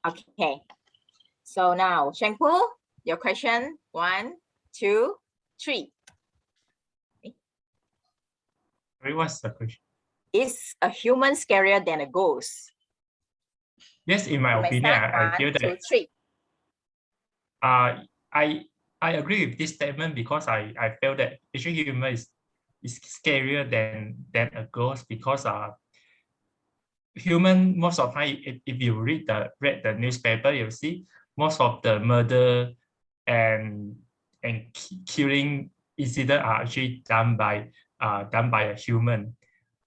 Okay. So now, Shampoo, your question, 1, 2, 3. What's the question? Is a human scarier than a ghost? Yes, in my opinion, I feel that. 1, 2, 3. I agree with this statement because I feel that actually human is scarier than a ghost because human most of the time, if you read the newspaper, you'll see most of the murder and killing incident are actually done by a human.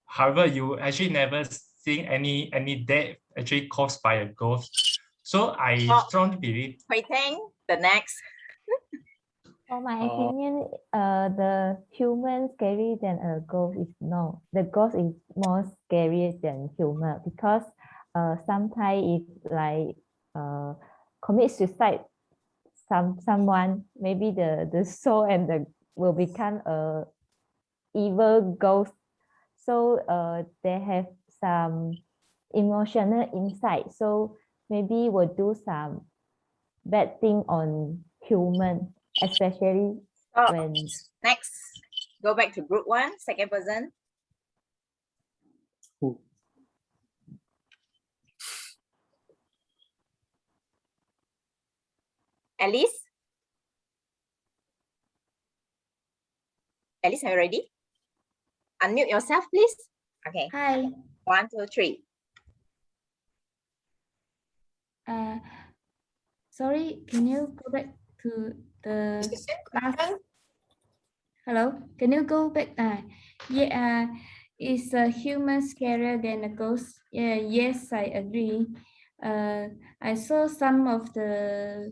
However, you actually never seen any death actually caused by a ghost. So I strongly believe. Waiting, the next. For my opinion, the human scary than a ghost is no. The ghost is more scary than human because sometimes if like commit suicide, someone maybe the soul and the will become a evil ghost. So they have some emotional insight. So maybe will do some bad thing on human, especially when. Next, go back to group 1, second person. Alice? Alice, are you ready? Unmute yourself, please. Okay. Hi. 1, 2, 3. Sorry, can you go back to the class? Hello, can you go back? Yeah, is a human scarier than a ghost? Yeah, yes, I agree. I saw some of the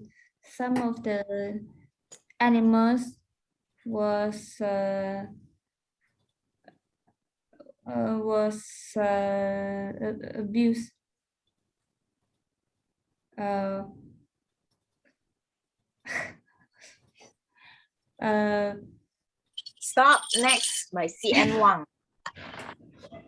animals was abused. Stop. Next, by CN1.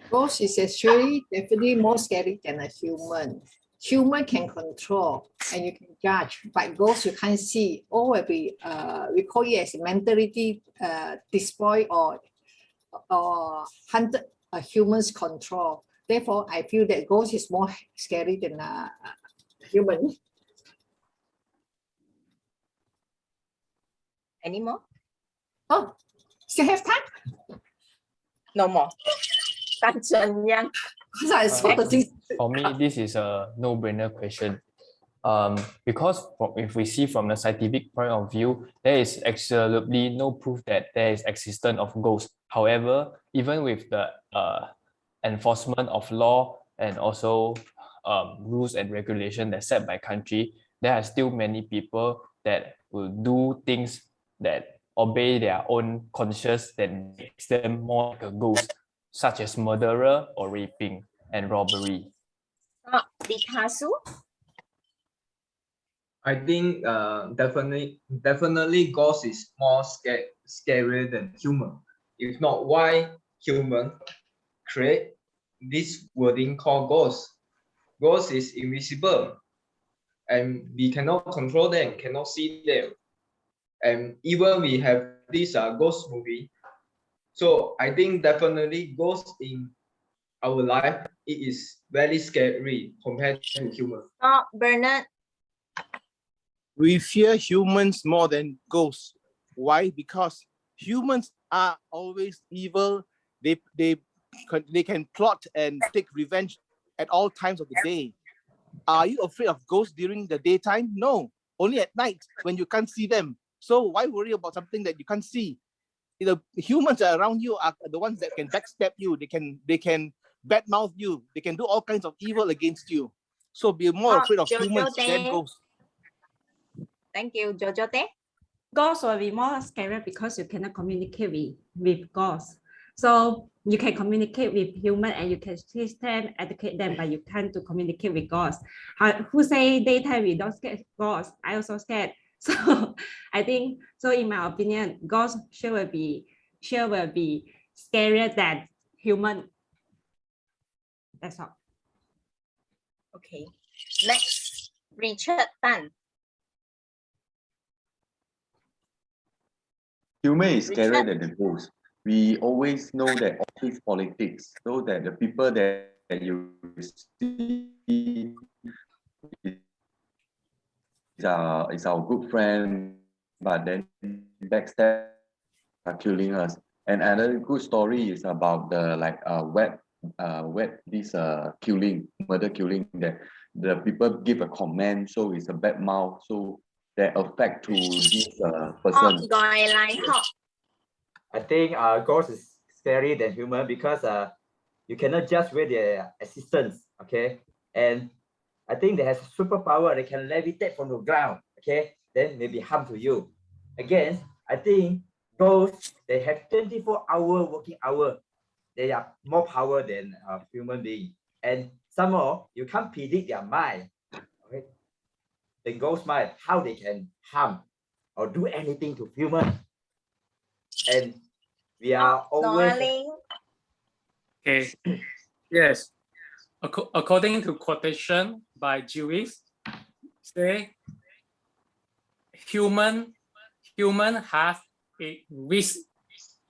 Ghost is actually definitely more scary than a human. Human can control and you can judge, but ghost you can't see. All will be we call it as mentality destroy or hunted a human's control. Therefore, I feel that ghost is more scary than a human. Any more? Oh, still have time? No more. For me, this is a no-brainer question. Because if we see from the scientific point of view, there is absolutely no proof that there is existence of ghosts. However, even with the enforcement of law and also rules and regulation that's set by country, there are still many people that will do things that obey their own conscience that makes them more like a ghost, such as murderer or raping and robbery. I think definitely ghost is more scary than human. If not, why human create this wording called ghost? Ghost is invisible, and we cannot control them, cannot see them. And even we have this ghost movie. So I think definitely ghost in our life, it is very scary compared to human. Bernard. We fear humans more than ghosts. Why? Because humans are always evil. They can plot and take revenge at all times of the day. Are you afraid of ghosts during the daytime? No, only at night when you can't see them. So why worry about something that you can't see? The humans around you are the ones that can backstab you. They can badmouth you. They can do all kinds of evil against you. So be more afraid of humans than ghosts. Thank you, Jojo. Ghosts will be more scary because you cannot communicate with ghosts. So you can communicate with human and you can teach them, educate them, but you can't to communicate with ghosts. Who say daytime we don't scare ghosts? I also scared. So I think so. In my opinion, ghosts sure will be scarier than human. That's all. Okay. Next, Richard Tan. Human is scarier than the ghost. We always know that office politics, so that the people that you see is our good friend, but then backstab are killing us. And another good story is about the murder killing, that the people give a comment, so it's a bad mouth, so that affect to this person. I think ghost is scarier than human because you cannot just with their assistance, okay? And I think they have superpower. They can levitate from the ground, okay? Then maybe harm to you. Again, I think ghosts, they have 24-hour working hour. They are more power than a human being. And some more, you can't predict their mind, okay? The ghost mind, how they can harm or do anything to human. And we are always... Okay. Yes. According to quotation by Jewish, say human has a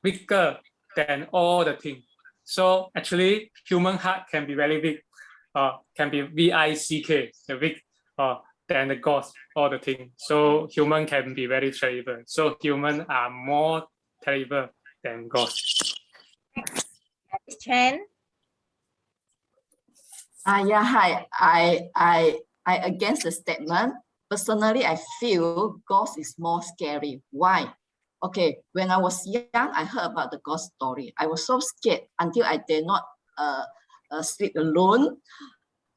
bigger than all the things. So actually, human heart can be very big, can be VICK, the big, than the ghost, all the things. So human can be very terrible. So humans are more terrible than ghosts. Chen. Yeah, hi. I against the statement. Personally, I feel ghost is more scary. Why? Okay, when I was young, I heard about the ghost story. I was so scared until I did not sleep alone.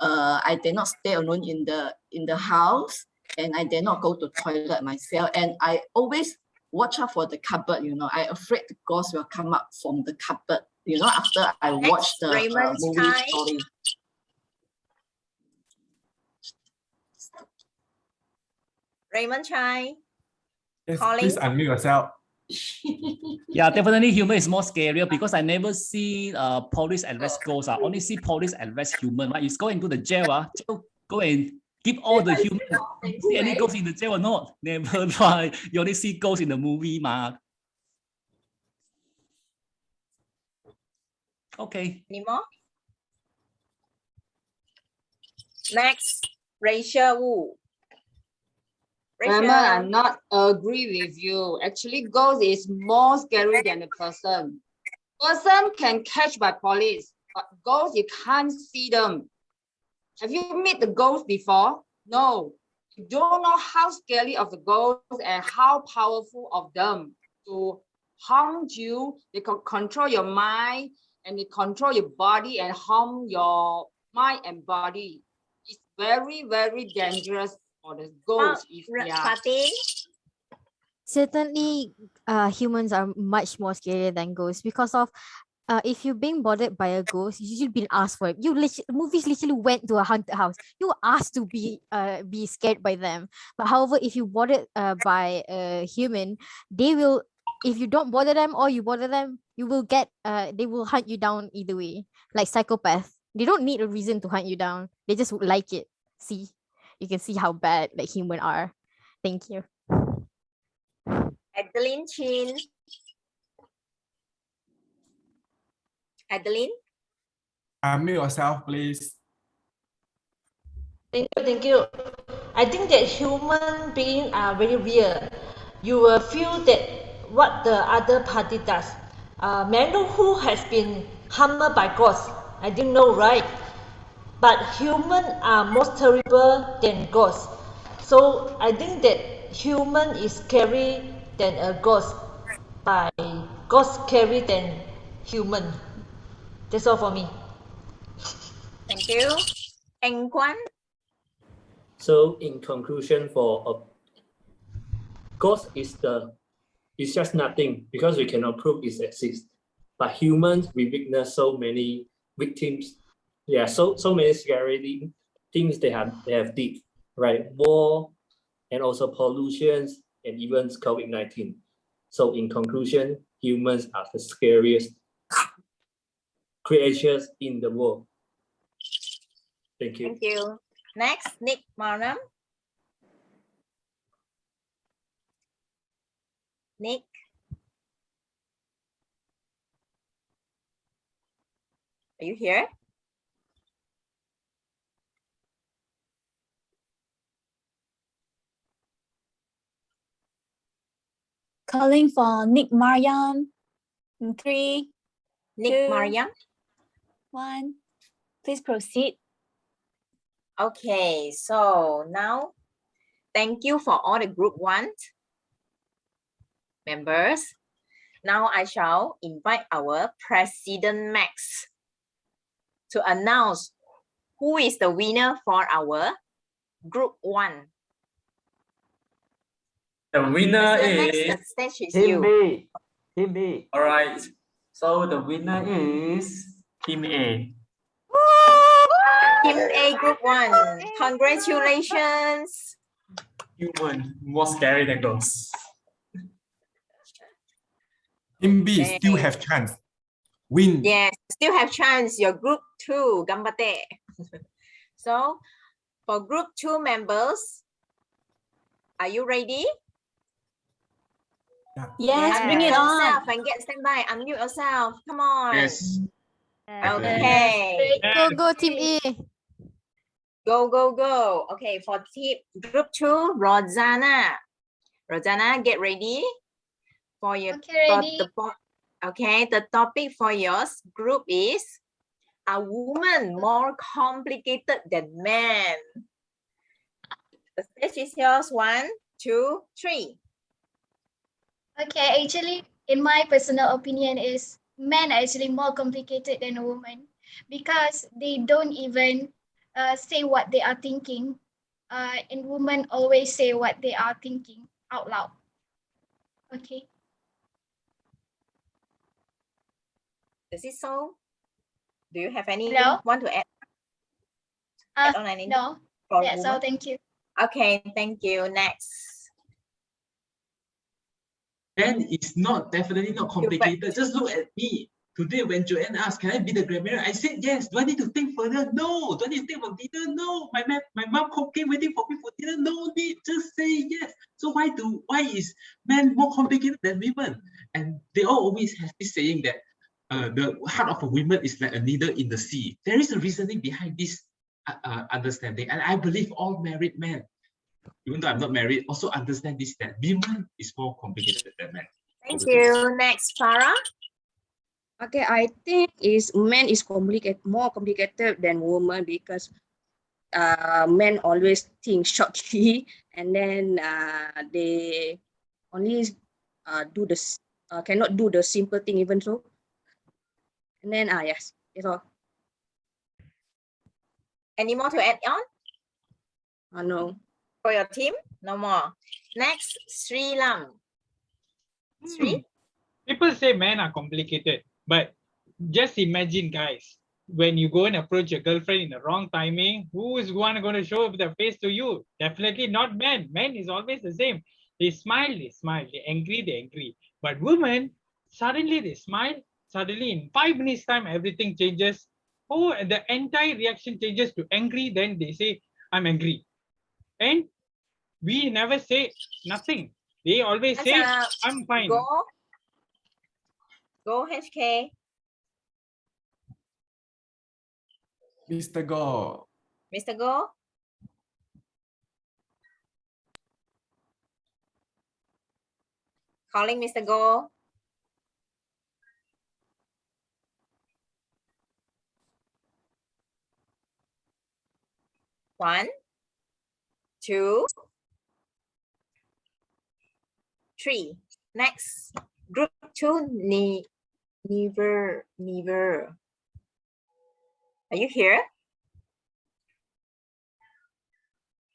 I did not stay alone in the house, and I did not go to toilet myself. And I always watch out for the cupboard. You know, I afraid the ghost will come up from the cupboard. You know, after I watch the movie story. Raymond Chai. Yes, please unmute yourself. Yeah, definitely human is more scarier because I never see police arrest ghosts. I only see police arrest human. Right? You go into the jail, go and give all the human. See any ghosts in the jail or not? Never try. You only see ghosts in the movie, ma. Okay. Any more? Next, Rachel Wu. Remember, I'm not agree with you. Actually, ghost is more scary than the person. Person can catch by police, but ghost you can't see them. Have you met the ghost before? No. You don't know how scary of the ghost and how powerful of them to harm you. They can control your mind and they control your body and harm your mind and body. It's very, very dangerous for the ghost. Certainly, humans are much more scarier than ghosts because of if you're being bothered by a ghost, you've been asked for it. Movies literally went to a haunted house. You were asked to be scared by them. But however, if you bothered by a human, they will. If you don't bother them or you bother them, you will get. They will hunt you down either way. Like psychopaths, they don't need a reason to hunt you down. They just would like it. See, you can see how bad like humans are. Thank you. Adeline Chin. Adeline? Unmute yourself, please. Thank you. I think that human beings are very real. You will feel that what the other party does. May I know who has been harmed by ghosts? I didn't know, right? But humans are most terrible than ghosts. So I think that human is scary than a ghost, by ghost scary than human. That's all for me. Thank you. Anh Quan. So in conclusion, for ghost is just nothing because we cannot prove it exists. But humans, we witness so many victims. Yeah, so many scary things they have did, right? War and also pollutions and even COVID-19. So in conclusion, humans are the scariest creatures in the world. Thank you. Thank you. Next, Nick Marnam. Nick. Are you here? Calling for Nick Mariam. 3, Nick 2, Mariam. 1. Please proceed. Okay, so now thank you for all the group 1 members. Now I shall invite our President Max to announce who is the winner for our group 1. The winner President is Max, the stage is Team you. B. Team B. all right. So the winner is Team A. Team A group 1. Congratulations. Human, more scary than ghosts. Team B still have chance. Win. Yes, still have chance. Your group 2, gambate. So for group 2 members, are you ready? Yes, bring it on. Yourself and get standby. Unmute yourself. Come on. Yes. Okay. Go Team A. Go, go, go. Okay, for team group 2, Rosanna. Rosanna, get ready for your okay, the topic for yours group is a woman more complicated than man. The stage is yours. 1, 2, 3. Okay, actually, in my personal opinion is men are actually more complicated than a woman because they don't even say what they are thinking. And women always say what they are thinking out loud. Okay. Is it so? Do you have anything Hello? want to add? Add on anything? No, for that's women? all. Thank you. Okay, thank you. Next. Then it's not definitely not complicated. Just look at me. Today when Joanne asked, can I be the grandmother? I said yes. Do I need to think further? No. Do I need to think about dinner? No. My mom cooking, waiting for me for dinner? No need. Just say yes. So why is men more complicated than women? And they all always have this saying that the heart of a woman is like a needle in the sea. There is a reasoning behind this understanding, and I believe all married men, even though I'm not married, also understand this, that women is more complicated than men. Thank you. Next, Farah. Okay, I think men is more complicated than women because men always think shortly, and then they only do this cannot do the simple thing even so. And then yes, that's all. Any more to add on? No. For your team? No more. Next, Sri Lam. Sri? People say men are complicated, but just imagine, guys, when you go and approach your girlfriend in the wrong timing, who is going to show up their face to you? Definitely not men. Men is always the same. They smile, they smile. They angry. But women, suddenly they smile. Suddenly in 5 minutes time, everything changes. Oh, and the entire reaction changes to angry. Then they say, I'm angry. And we never say nothing. They always say, I'm fine. Go HK. Mr. Go. Mr. Go. Calling Mr. Go. One, 2, 3. Next, group 2, never. Are you here?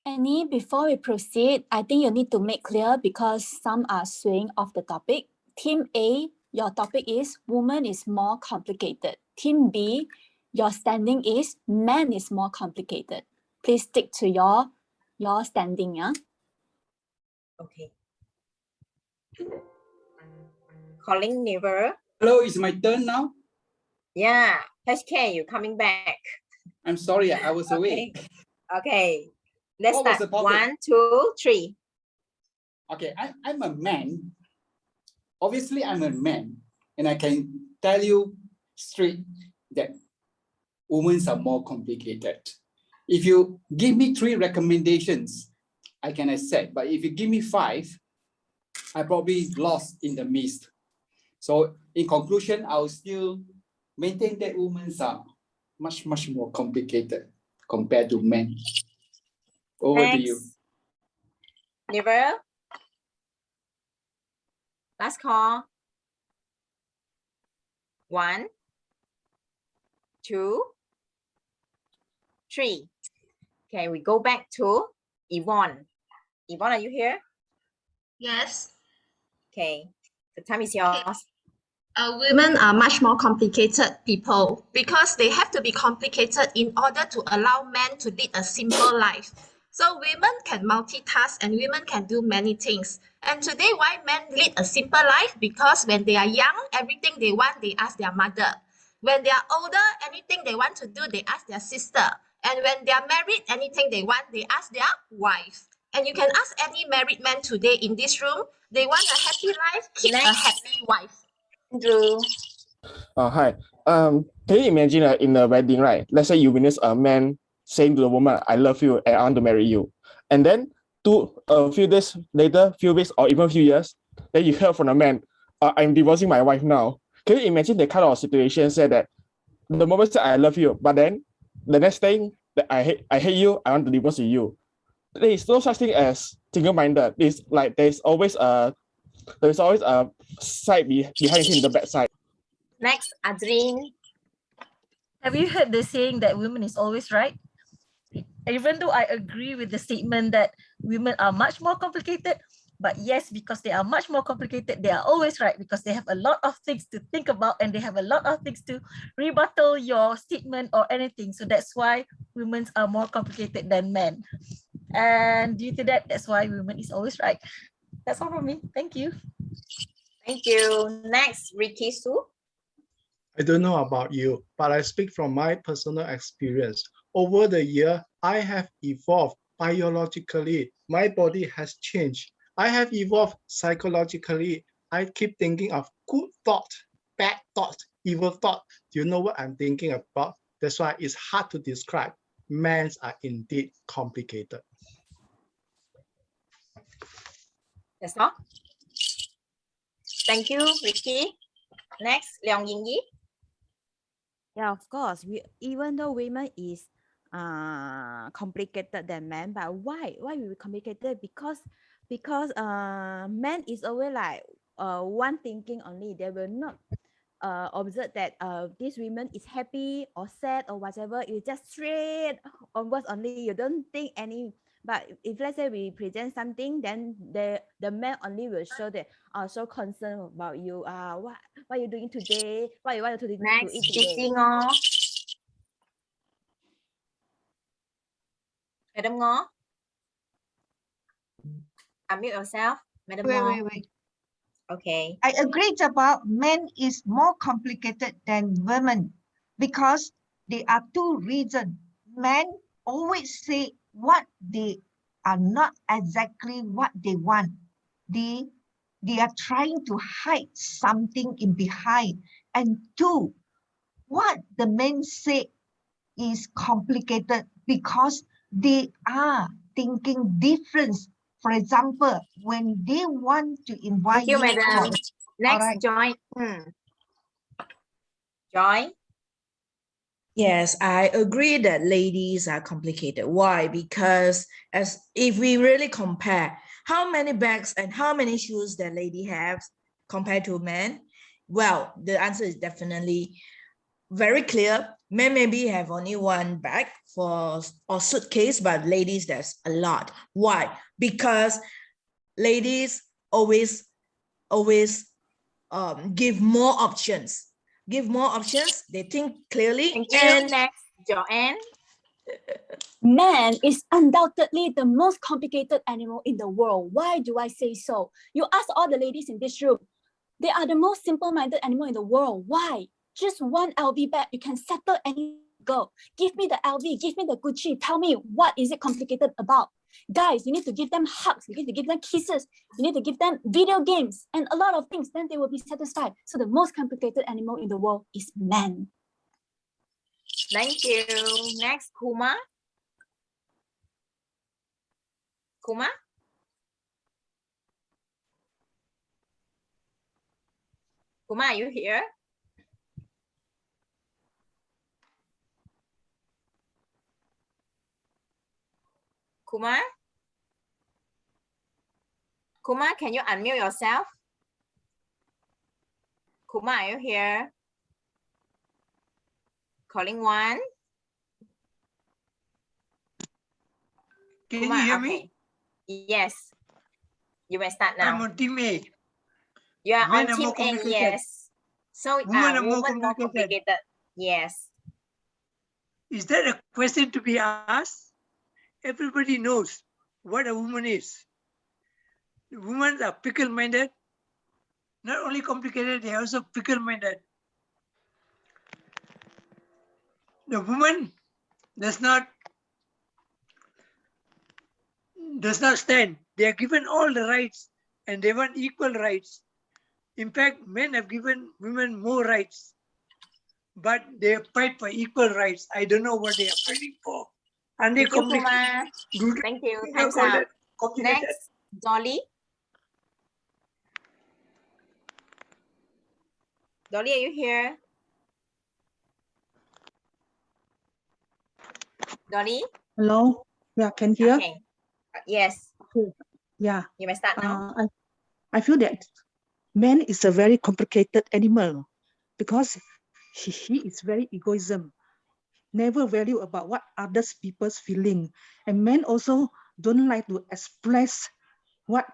Annie, before we proceed, I think you need to make clear because some are swaying off the topic. Team A, your topic is woman is more complicated. Team B, your standing is man is more complicated. Please stick to your standing, yeah? Okay. Calling never. Hello, it's my turn now. Yeah, HK, you coming back. I'm sorry, I was away. Okay, let's What was start. the topic? 1, 2, 3. Okay, I'm a man. Obviously, I'm a man, and I can tell you straight that women are more complicated. If you give me 3 recommendations, I can accept. But if you give me 5, I probably lost in the mist. So in conclusion, I will still maintain that women are much more complicated compared to men. Over to you. Never. Last call. 1, 2, 3. Okay, we go back to Yvonne. Yvonne, are you here? Yes. Okay, the time is yours. Women are much more complicated people because they have to be complicated in order to allow men to lead a simple life. So women can multitask and women can do many things. And today, why men lead a simple life? Because when they are young, everything they want, they ask their mother. When they are older, anything they want to do, they ask their sister. And when they are married, anything they want, they ask their wife. And you can ask any married man today in this room, they want a happy life, keep a happy wife. Andrew. Hi. Can you imagine in a wedding, right? Let's say you witness a man saying to the woman, "I love you and I want to marry you," and then a few days later, few weeks or even a few years, then you hear from a man, "I'm divorcing my wife now." Can you imagine the kind of situation? Say that the moment say I love you, but then the next thing that I hate you, I want to divorce with you. There is no such thing as single-minded. It's like there's always a side behind him, the bad side. Next, Adrien. Have you heard the saying that women is always right? Even though I agree with the statement that women are much more complicated, but yes, because they are much more complicated, they are always right because they have a lot of things to think about and they have a lot of things to rebuttal your statement or anything. So that's why women are more complicated than men. And due to that, that's why women is always right. That's all from me. Thank you. Thank you. Next, Ricky Su. I don't know about you, but I speak from my personal experience. Over the year, I have evolved biologically. My body has changed. I have evolved psychologically. I keep thinking of good thought, bad thought, evil thought. Do you know what I'm thinking about? That's why it's hard to describe. Men are indeed complicated. That's all. Thank you, Ricky. Next, Leong Ying Yi. Yeah, of course. Even though women is complicated than men, but why we complicated? Because men is always like one thinking only. They will not observe that this woman is happy or sad or whatever. You just straight onwards only. You don't think any. But if let's say we present something, then the man only will show that so concerned about you. What are you doing today? What you want to eat today? Madam Ngo. Unmute yourself, Madam Ngo. Wait. Okay. I agree about men is more complicated than women because there are two reasons. Men always say what they are not exactly what they want. They are trying to hide something in behind. And two, what the men say is complicated because they are thinking different. For example, when they want to invite Thank you, madam. Next, Joy. Joy. Yes, I agree that ladies are complicated. Why? Because if we really compare how many bags and how many shoes that lady has compared to men, well, the answer is definitely very clear. Men maybe have only one bag or suitcase, but ladies, there's a lot. Why? Because ladies always give more options. They think clearly. Thank you. Next, Joanne. Man is undoubtedly the most complicated animal in the world. Why do I say so? You ask all the ladies in this room. They are the most simple-minded animal in the world. Why? Just one LV bag, you can settle any girl. Give me the LV, give me the Gucci. Tell me what is it complicated about? Guys, you need to give them hugs. You need to give them kisses. You need to give them video games and a lot of things. Then they will be satisfied. So the most complicated animal in the world is man. Thank you. Next, Kuma. Kuma? Kumar, are you here? Kumar? Kumar, can you unmute yourself? Kumar, are you here? Calling one. Can Kumar, you hear okay. me? Yes. You may start now. I'm on team A. You are Men on are team more A, complicated. yes. So Women are more women more complicated. complicated. Yes. Is that a question to be asked? Everybody knows what a woman is. Women are fickle-minded. Not only complicated, they are also fickle-minded. The woman does not stand. They are given all the rights and they want equal rights. In fact, men have given women more rights, but they fight for equal rights. I don't know what they are fighting for. And they Thank you, Kumar. Thank you. Time's up. Next, Dolly. Dolly, are you here? Dolly? Hello. Yeah, can hear? Okay. Yes. Okay. Yeah. You may start now. I feel that man is a very complicated animal because he is very egoism, never value about what others people's feeling, and men also don't like to express what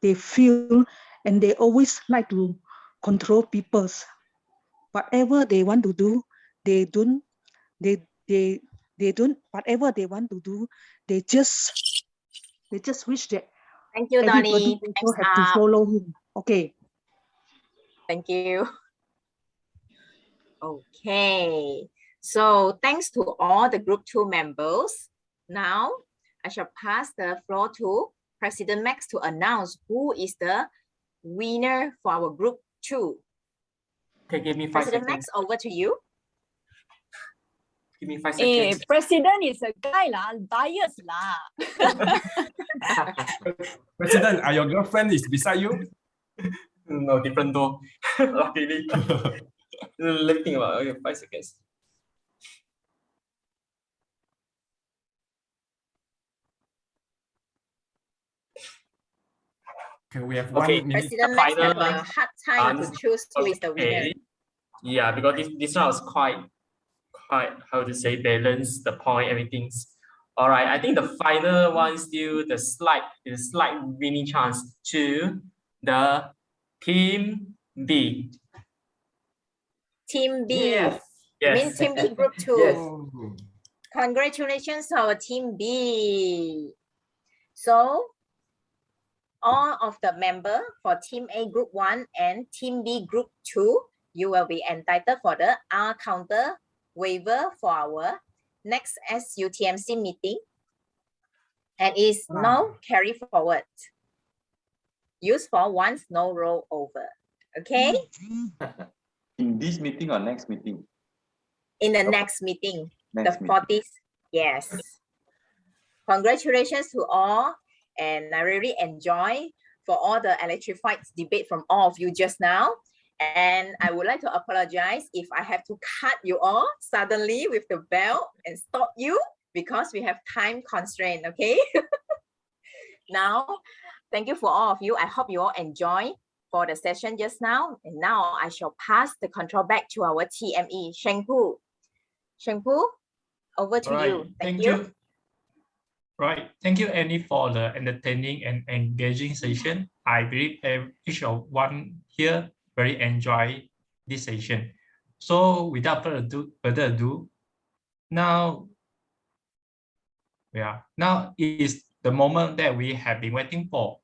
they feel, and they always like to control people's. Whatever they want to do, they don't. They don't. Whatever they want to do, they just wish that Thank you, everybody Dolly. also Time's have to up. follow him. Okay. Thank you. Okay. So thanks to all the group 2 members. Now I shall pass the floor to President Max to announce who is the winner for our group 2. Okay, give me 5 President seconds. Max, over to you. Give me 5 seconds. President is a guy lah, bias lah. President, are your girlfriend is beside you? No, different door. Luckily. Let me think about it. Okay, 5 seconds. Okay, we have Okay, 1 minute. President Max have a hard time to choose who is the winner. Okay. Yeah, because this one was quite how to say balance the point, everything's all right. I think the final one still the slight winning chance to the team B. Team B. Yes. You mean Team B group 2? Yes. Congratulations to our Team B. So all of the members for Team A group 1 and Team B group 2, you will be entitled for the R counter waiver for our next SUTMC meeting, and is now carry forward. Use for once, no roll over. Okay? In this meeting or next meeting? In the next meeting, Next the 40th. Yes. Congratulations to all, and I really enjoy for all the electrified debate from all of you just now. And I would like to apologize if I have to cut you all suddenly with the bell and stop you because we have time constraint, okay? Now, thank you for all of you. I hope you all enjoy for the session just now. And now I shall pass the control back to our TME, Shengpu. Shengpu, over to you. Thank you. Right. Thank you, Annie, for the entertaining and engaging session. I believe each of one here very enjoy this session. So without further ado, now is the moment that we have been waiting for,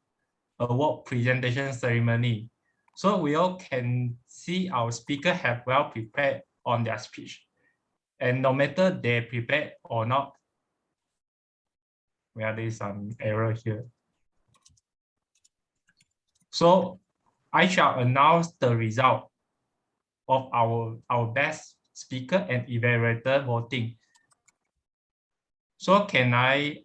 award presentation ceremony. So we all can see our speaker have well prepared on their speech. And no matter they prepared or not, there is some error here. So I shall announce the result of our best speaker and evaluator voting. So can I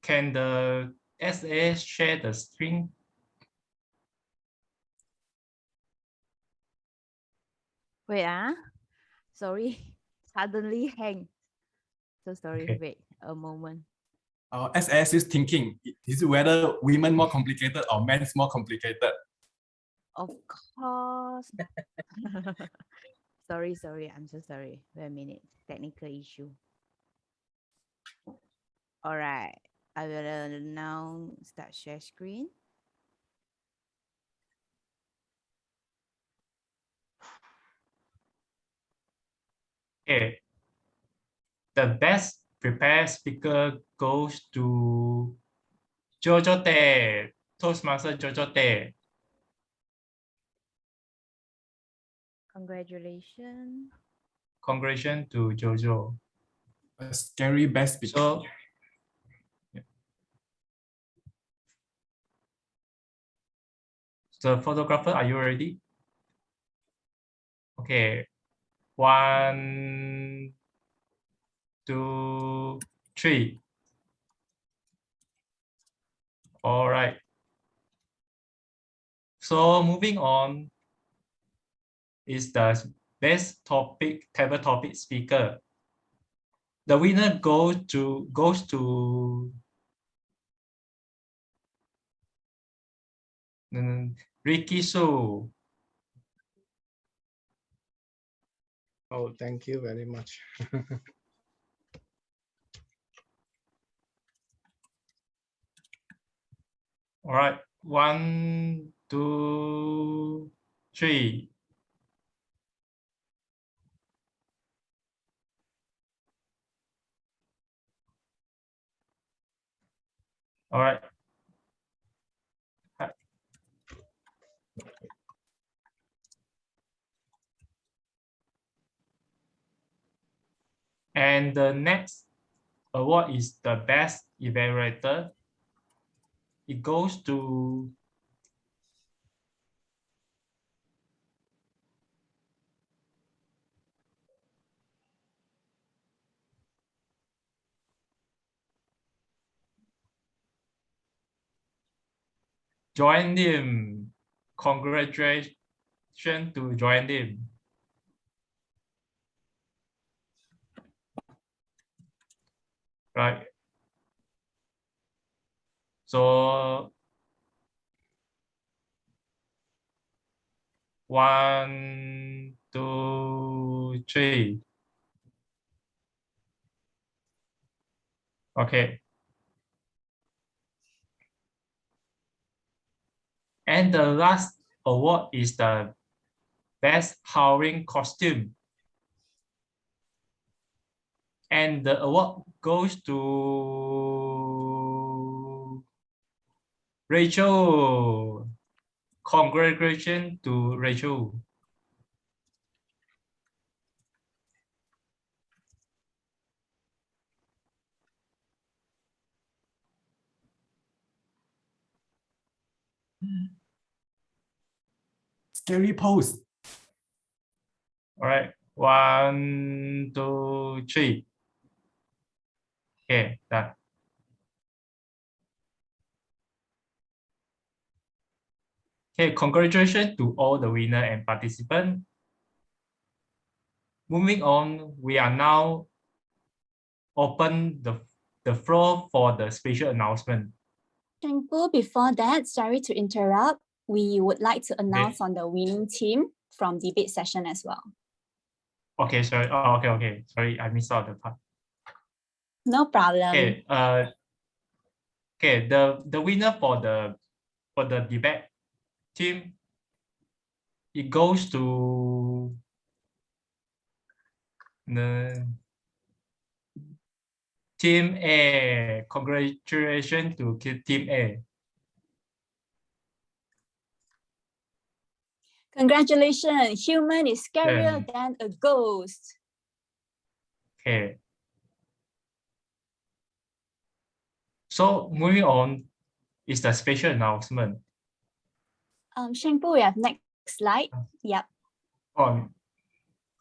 can the SA share the screen. Wait, sorry, suddenly hang. So sorry, Okay. wait a moment. Our SAS is thinking, is whether women more complicated or men's more complicated? Of course. Sorry, I'm so sorry. Wait a minute, technical issue. All right, I will now start share screen. Okay. The best prepared speaker goes to Jojo Te, Toastmaster Jojo Te. Congratulations. Congratulations to Jojo. A scary best speaker. So, the photographer, are you ready? Okay. 1, 2, 3. All right. So moving on is the best topic, table topic speaker. The winner goes to Ricky Su. Oh, thank you very much. All right, 1, 2, 3. All right. And the next award is the best evaluator. It goes to Join Lim. Congratulations to Join Lim. Right. So 1, 2, 3. Okay. And the last award is the best Halloween costume. And the award goes to Rachel. Congratulations to Rachel. Scary pose. All right, 1, 2, 3. Okay, done. Okay, congratulations to all the winner and participant. Moving on, we are now open the floor for the special announcement. Shangpo, before that, sorry to interrupt. We would like to announce on the winning team from debate session as well. Okay, sorry. Oh, okay. Sorry, I missed out the part. No problem. Okay. Okay. The winner for the debate team, it goes to the Team A. Congratulations to Team A. Congratulations, human is scarier than a ghost. Okay. So moving on is the special announcement. Shangpo, we have next slide. Yep.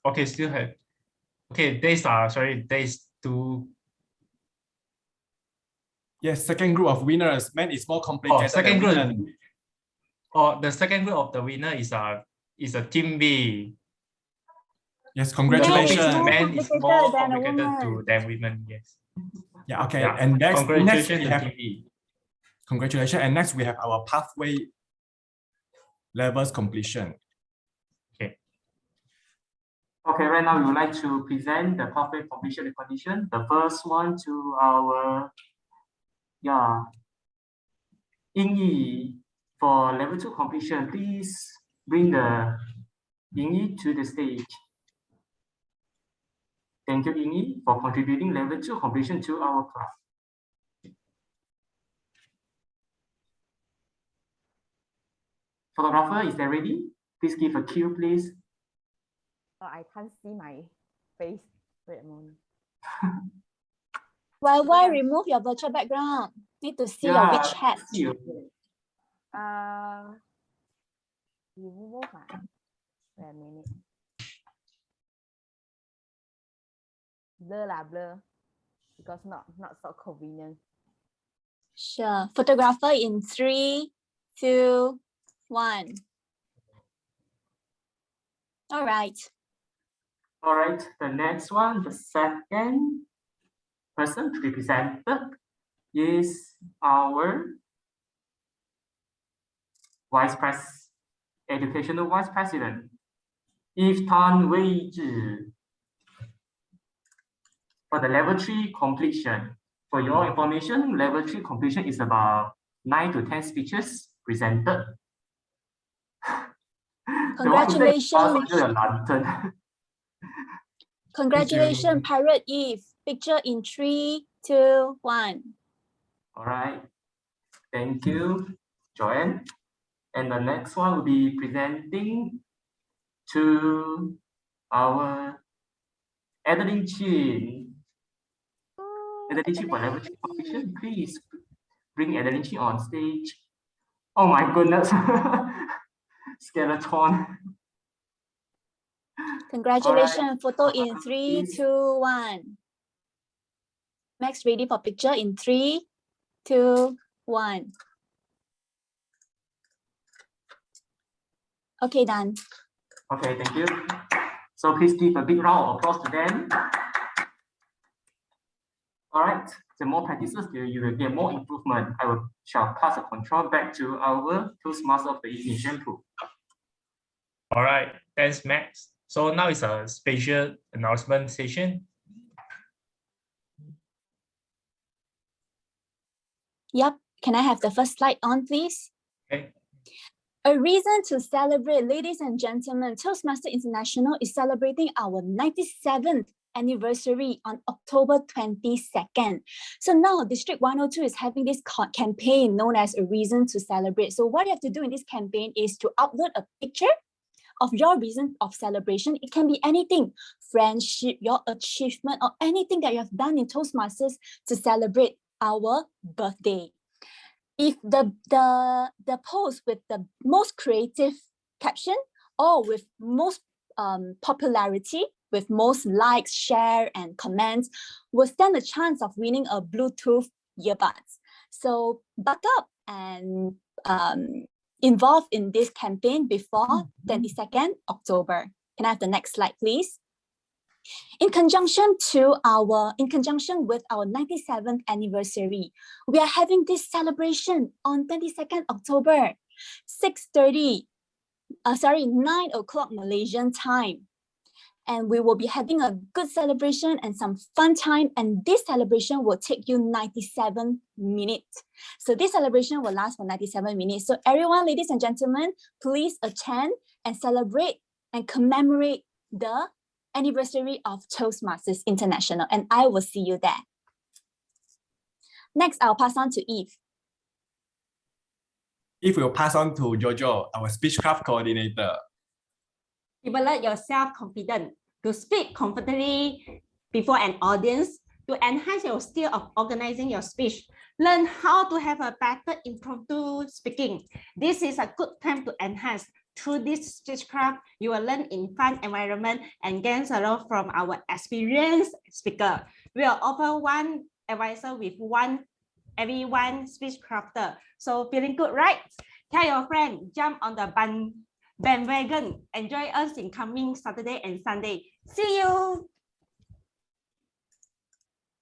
Okay, still have. Okay, days 2. Yes, second group of winners. Men is more complicated second than group. women. The second group of the winner is a team B. Yes, That congratulations. means men is more complicated than women. Yes. Yeah, okay. Yeah. And next Congratulations we to have, team B. congratulations. And next we have our pathway levels completion. Okay, right now we would like to present the pathway completion condition. The first one to our Yingyi for level 2 completion. Please bring the Yingyi to the stage. Thank you, Yingyi, for contributing level 2 completion to our class. Photographer, is that ready? Please give a cue, please. Oh, I can't see my face. Wait a moment. Why remove your virtual background? Need to see your WeChat. Remove my. Wait a minute. Blur. Because not so convenient. Sure. Photographer in 3, 2, 1. All right. All right, the next one, the second person to be presented is our Educational Vice President, Eve Tan Wei Zhi. For the level 3 completion, for your information, level 3 completion is about 9 to 10 speeches presented. Congratulations. Congratulations, Pirate Eve. Picture in 3, 2, 1. All right. Thank you, Joanne. And the next one will be presenting to our Adeline Chin. Adeline Chin for level 3 completion. Please bring Adeline Chin on stage. Oh my goodness. Skeleton. Congratulations. Right. Photo in 3, 2, 1. Max ready for picture in 3, 2, 1. Okay, done. Okay, thank you. So please give a big round of applause to them. All right, the more practices you will get more improvement. Shall pass the control back to our Toastmaster of the evening, Shampoo. All right, thanks, Max. So now it's a special announcement session. Yep. Can I have the first slide on, please? Okay. A reason to celebrate, ladies and gentlemen. Toastmaster International is celebrating our 97th anniversary on October 22nd. So now District 102 is having this campaign known as A Reason to Celebrate. So what you have to do in this campaign is to upload a picture of your reason of celebration. It can be anything, friendship, your achievement, or anything that you have done in Toastmasters to celebrate our birthday. If the post with the most creative caption or with most popularity, with most likes, share, and comments, will stand a chance of winning a Bluetooth earbuds. So buck up and involved in this campaign before 22nd October. Can I have the next slide, please? In conjunction with our 97th anniversary, we are having this celebration on 22nd October, 9 o'clock Malaysian time. And we will be having a good celebration and some fun time. And this celebration will take you 97 minutes. So this celebration will last for 97 minutes. So everyone, ladies and gentlemen, please attend and celebrate and commemorate the anniversary of Toastmasters International. And I will see you there. Next, I'll pass on to Eve. Eve will pass on to Jojo, our speechcraft coordinator. Develop your self-confidence to speak confidently before an audience, to enhance your skill of organizing your speech. Learn how to have a better impromptu speaking. This is a good time to enhance. Through this speechcraft, you will learn in fun environment and gain a lot from our experienced speaker. We will offer one advisor with one everyone speech crafter. So feeling good, right? Tell your friend, jump on the bandwagon. Enjoy us in coming Saturday and Sunday. See you.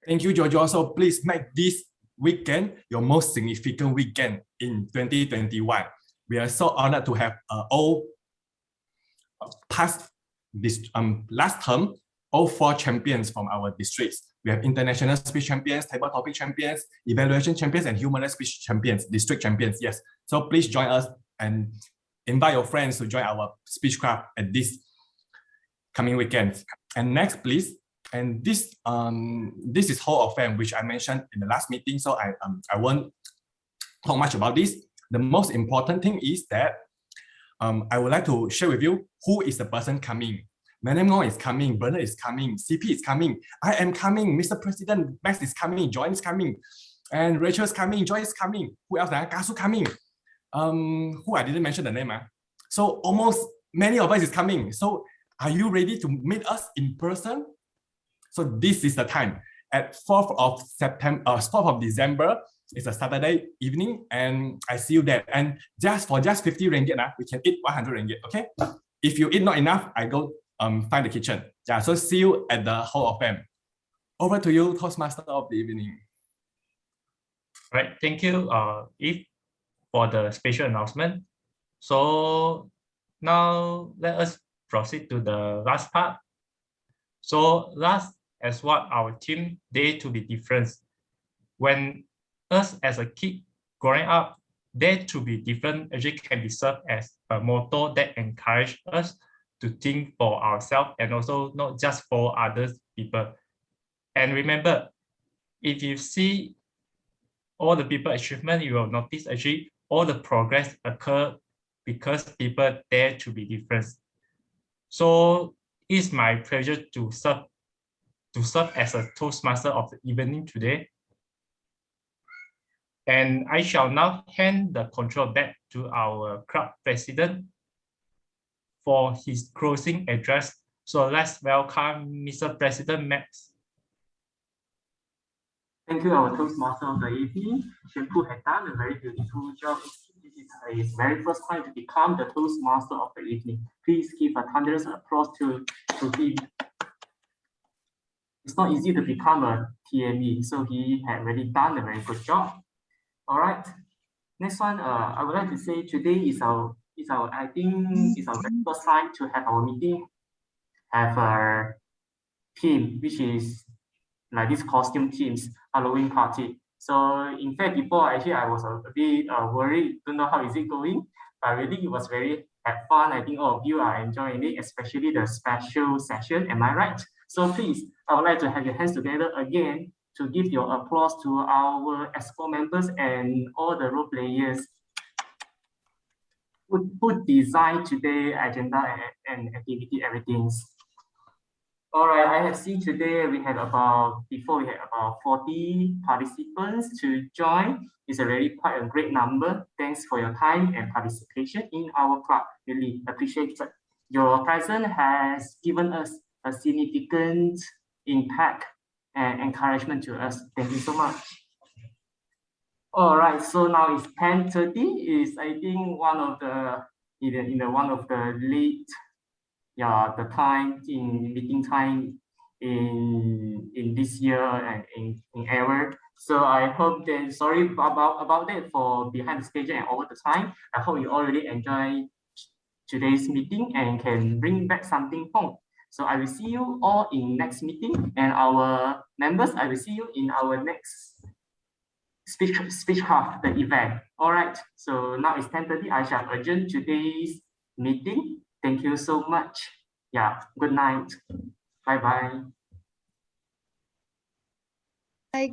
Thank you, Jojo. So please make this weekend your most significant weekend in 2021. We are so honored to have all past this last term, all 4 champions from our districts. We have international speech champions, table topic champions, evaluation champions, and human rights speech champions, district champions. Yes. So please join us and invite your friends to join our speech craft at this coming weekend. And next, please. And this is Hall of Fame, which I mentioned in the last meeting. So I won't talk much about this. The most important thing is that I would like to share with you who is the person coming. Madam Ngong is coming, Bernard is coming, CP is coming, I am coming, Mr. President, Max is coming, Joy is coming, and Rachel is coming, Joy is coming. Who else? Kasu coming. Who I didn't mention the name. So almost many of us is coming. So are you ready to meet us in person? So this is the time at 4th of December. It's a Saturday evening, and I see you there. And for 50 ringgit, we can eat 100 ringgit. Okay. If you eat not enough, I go find the kitchen. Yeah. So see you at the Hall of Fame. Over to you, Toastmaster of the evening. Right. Thank you, Eve, for the special announcement. So now let us proceed to the last part. So last, as what our team dare to be different. When us as a kid growing up, dare to be different actually can be served as a motto that encourages us to think for ourselves and also not just for other people. And remember, if you see all the people achievement, you will notice actually all the progress occur because people dare to be different. So it's my pleasure to serve as a Toastmaster of the evening today. And I shall now hand the control back to our club president for his closing address. So let's welcome Mr. President Max. Thank you, our Toastmaster of the evening. Shenpu has done a very beautiful job. This is his very first time to become the Toastmaster of the evening. Please give a thunderous applause to him. It's not easy to become a TME, so he had really done a very good job. All right. Next one, I would like to say today is our I think it's our very first time to have our meeting, have a theme, which is like this costume themes, Halloween party. So in fact, before actually I was a bit worried, don't know how is it going, but really it was very fun. I think all of you are enjoying it, especially the special session. Am I right? So please, I would like to have your hands together again to give your applause to our exco members and all the role players who designed today's agenda and activity, everything. All right, I have seen today we had about 40 participants to join. It's quite a great number. Thanks for your time and participation in our club. Really appreciate it. Your presence has given us a significant impact and encouragement to us. Thank you so much. All right, so now it's 10:30. Is I think one of the late, the time in meeting time in this year and in ever. So I hope that, sorry about that for behind the schedule and over the time. I hope you already enjoy today's meeting and can bring back something home. So I will see you all in next meeting, and our members, I will see you in our next speech half the event. All right, so now it's 10:30. I shall adjourn today's meeting. Thank you so much. Yeah, good night. Bye-bye. Bye.